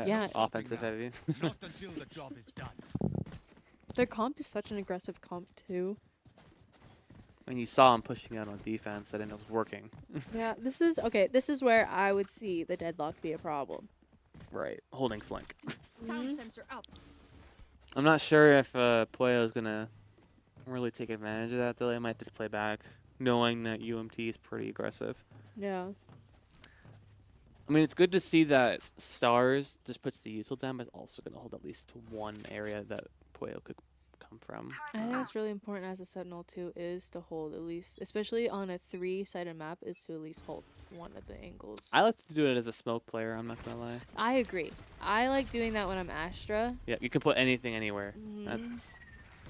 Speaker 7: Yeah.
Speaker 6: offensive heavy.
Speaker 4: Not until the job is done.
Speaker 7: Their comp is such an aggressive comp too.
Speaker 6: And you saw him pushing out on defense, and it was working.
Speaker 7: Yeah, this is okay. This is where I would see the deadlock be a problem.
Speaker 6: Right. Holding flank.
Speaker 3: Sound
Speaker 7: Mhm.
Speaker 3: sensor up.
Speaker 6: I'm not sure if Pueo is gonna really take advantage of that, though. They might just play back, knowing that UMT is pretty aggressive.
Speaker 7: Yeah.
Speaker 6: I mean, it's good to see that Stars just puts the util down, but also gonna hold at least one area that Pueo could come from.
Speaker 7: I think it's really important as a Sentinel too is to hold at least, especially on a 3-sided map, is to at least hold one of the angles.
Speaker 6: I like to do it as a smoke player. I'm not gonna lie.
Speaker 7: I agree. I like doing that when I'm Astra.
Speaker 6: Yeah, you can put anything anywhere.
Speaker 7: Mhm.
Speaker 6: That's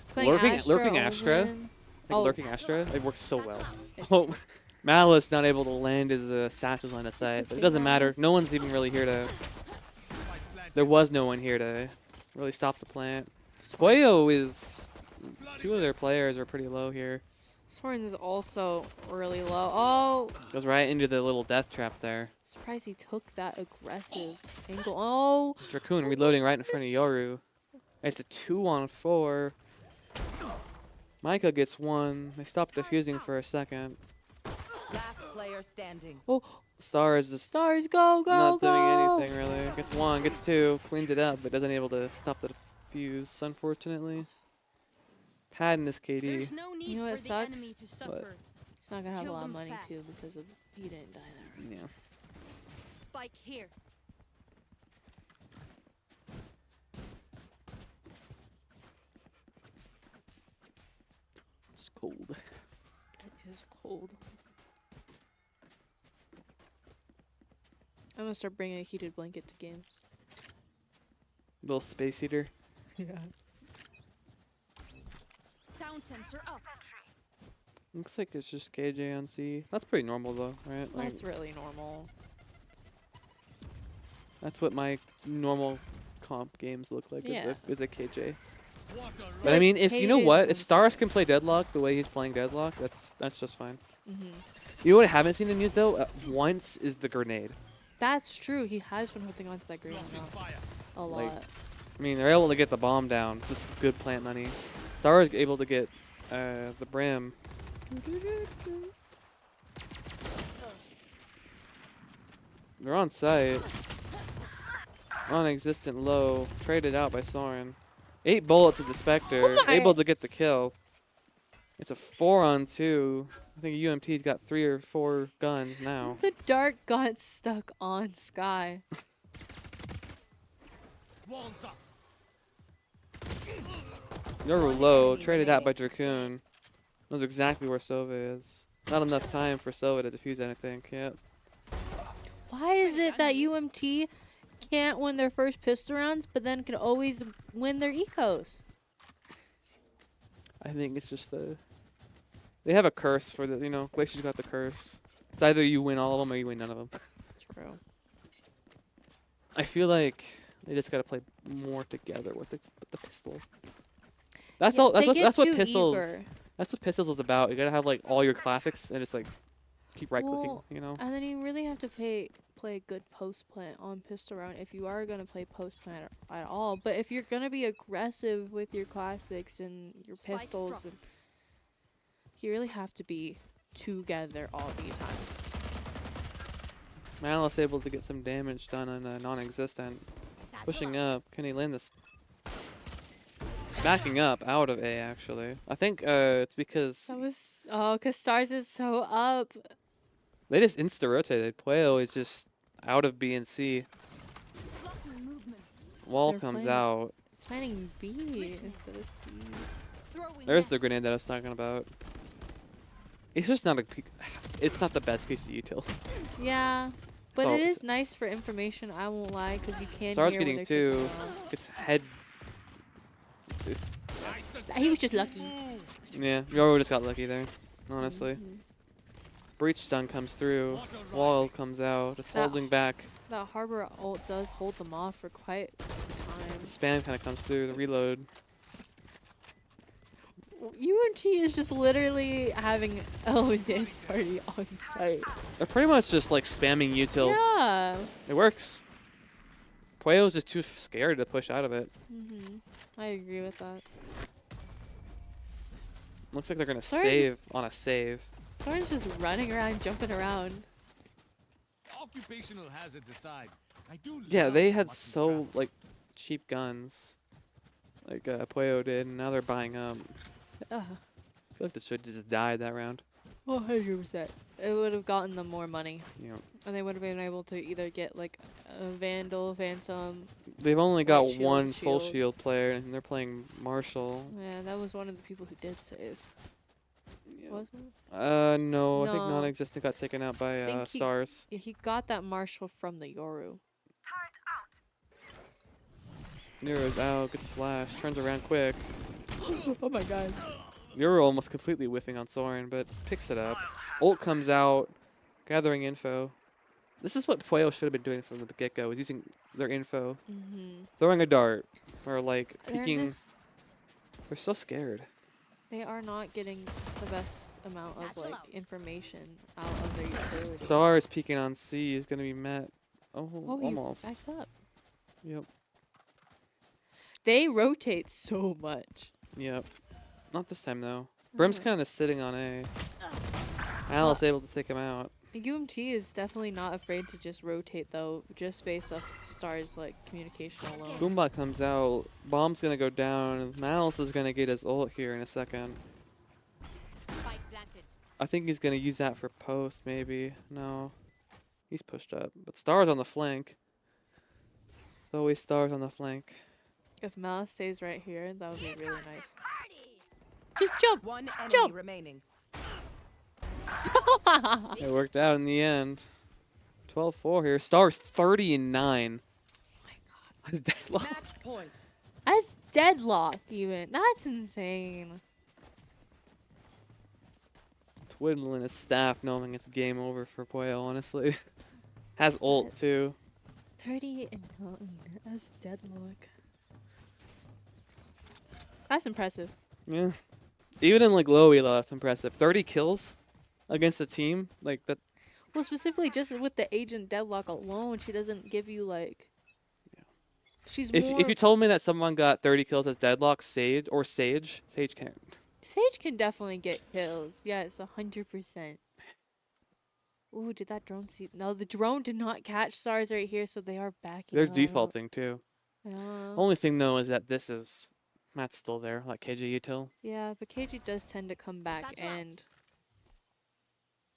Speaker 7: Playing
Speaker 6: lurking Astra?
Speaker 7: Omen.
Speaker 6: like
Speaker 7: Oh.
Speaker 6: lurking Astra. It works so well.
Speaker 7: It-
Speaker 6: Oh, Malice not able to land his satchels line of sight, but it
Speaker 7: okay,
Speaker 6: doesn't matter.
Speaker 7: Malice.
Speaker 6: No one's even really here to. There was no one here to really stop the plant. Pueo is. Two of their players are pretty low here.
Speaker 7: Soren is also really low. Oh,
Speaker 6: Goes right into the little death trap there.
Speaker 7: surprised he took that aggressive angle. Oh,
Speaker 6: Dracoon reloading right in front of Yoru. It's a 2-on-4. Micah gets one. They stop defusing for a second.
Speaker 5: Last player standing.
Speaker 6: Star is just
Speaker 7: stars, go, go,
Speaker 6: not
Speaker 7: go.
Speaker 6: doing anything really. Gets one, gets two, cleans it up, but doesn't able to stop the defuse, unfortunately. Padding this KD.
Speaker 3: There's no need
Speaker 7: You know
Speaker 3: for
Speaker 7: what
Speaker 3: the
Speaker 7: sucks?
Speaker 3: enemy to suffer.
Speaker 7: He's not gonna have a
Speaker 3: Kill
Speaker 7: lot of
Speaker 3: them
Speaker 7: money too
Speaker 3: fast.
Speaker 7: because of he didn't die that round.
Speaker 6: Yeah.
Speaker 3: Spike here.
Speaker 6: It's cold.
Speaker 7: It is cold. I'm gonna start bringing a heated blanket to games.
Speaker 6: Little space heater.
Speaker 7: Yeah.
Speaker 3: Sound sensor up.
Speaker 6: Looks like it's just KJ on C. That's pretty normal though, right? Like,
Speaker 7: That's really normal.
Speaker 6: that's what my normal comp games look like
Speaker 7: Yeah.
Speaker 6: is a KJ.
Speaker 4: What a
Speaker 6: But I
Speaker 7: Like,
Speaker 6: mean, if you know
Speaker 7: KJ is
Speaker 6: what, if
Speaker 7: insane.
Speaker 6: Stars can play Deadlock the way he's playing Deadlock, that's just fine.
Speaker 7: Hmm.
Speaker 6: You know what I haven't seen him use though? Once is the grenade.
Speaker 7: That's true. He has been holding on to that green
Speaker 4: blocking
Speaker 7: round
Speaker 4: fire.
Speaker 7: a
Speaker 6: Like-
Speaker 7: lot.
Speaker 6: I mean, they're able to get the bomb down. This is good plant money. Stars able to get the brim. They're on site. Non-existent low. Traded out by Soren. 8 bullets at the Spectre.
Speaker 7: my-
Speaker 6: Able to get the kill. It's a 4-on-2. I think UMT's got 3 or 4 guns now.
Speaker 7: The dart got stuck on Sky.
Speaker 4: Walls up.
Speaker 6: Yoru low. Traded out by Dracoon. Knows exactly where Sova is. Not enough time for Sova to defuse anything. Yep.
Speaker 7: Why is it that UMT can't win their first pistol rounds, but then can always win their ecos?
Speaker 6: I think it's just they have a curse for the, Glacier's got the curse. It's either you win all of them or you win none of them.
Speaker 7: True.
Speaker 6: I feel like they just got to play more together with the pistol. That's all. That's what pistols. That's what pistols is about. You gotta have like all your classics and just like keep right clicking.
Speaker 7: Well,
Speaker 6: You know.
Speaker 7: And then you really have to play good post plant on pistol round if you are gonna play post plant at all. But if you're gonna be aggressive with your classics and your
Speaker 3: Spike
Speaker 7: pistols, and
Speaker 3: dropped.
Speaker 7: you really have to be together all the time.
Speaker 6: Malice able to get some damage done on a non-existent. Pushing up. Can he land this? Backing up out of A actually. I think it's because
Speaker 7: That was cause Stars is so up.
Speaker 6: they just insta-rotated. Pueo is just out of B and C.
Speaker 3: Blocking movement.
Speaker 6: Wall
Speaker 7: They're
Speaker 6: comes
Speaker 7: playing-
Speaker 6: out.
Speaker 7: Planning B instead of C.
Speaker 3: Throwing
Speaker 6: There's the
Speaker 3: net.
Speaker 6: grenade that I was talking about. It's just not a. It's not the best piece of util.
Speaker 7: Yeah, but
Speaker 6: So-
Speaker 7: it is nice for information. I won't lie, because you can
Speaker 6: Stars
Speaker 7: hear when
Speaker 6: getting
Speaker 7: they're
Speaker 6: two.
Speaker 7: taking out.
Speaker 6: It's head.
Speaker 7: He was just lucky.
Speaker 6: Yeah, Yoru just got lucky there. Honestly,
Speaker 7: Mhm.
Speaker 6: breach stun comes through. Wall comes out. Just
Speaker 7: That-
Speaker 6: holding back.
Speaker 7: That Harbor ult does hold them off for quite some time.
Speaker 6: Spam kind of comes through. The reload.
Speaker 7: UMT is just literally having a dance party on site.
Speaker 6: They're pretty much just like spamming util.
Speaker 7: Yeah.
Speaker 6: It works. Pueo's just too scared to push out of it.
Speaker 7: I agree with that.
Speaker 6: Looks like they're gonna
Speaker 7: Sorry,
Speaker 6: save on a save.
Speaker 7: Someone's just running around, jumping around.
Speaker 4: Occupational hazards aside, I do
Speaker 6: Yeah,
Speaker 4: love
Speaker 6: they had
Speaker 4: watching
Speaker 6: so
Speaker 4: traffic.
Speaker 6: like cheap guns, like Pueo did, and now they're buying up.
Speaker 7: Ugh.
Speaker 6: I feel like they should just died that round.
Speaker 7: 100%. It would have gotten them more money.
Speaker 6: You know,
Speaker 7: And they would have been able to either get like a Vandal, Phantom.
Speaker 6: they've only got
Speaker 7: Shield,
Speaker 6: one full
Speaker 7: shield.
Speaker 6: shield player, and they're playing Marshall.
Speaker 7: Yeah, that was one of the people who did save. Wasn't it?
Speaker 6: No, I think
Speaker 7: No.
Speaker 6: non-existent got taken out by
Speaker 7: Think he-
Speaker 6: Stars.
Speaker 7: Yeah, he got that Marshall from the Yoru.
Speaker 6: Nero's out, gets flash, turns around quick.
Speaker 7: Oh my god.
Speaker 6: Neuro almost completely whiffing on Soren, but picks it up. Ult comes out, gathering info. This is what Pueo should have been doing from the get-go, was using their info. Throwing a dart, or like peeking. They're so scared.
Speaker 7: They are not getting the best amount of like information out of their utility.
Speaker 6: Stars peeking on C is going to be met. Oh,
Speaker 7: Oh, he
Speaker 6: almost.
Speaker 7: backed up.
Speaker 6: Yep.
Speaker 7: They rotate so much.
Speaker 6: Yep. Not this time, though. Brim's kind of sitting on A. Alice able to take him out.
Speaker 7: UMT is definitely not afraid to just rotate though, just based off Stars like communication alone.
Speaker 6: Boombot comes out. Bomb's going to go down. Malice is going to get his ult here in a second.
Speaker 3: Spike planted.
Speaker 6: I think he's going to use that for post, maybe. No. He's pushed up. But Stars on the flank. There's always Stars on the flank.
Speaker 7: If Malice stays right here, that would be really nice. Just jump!
Speaker 5: One enemy
Speaker 7: Jump.
Speaker 5: remaining.
Speaker 6: It worked out in the end. 12-4 here. Stars 30-9.
Speaker 7: Oh my god.
Speaker 6: That's deadlock.
Speaker 5: Match point.
Speaker 7: That's deadlock even. That's insane.
Speaker 6: Twiddling his staff knowing it's game over for Pueo, honestly. Has ult too.
Speaker 7: 30 and 9. That's deadlock. That's impressive.
Speaker 6: Yeah. Even in like low elo, that's impressive. 30 kills against a team like that.
Speaker 7: Well, specifically just with the agent deadlock alone, she doesn't give you like. She's
Speaker 6: If
Speaker 7: more.
Speaker 6: if you told me that someone got 30 kills as deadlock, Sage can't.
Speaker 7: Sage can definitely get kills. Yes, 100%. Ooh, did that drone see? No, the drone did not catch Stars right here, so they are backing.
Speaker 6: They're
Speaker 7: up.
Speaker 6: defaulting too.
Speaker 7: Yeah.
Speaker 6: Only thing though is that this is Matt's still there, like KJ util.
Speaker 7: Yeah, but KG does tend to come back
Speaker 3: Satchel out.
Speaker 7: and.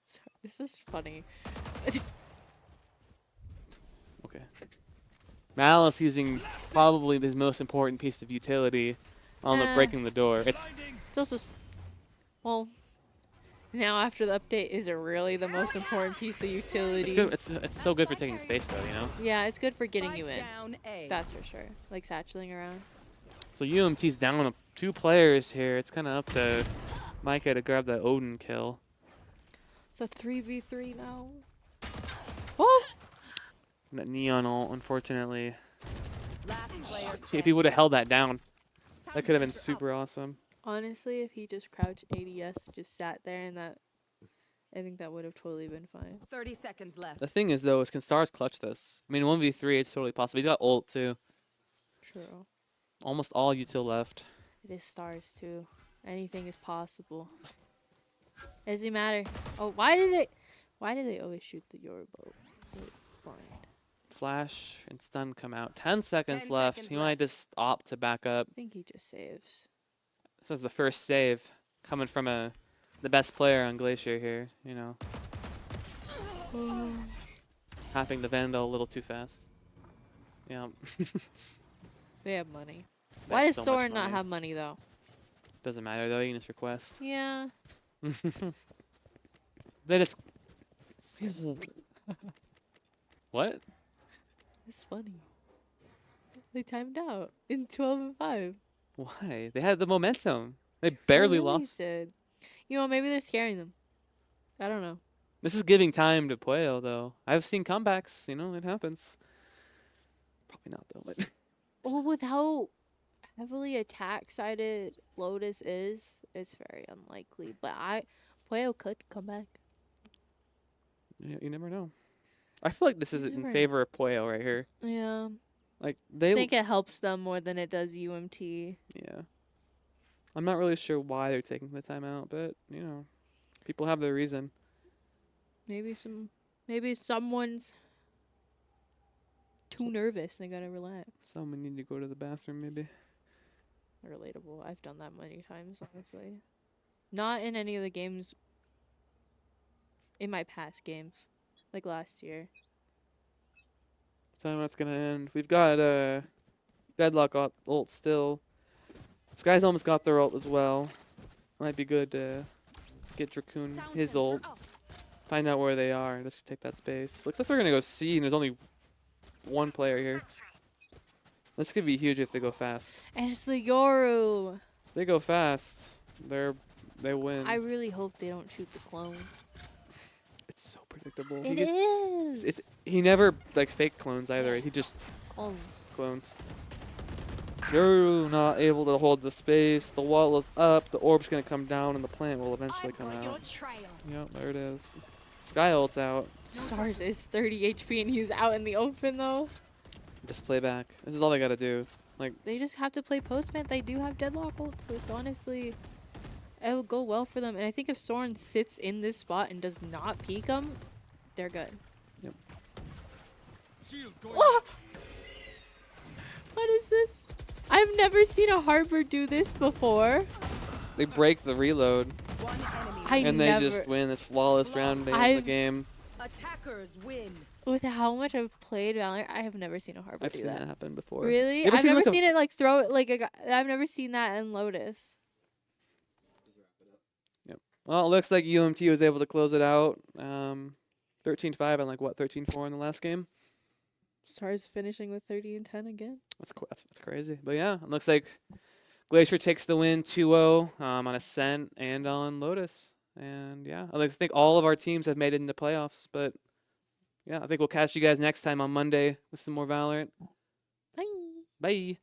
Speaker 7: Sorry, this is funny.
Speaker 6: Okay. Malice using probably his most important piece of utility on the breaking the door. It's
Speaker 7: It's also. Well. Now after the update, is it really the most important piece of utility?
Speaker 6: good. It's so good for taking space though, you know.
Speaker 7: Yeah, it's good for getting you
Speaker 5: Spike
Speaker 7: in.
Speaker 5: down A.
Speaker 7: That's for sure. Like satcheling around.
Speaker 6: So UMT's down to 2 players here. It's kind of up to Micah to grab that Odin kill.
Speaker 7: It's a 3v3 now. Oh!
Speaker 6: That neon ult, unfortunately.
Speaker 5: Last player
Speaker 6: See, if he would have held that down, that
Speaker 3: Sound
Speaker 6: could have been
Speaker 3: sensor
Speaker 6: super awesome.
Speaker 7: Honestly, if he just crouched ADS, just sat there and that. I think that would have totally been fine.
Speaker 5: 30 seconds left.
Speaker 6: The thing is, though, is can Stars clutch this? I mean, 1v3, it's totally possible. He's got ult, too.
Speaker 7: True.
Speaker 6: Almost all util left.
Speaker 7: It is Stars too. Anything is possible. Does it matter? Oh, why did they always shoot the Yorubo? Blind.
Speaker 6: Flash and stun come out. 10 seconds
Speaker 5: 10
Speaker 6: left.
Speaker 5: seconds
Speaker 6: He might
Speaker 5: left.
Speaker 6: just opt to back up.
Speaker 7: I think he just saves.
Speaker 6: This is the first save coming from the best player on Glacier here, you know. Hopping the Vandal a little too fast. Yeah.
Speaker 7: They have money.
Speaker 6: They
Speaker 7: Why
Speaker 6: have
Speaker 7: does
Speaker 6: so much
Speaker 7: Soren not
Speaker 6: money.
Speaker 7: have money though?
Speaker 6: Doesn't matter though, you can just request.
Speaker 7: Yeah.
Speaker 6: They just. What?
Speaker 7: It's funny. They timed out in 12 and 5.
Speaker 6: Why? They had the momentum. They barely
Speaker 7: They really
Speaker 6: lost.
Speaker 7: did. You know, maybe they're scaring them. I don't know.
Speaker 6: This is giving time to Pueo, though. I've seen comebacks. You know, it happens. Probably not, though. But
Speaker 7: Well, with how heavily attack-sided Lotus is, it's very unlikely. But Pueo could come back.
Speaker 6: yeah, you never know. I feel like this is
Speaker 7: You
Speaker 6: in
Speaker 7: never know.
Speaker 6: favor of Pueo right here.
Speaker 7: Yeah.
Speaker 6: Like,
Speaker 7: I
Speaker 6: they.
Speaker 7: think it helps them more than it does UMT.
Speaker 6: Yeah. I'm not really sure why they're taking the time out, but, you know, people have their reason.
Speaker 7: Maybe someone's too nervous. They gotta relax.
Speaker 6: Someone need to go to the bathroom, maybe.
Speaker 7: Relatable. I've done that many times, honestly. Not in any of the games. In my past games, like last year.
Speaker 6: Tell me when it's gonna end. We've got Deadlock ult still. Sky's almost got their ult as well. Might be good to get Dracoon
Speaker 3: Sound
Speaker 6: his
Speaker 3: sensor
Speaker 6: ult.
Speaker 3: up.
Speaker 6: Find out where they are and just take that space. Looks like they're gonna go C and there's only one player here. This could be huge if they go fast.
Speaker 7: And it's the Yoru.
Speaker 6: They go fast. They win.
Speaker 7: I really hope they don't shoot the clone.
Speaker 6: It's so predictable.
Speaker 7: It is.
Speaker 6: He never like fake clones either. He just
Speaker 7: Clones.
Speaker 6: clones. You're not able to hold the space. The wall is up. The orb's gonna come down, and the plant will eventually
Speaker 3: I've
Speaker 6: come
Speaker 3: got your
Speaker 6: out.
Speaker 3: trail.
Speaker 6: Yep, there it is. Sky ult's out.
Speaker 7: Stars is 30 HP and he's out in the open though.
Speaker 6: Just play back. This is all they gotta do.
Speaker 7: They just have to play postman. They do have deadlock ult, so it's honestly, it will go well for them. And I think if Soren sits in this spot and does not peek them, they're good.
Speaker 4: Shield going
Speaker 7: Oh! What is this? I've never seen a Harbor do this before.
Speaker 6: They break the reload,
Speaker 5: One enemy.
Speaker 7: I
Speaker 6: and they
Speaker 7: never,
Speaker 6: just win. It's flawless rounding of the
Speaker 7: I've-
Speaker 6: game.
Speaker 5: Attackers win.
Speaker 7: with how much I've played Valorant, I have never seen a Harbor
Speaker 6: I've
Speaker 7: do
Speaker 6: seen
Speaker 7: that.
Speaker 6: that happen before.
Speaker 7: Really?
Speaker 6: You ever
Speaker 7: I've
Speaker 6: seen,
Speaker 7: never
Speaker 6: like, a-
Speaker 7: seen it like throw it like a guy. I've never seen that in Lotus.
Speaker 6: Well, it looks like UMT was able to close it out. 13-5 and 13-4 in the last game.
Speaker 7: Stars finishing with 30 and 10 again.
Speaker 6: That's crazy. But yeah, it looks like Glacier takes the win 2-0 on Ascent and on Lotus. And yeah, I think all of our teams have made it into playoffs. But yeah, I think we'll catch you guys next time on Monday with some more Valorant.
Speaker 7: Bye.
Speaker 6: Bye.